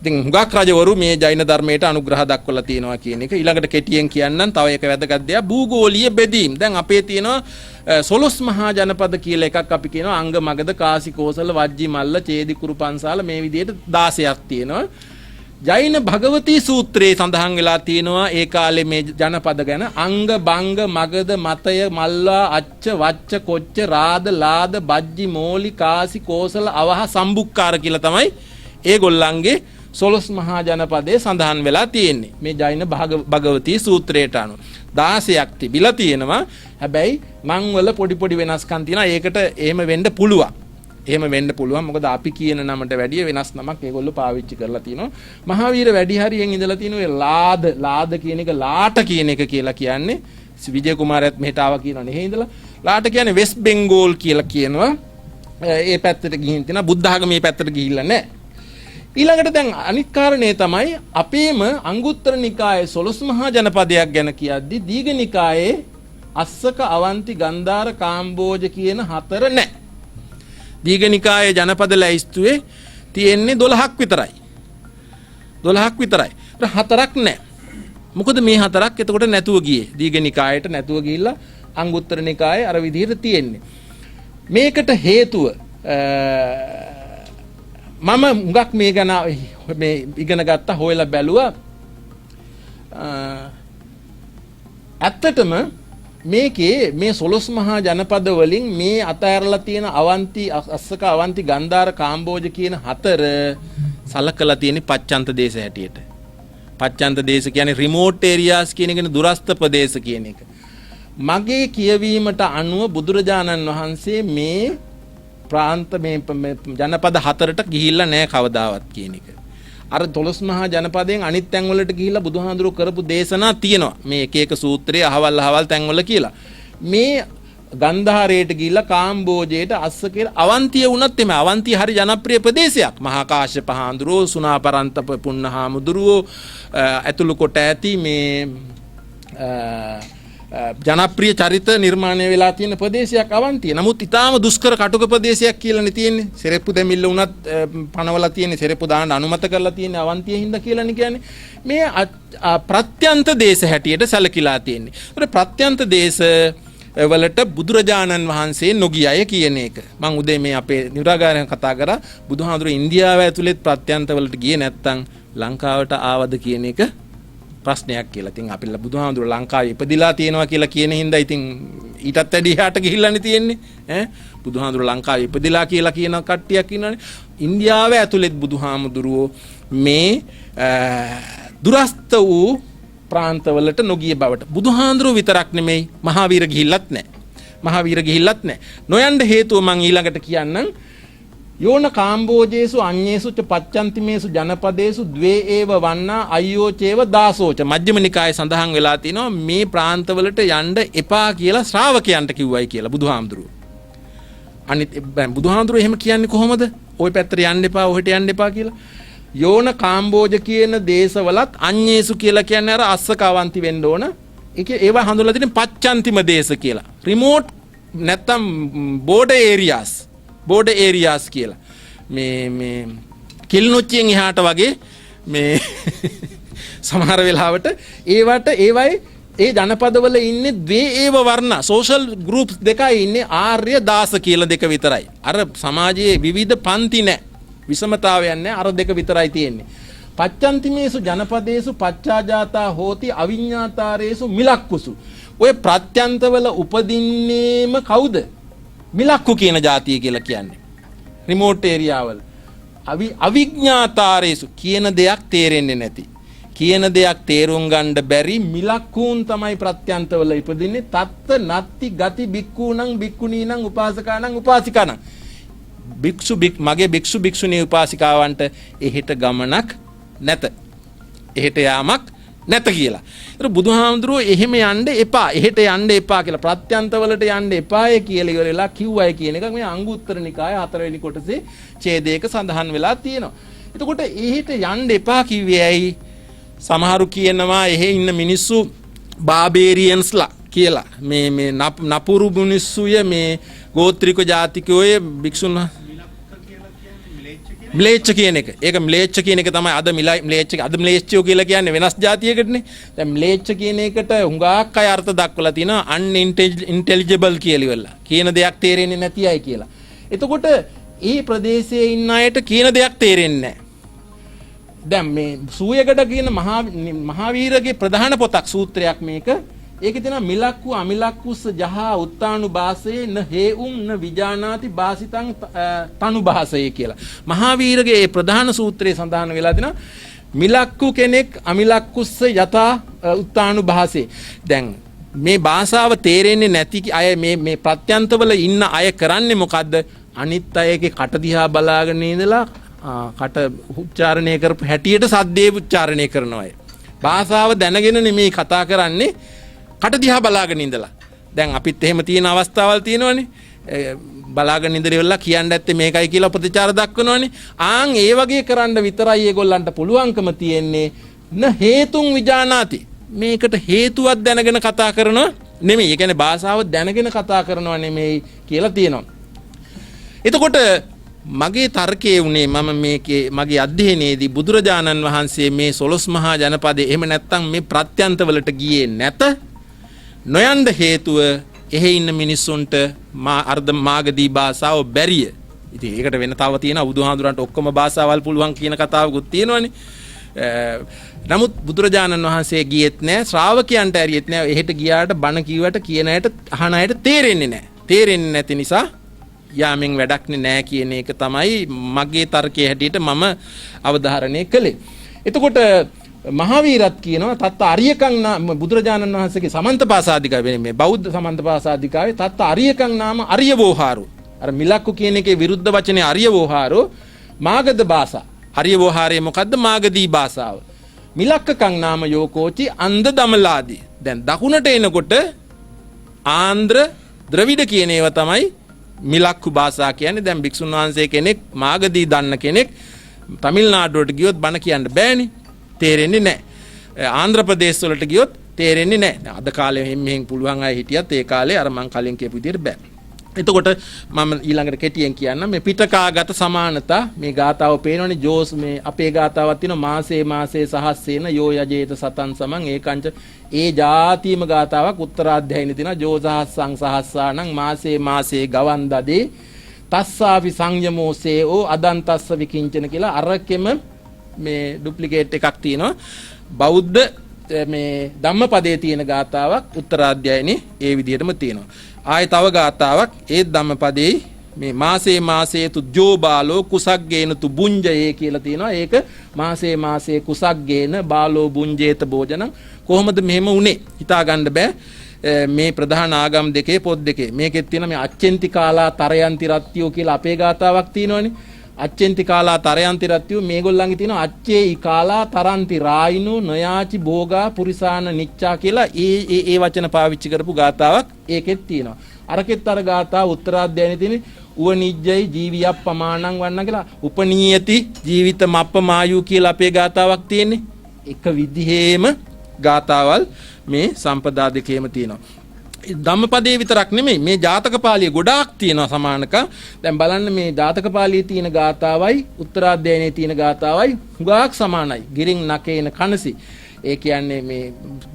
ඉතින් හුඟක් රජවරු මේ ජෛන ධර්මයට අනුග්‍රහ දක්වලා තියෙනවා කියන එක. ඊළඟට කෙටියෙන් කියන්නම් තව එක වැදගත් දෙයක් භූගෝලීය බෙදීම්. දැන් අපේ තියෙනවා 12 මහා ජනපද කියලා එකක් අපි කියනවා අංග මගධ කාසි කෝසල වජ්ජි මල්ල චේදි කුරු පන්සාල මේ විදිහට 16ක් තියෙනවා. ජෛන භගවතී සූත්‍රයේ සඳහන් වෙලා තියෙනවා ඒ කාලේ මේ ජනපද ගැන අංග බංග මගධ මතය මල්ලා අච්ච වච්ච කොච්ච රාද ලාද බජ්ජි මෝලි කාසි කෝසල අවහ සම්බුක්කාර කියලා තමයි ඒගොල්ලන්ගේ 12 මහා ජනපදයේ සඳහන් වෙලා තියෙන්නේ. මේ ජෛන භගවතී සූත්‍රයට අනුව 16ක් තිබිලා තියෙනවා. හැබැයි නම් වල පොඩි වෙනස්කම් තියෙනවා. ඒකට එහෙම වෙන්න පුළුවන්. එහෙම වෙන්න පුළුවන්. මොකද අපි කියන නමට වැඩිය වෙනස් නමක් ඒගොල්ලෝ පාවිච්චි කරලා තිනවා. මහාවීර වැඩි හරියෙන් ඉඳලා තිනවා ලාද කියන එක ලාට කියන එක කියලා කියන්නේ. විජය කුමාරයත් මෙහෙට ආවා කියනවා නෙහේ ඉඳලා. ලාට කියන්නේ වෙස්ට් බෙන්ගෝල් කියලා කියනවා. ඒ පැත්තට ගිහින් තිනවා. බුද්ධ ආගමේ පැත්තට ගිහිල්ලා නැහැ. ඊළඟට දැන් අනිත් කාරණේ තමයි අපේම අංගුත්තර නිකායේ 12 මහා ජනපදයක් ගැන කියද්දි දීඝ නිකායේ අස්සක අවන්ති ගන්ධාර කාම්බෝජ කියන 4 නැහැ. දීඝ නිකායේ ජනපද ලැයිස්තුවේ තියෙන්නේ 12ක් විතරයි. 12ක් විතරයි. 4ක් නැහැ. මොකද මේ 4ක් එතකොට නැතුව ගියේ. දීඝ නිකායට නැතුව ගිහිල්ලා අංගුත්තර නිකායේ අර විදිහට තියෙන්නේ. මේකට හේතුව මම හුඟක් මේ ගැන මේ ඉගෙන ගත්තා හොයලා බැලුවා. ඇත්තටම මේකේ මේ 12 මහා ජනපද වලින් මේ අතහැරලා තියෙන අවන්ති අස්සක අවන්ති ගන්ධාර කාම්බෝජ කියන 4 සලකලා තියෙන පච්චන්ත දේශ හැටියට. පච්චන්ත දේශ කියන්නේ රිමෝට් ඒරියාස් කියන එකනේ දුරස්ත ප්‍රදේශ කියන එක. මගේ කියවීමට අනුව බුදුරජාණන් වහන්සේ මේ ප්‍රාන්ත මේ ජනපද 4ට ගිහිල්ලා නැහැ කවදාවත් කියන එක. අර 12 මහා ජනපදයෙන් අනිත් තැන් වලට ගිහිල්ලා බුදුහාඳුරෝ කරපු දේශනා තියෙනවා. මේ එක එක සූත්‍රයේ අහවල් තැන් වල කියලා. මේ ගන්ධාරයට ගිහිල්ලා කාම්බෝජයට අස්ස කියලා අවන්තිය වුණත් එමේ අවන්තිය හරි ජනප්‍රිය ප්‍රදේශයක්. මහා කාශ්‍යප හාමුදුරුවෝ සුණාපරන්තප පුන්නහාමුදුරුවෝ ඇතුළු කොට ඇති මේ ජනප්‍රිය චරිත නිර්මාණය වෙලා තියෙන ප්‍රදේශයක් අවන්තිය. නමුත් ඊටාම දුෂ්කර කටුක ප්‍රදේශයක් කියලානේ තියෙන්නේ. සෙරෙප්පු දෙමිල්ල උනත් පනවලා තියෙන්නේ සෙරෙප්පු දාන්න අනුමත කරලා තියෙන්නේ අවන්තිය හින්දා කියලානේ කියන්නේ. මේ ප්‍රත්‍යන්ත දේශ හැටියට සැලකිලා තියෙන්නේ. ඒතර ප්‍රත්‍යන්ත දේශ වලට බුදුරජාණන් වහන්සේ නොගිය අය කියන එක. මම උදේ මේ අපේ නිරාගාරයෙන් කතා කරා බුදුහාඳුරු ඉන්දියාව ඇතුළෙත් ප්‍රත්‍යන්ත වලට ගියේ නැත්තම් ලංකාවට ආවද කියන එක ප්‍රශ්නයක් කියලා. ඉතින් අපි බුදුහාඳුරු ලංකාවේ ඉපදිලා තියෙනවා කියලා කියන හින්දා ඉතින් ඊටත් වැඩි එහාට ගිහිල්ලානේ තියෙන්නේ. ඈ බුදුහාඳුරු ලංකාවේ ඉපදිලා කියලා කියන කට්ටියක් ඉන්නවනේ. ඉන්දියාව ඇතුළෙත් බුදුහාමුදුරුවෝ මේ දුරස්ත වූ ප්‍රාන්තවලට නොගිය බවට බුදුහාඳුරුවෝ විතරක් නෙමෙයි මහාවීර ගිහිල්ලත් නැහැ. නොයන්න හේතුව මම ඊළඟට කියන්නම්. යෝන කාම්බෝජේසු අඤ්ඤේසු ච පච්චන්තිමේසු ජනපදේසු ද්වේ ඒව වන්නා අයෝචේව දාසෝච මජ්ක්‍ධිම නිකායේ සඳහන් වෙලා තිනවා මේ ප්‍රාන්තවලට යන්න එපා කියලා ශ්‍රාවකයන්ට කිව්වයි කියලා බුදුහාමුදුරුවෝ. අනිත් බුදුහාමුදුරුවෝ එහෙම කියන්නේ කොහොමද? ওই පැත්තට යන්න එපා, ඔහෙට යන්න එපා කියලා. යෝන කාම්බෝජ කියන දේශවලත් අඤ්ඤේසු කියලා කියන්නේ අර අස්සකවන්ති වෙන්න ඕන. ඒවා හඳුන්වලා තියෙන පච්චන්තිම දේශ කියලා. රිමෝට් නැත්තම් බෝඩර් ඒරියාස් කියලා. මේ කිල්නොච්චියෙන් එහාට වගේ මේ සමහර වෙලාවට ඒවයි ඒ ජනපදවල ඉන්නේ ද්වේ ඒව වර්ණ සෝෂල් ගෲප්ස් දෙකයි ඉන්නේ ආර්ය දාස කියලා දෙක විතරයි. අර සමාජයේ විවිධ පන්ති නැහැ. විෂමතාවයන් නැහැ. අර දෙක විතරයි තියෙන්නේ. පච්චන්තිමේසු ජනපදේසු පච්චාජාතා හෝති අවිඤ්ඤාතාරේසු මිලක්කුසු. ඔය ප්‍රත්‍යන්තවල උපදින්නේම කවුද? මිලක්කු කියන ජාතිය කියලා කියන්නේ. රිමෝට් ඒරියාවල. අවිඥාතාරේසු කියන දෙයක් තේරෙන්නේ නැති. කියන දෙයක් තේරුම් ගන්න බැරි මිලක්කුන් තමයි ප්‍රත්‍යන්තවල ඉපදින්නේ. තත්ත නත්ති ගති බික්කුණං බික්කුණීනං උපාසකානං උපාසිකානං. මගේ භික්ෂු භික්ෂුණී උපාසිකාවන්ට එහෙට ගමනක් නැත. එහෙට යාමක් නැත කියලා. ඒක බුදුහාමුදුරුවෝ එහෙම යන්න එපා. එහෙට යන්න එපා කියලා ප්‍රත්‍යන්තවලට යන්න එපාය කියලා ඉවරලා කිව්වයි කියන එක මේ අංගුත්තර නිකායේ 4 වෙනි කොටසේ ඡේදයක සඳහන් වෙලා තියෙනවා. එතකොට එහෙට යන්න එපා කිව්වේ ඇයි? සමහරු කියනවා එහෙ ඉන්න මිනිස්සු බාබේරියන්ස්ලා කියලා. මේ නපුරු මිනිස්සුය මේ ගෝත්‍රික ජාතිකයෝය භික්ෂුන් ම්ලේච්ඡ කියන එක. ඒක ම්ලේච්ඡ කියන එක තමයි අද ම්ලේච්ඡයෝ කියලා කියන්නේ වෙනස් ජාතියකටනේ. දැන් ම්ලේච්ඡ කියන එකට හුඟක් අය අර්ථ දක්වලා තිනවා unintelligible කියලා ඉවරලා. කියන දෙයක් තේරෙන්නේ නැති අය කියලා. එතකොට ඒ ප්‍රදේශයේ ඉන්න අයට කියන දෙයක් තේරෙන්නේ නැහැ. දැන් මේ සූයගඩ කියන මහාවීරගේ ප්‍රධාන පොතක් සූත්‍රයක් මේක. ඒකේ තියෙනවා මිලක්කු අමිලක්කුස්ස ජහා උත්තානු භාසයේ න හේඋම් න විජානාති භාසිතං තනු භාසයේ කියලා. මහාවීරගේ ඒ ප්‍රධාන සූත්‍රයේ සඳහන් වෙලා තිනවා මිලක්කු කෙනෙක් අමිලක්කුස්ස යතා උත්තානු භාසයේ. දැන් මේ භාෂාව තේරෙන්නේ නැති අය මේ ප්‍රත්‍යන්තවල ඉන්න අය කරන්නේ මොකද්ද? අනිත් අයගේ කට දිහා බලාගෙන ඉඳලා කට උච්චාරණය කරපු හැටියට සද්දේ උච්චාරණය කරනවා අය. භාෂාව දැනගෙන නෙමෙයි කතා කරන්නේ. කට දිහා බලාගෙන ඉඳලා. දැන් අපිත් එහෙම තියෙන අවස්ථාවල් තියෙනවනේ. බලාගෙන ඉඳලා කියන්න ඇත්තේ මේකයි කියලා ප්‍රතිචාර දක්වනවනේ. ආන් ඒ වගේ කරන්න විතරයි ඒගොල්ලන්ට පුළුවන්කම තියෙන්නේ. න හේතුන් විජානාති. මේකට හේතුවක් දැනගෙන කතා කරනවා නෙමෙයි. ඒ කියන්නේ භාෂාව දැනගෙන කතා කරනවා නෙමෙයි කියලා තියෙනවා. එතකොට මගේ තර්කයේ උනේ මගේ අධ්‍යයනයේදී බුදුරජාණන් වහන්සේ මේ 12 මහා ජනපදයේ එහෙම නැත්නම් මේ ප්‍රත්‍යන්තවලට ගියේ නැත. නොයන්ද හේතුව එහෙ ඉන්න මිනිස්සුන්ට අර්ධ මාගදී භාෂාව බැරිය. ඉතින් ඒකට වෙන තව තියෙනවා බුදුහාඳුරන්ට ඔක්කොම භාෂාවල් පුළුවන් කියන කතාවකුත් තියෙනවනේ. නමුත් බුදුරජාණන් වහන්සේ ගියෙත් නැහැ, ශ්‍රාවකයන්ට ඇරියෙත් නැහැ. එහෙට ගියාට බණ කිව්වට කියන අයට අහන අයට තේරෙන්නේ නැහැ. තේරෙන්නේ නැති නිසා යාමෙන් වැඩක් නැහැ කියන එක තමයි මගේ තර්කයේ හැටියට මම අවධාරණය කළේ. එතකොට මහාවීරත් කියනවා තත්ත අරියකං බුදුරජාණන් වහන්සේගේ සමන්තපාසාදිකාවේ මේ බෞද්ධ සමන්තපාසාදිකාවේ තත්ත අරියකං නාම අරියවෝහාරෝ. අර මිලක්කු කියන එකේ විරුද්ධ වචනේ අරියවෝහාරෝ මාගද භාෂා. අරියවෝහාරයේ මොකද්ද? මාගදී භාෂාව. මිලක්කකං නාම යෝකෝචි අන්ධ දමලාදී. දැන් දකුණට එනකොට ආන්ද්‍ර ද්‍රවිඩ කියන ඒවා තමයි මිලක්කු භාෂා කියන්නේ. දැන් භික්ෂුන් වහන්සේ කෙනෙක් මාගදී දන්න කෙනෙක් තමිල්නාඩුවට ගියොත් බණ කියන්න බෑනේ. තේරෙන්නේ නැහැ. ආන්ධ්‍ර ප්‍රදේශ වලට ගියොත් තේරෙන්නේ නැහැ. අද කාලේ මෙහෙන් පුළුවන් අය හිටියත් ඒ කාලේ අර මං කලින් කියපු විදිහට බෑ. එතකොට මම ඊළඟට කෙටියෙන් කියන්න මේ පිටකාගත සමානතා මේ ගාතාව පේනවනේ ජෝස් මේ අපේ ගාතාවක් තියෙනවා මාසේ සහස්සේන යෝ යජේත සතන් සමං ඒකංච ඒ ජාතියම ගාතාවක් උත්තරාධ්‍යයනේ තියෙනවා ජෝසහස්සං සහස්සානං මාසේ ගවන් දදේ තස්සාවි සංයමෝසේ ඕ අදන්තස්ස විකිංචන කියලා අරකෙම මේ ඩුප්ලිකේට් එකක් තියෙනවා බෞද්ධ මේ ධම්මපදයේ තියෙන ගාතාවක් උත්තරාධ්‍යයනේ ඒ විදිහටම තියෙනවා ආය තව ගාතාවක් ඒ ධම්මපදයේ මේ මාසේ තුජ්ජෝ බාලෝ කුසග්ගේන තු බුඤ්ජයේ කියලා තියෙනවා ඒක මාසේ කුසග්ගේන බාලෝ බුඤ්ජේත භෝජනං කොහොමද මෙහෙම උනේ හිතා ගන්න බෑ මේ ප්‍රධාන ආගම් දෙකේ පොත් දෙකේ මේකෙත් තියෙන මේ අච්චෙන්ති කාලා තරයන්ති රත්තියෝ කියලා අපේ ගාතාවක් තියෙනවනේ අච්චෙන්ති කාලා තරයන්ති රත්තියෝ මේගොල්ලන්ගේ තියෙන අච්චේ කාලා තරන්ති රායිනෝ නයාචි භෝගා පුරිසාන නිච්චා කියලා ඒ වචන පාවිච්චි කරපු ගාතාවක් ඒකෙත් තියෙනවා අරකෙත් අර ගාතාව උත්තරාධ්‍යයනේ තියෙන්නේ උවනිජ්ජයි ජීවියක් ප්‍රමාණං වන්න කියලා උපනීයති ජීවිත මප්පමායු කියලා අපේ ගාතාවක් තියෙන්නේ එක විදිහේම ගාතාවල් මේ සම්පදා දෙකේම තියෙනවා ධම්මපදයේ විතරක් නෙමෙයි මේ ජාතක පාළිය ගොඩාක් තියෙනවා සමානක දැන් බලන්න මේ ජාතක පාළියේ තියෙන ගාතාවයි උත්තරාධ්‍යයනේ තියෙන ගාතාවයි හුඟක් සමානයි ගිරින් නකේන කනසි ඒ කියන්නේ මේ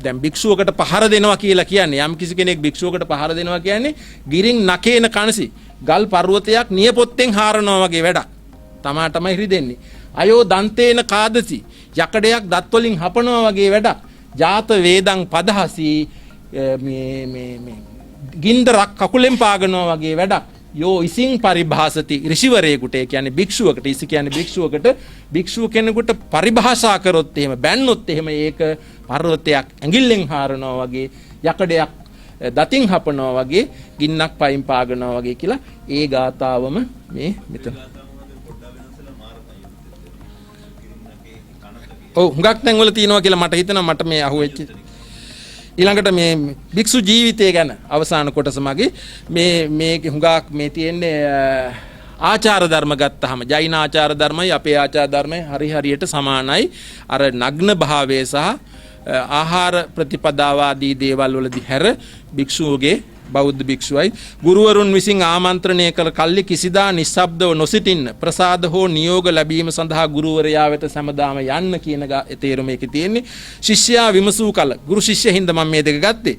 දැන් භික්ෂුවකට පහර දෙනවා කියලා කියන්නේ යම් කිසි කෙනෙක් භික්ෂුවකට පහර දෙනවා කියන්නේ ගිරින් නකේන කනසි ගල් පර්වතයක් නියපොත්තෙන් හාරනවා වගේ වැඩක් තමයි හිරිදෙන්නේ අයෝ දන්තේන කාදසි යකඩයක් දත් වලින් හපනවා වගේ වැඩක් ජාත වේදං පදහසි මේ ගින්දරක් කකුලෙන් පාගනවා වගේ වැඩක් යෝ ඉසින් පරිභාසති ඍෂිවරයෙකුට ඒ කියන්නේ භික්ෂුවකට ඉසි කියන්නේ භික්ෂුව කෙනෙකුට පරිභාෂා කරොත් එහෙම බැන්නොත් එහෙම ඒක පර්වතයක් ඇඟිල්ලෙන් හාරනවා වගේ යකඩයක් දතින් හපනවා වගේ ගින්නක් පයින් පාගනවා වගේ කියලා ඒ ගාතාවම මේ මෙතන ඔව් හුඟක් තැන්වල තියෙනවා කියලා මට හිතෙනවා මට මේ අහුවෙච්ච ඊළඟට මේ භික්ෂු ජීවිතය ගැන අවසාන කොටස මගේ මේ හුඟක් මේ තියෙන්නේ ආචාර ධර්ම ගත්තාම ජෛන ආචාර ධර්මයි අපේ ආචාර ධර්මයි හරියට සමානයි අර නග්න භාවයේ සහ ආහාර ප්‍රතිපදාවාදී දේවල් වලදී හැර භික්ෂුවගේ බෞද්ධ භික්ෂුවයි ගුරුවරුන් විසින් ආමන්ත්‍රණය කළ කල්ලි කිසිදා නිස්සබ්දව නොසිටින්න ප්‍රසාද හෝ නියෝග ලැබීම සඳහා ගුරුවරයා වෙත සමදාම යන්න කියන තේරුම එකේ තියෙන්නේ ශිෂ්‍යයා විමසූ කල ගුරු ශිෂ්‍ය හින්දා මම මේ දෙක ගත්තේ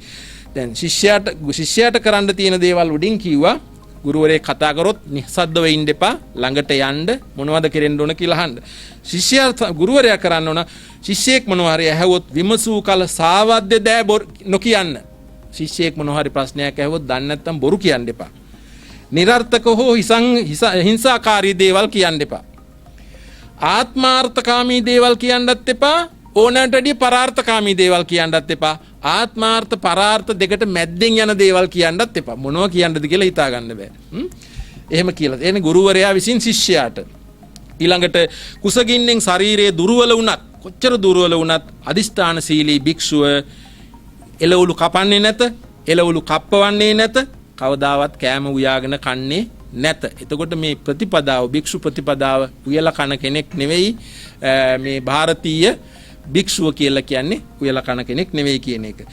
දැන් ශිෂ්‍යයාට කරන්න තියෙන දේවල් උඩින් කිව්වා ගුරුවරයෙක් කතා කරොත් නිස්සද්දව ඉන්න එපා ළඟට යන්න මොනවද කෙරෙන්න ඕන කියලා අහන්න ශිෂ්‍යයා ගුරුවරයා කරන්න ඕන ශිෂ්‍යයෙක් මොනවා හරි ඇහුවොත් විමසූ කල සාවද්‍ය දෑ නොකියන්න ශිෂ්‍යයෙක් මොනවා හරි ප්‍රශ්නයක් ඇහුවොත් දන්නේ නැත්නම් බොරු කියන්න එපා. නිරර්ථක හෝ හිංසාකාරී දේවල් කියන්න එපා. ආත්මාර්ථකාමී දේවල් කියන්නත් එපා. ඕනෑමට වැඩිය පරාර්ථකාමී දේවල් කියන්නත් එපා. ආත්මාර්ථ පරාර්ථ දෙකට මැද්දෙන් යන දේවල් කියන්නත් එපා. මොනවා කියන්නද කියලා හිතා ගන්න බෑ. එහෙම කියලා. එන්නේ ගුරුවරයා විසින් ශිෂ්‍යයාට. ඊළඟට කුසගින්නෙන් ශරීරයේ දුර්වල වුණත් කොච්චර දුර්වල වුණත් අදිෂ්ඨානශීලී භික්ෂුව එළවලු කපන්නේ නැත එළවලු කප්පවන්නේ නැත කවදාවත් කෑම උයාගෙන කන්නේ නැත එතකොට මේ ප්‍රතිපදාව භික්ෂු ප්‍රතිපදාව උයලා කන කෙනෙක් නෙවෙයි මේ ಭಾರತೀಯ භික්ෂුව කියලා කියන්නේ උයලා කන කෙනෙක් නෙවෙයි කියන එක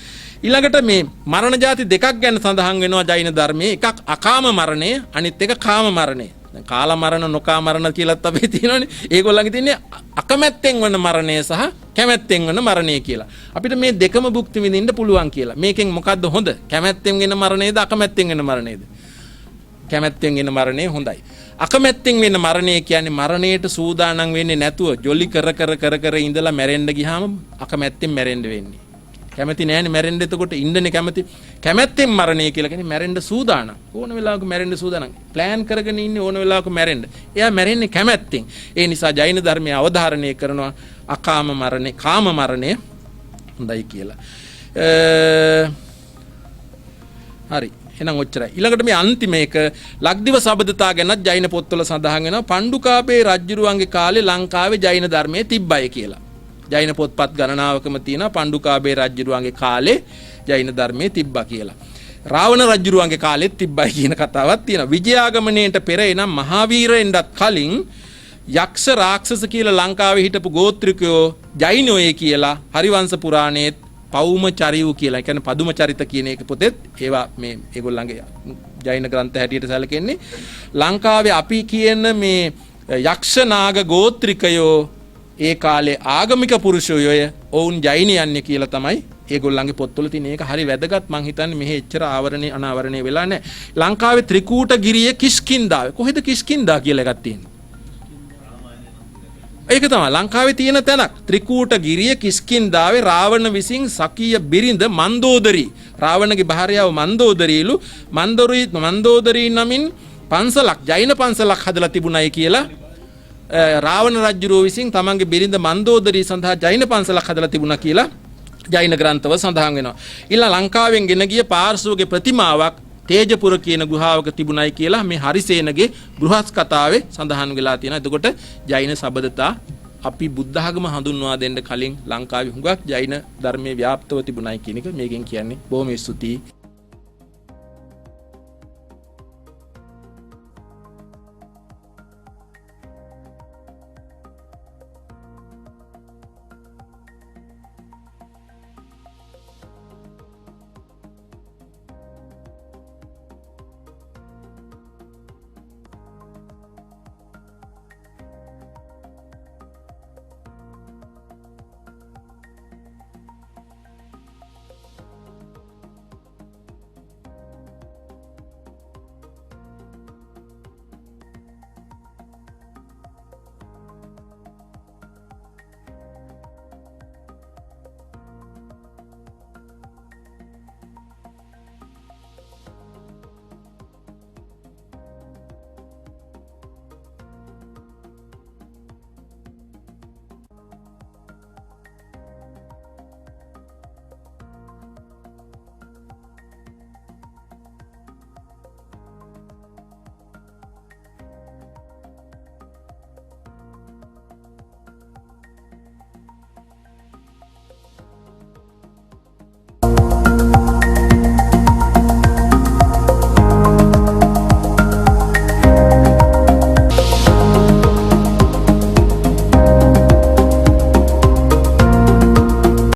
ඊළඟට මේ මරණ ಜಾති දෙකක් ගැන සඳහන් වෙනවා ජෛන ධර්මයේ එකක් අකාම මරණය අනිත් එක කාම මරණය කාල මරණ නොකා මරණ කියලාත් අපි තියෙනවානේ ඒගොල්ලන්ගේ තියෙන්නේ අකමැත්තෙන් වන මරණය සහ කැමැත්තෙන් වන මරණය කියලා. අපිට මේ දෙකම භුක්ති විඳින්න පුළුවන් කියලා. මේකෙන් මොකද්ද හොඳ? කැමැත්තෙන් වෙන මරණයද අකමැත්තෙන් වෙන මරණයද? කැමැත්තෙන් වෙන මරණය හොඳයි. අකමැත්තෙන් වෙන මරණය කියන්නේ මරණයට සූදානම් වෙන්නේ නැතුව ජොලි කර ඉඳලා මැරෙන්න ගියාම අකමැත්තෙන් මැරෙන්න වෙන්නේ. කැමැති නෑනේ මැරෙන්න එතකොට ඉන්නනේ කැමැති. කැමැත්තෙන් මරණය කියලා කියන්නේ මැරෙන්න සූදානම්. ඕන වෙලාවක මැරෙන්න සූදානම්. ප්ලෑන් කරගෙන ඉන්නේ ඕන වෙලාවක මැරෙන්න. එයා මැරෙන්නේ කැමැත්තෙන්. ඒ නිසා ජෛන ධර්මයේ අවධාරණය කරනවා අකාම මරණය, කාම මරණය හොඳයි කියලා. හරි. එහෙනම් ඔච්චරයි. ඊළඟට මේ අන්තිම එක ලක්දිව සබදතා ගැනත් ජෛන පොත්වල සඳහන් වෙනවා. පණ්ඩුකාභය රජුරුවන්ගේ කාලේ ලංකාවේ ජෛන ධර්මයේ තිබ්බයි කියලා. ජෛන පොත්පත් ගණනාවකම තියෙනවා පණ්ඩුකාභය රජුරුවන්ගේ කාලේ ජෛන ධර්මයේ තිබ්බා කියලා. රාවණ රජුරුවන්ගේ කාලෙත් තිබ්බයි කියන කතාවක් තියෙනවා. විජයාගමණයට පෙර එනම් මහාවීරයෙන්වත් කලින් යක්ෂ රාක්ෂස කියලා ලංකාවේ හිටපු ගෝත්‍රිකයෝ ජෛනෝයේ කියලා හරිවංශ පුරාණයේ පෞම චරියු කියලා. ඒ කියන්නේ පදුම චරිත කියන එක පොතෙත් ඒවා මේ ඒගොල්ලන්ගේ ජෛන ග්‍රන්ථ හැටියට සැලකෙන්නේ. ලංකාවේ අපි කියන මේ යක්ෂ නාග ගෝත්‍රිකයෝ ඒ කාලේ ආගමික පුරුෂයෝය ඔවුන් ජෛනයන්ය කියලා තමයි ඒගොල්ලන්ගේ පොත්වල තියෙන. ඒක හරි වැදගත්. මං හිතන්නේ මෙහෙ එච්චර ආවරණේ අනාවරණේ වෙලා නැහැ. ලංකාවේ ත්‍රිකූට ගිරියේ කිෂ්කින්ධාවේ කොහෙද කිෂ්කින්ධා කියලා එකක් තියෙන්නේ? ඒක තමයි ලංකාවේ තියෙන තැනක්. ත්‍රිකූට ගිරිය කිෂ්කින්ධාවේ රාවණ විසින් සකීය බිරිඳ මන්දෝදරී, රාවණගේ භාර්යාව මන්දෝදරීලු මන්දෝදරී නමින් පන්සලක්, ජෛන පන්සලක් හදලා තිබුණයි කියලා රාවණ රජුරෝ විසින් තමන්ගේ බිරිඳ මන්දෝදරී සඳහා ජෛන පන්සලක් හදලා තිබුණා කියලා ජෛන ග්‍රන්ථව සඳහන් වෙනවා. ඊළඟ ලංකාවෙන් ගෙන ගිය පාර්ශවගේ ප්‍රතිමාවක් තේජපුර කියන ගුහාවක තිබුණයි කියලා මේ හරිසේනගේ බෘහස් කතාවේ සඳහන් වෙලා තියෙනවා. එතකොට ජෛන සබදතා අපි බුද්ධ ආගම හඳුන්වා දෙන්න කලින් ලංකාවේ හුඟක් ජෛන ධර්මයේ ව්‍යාප්තව තිබුණයි කියන එක මේකෙන් කියන්නේ. බොහොම ස්තුතියි.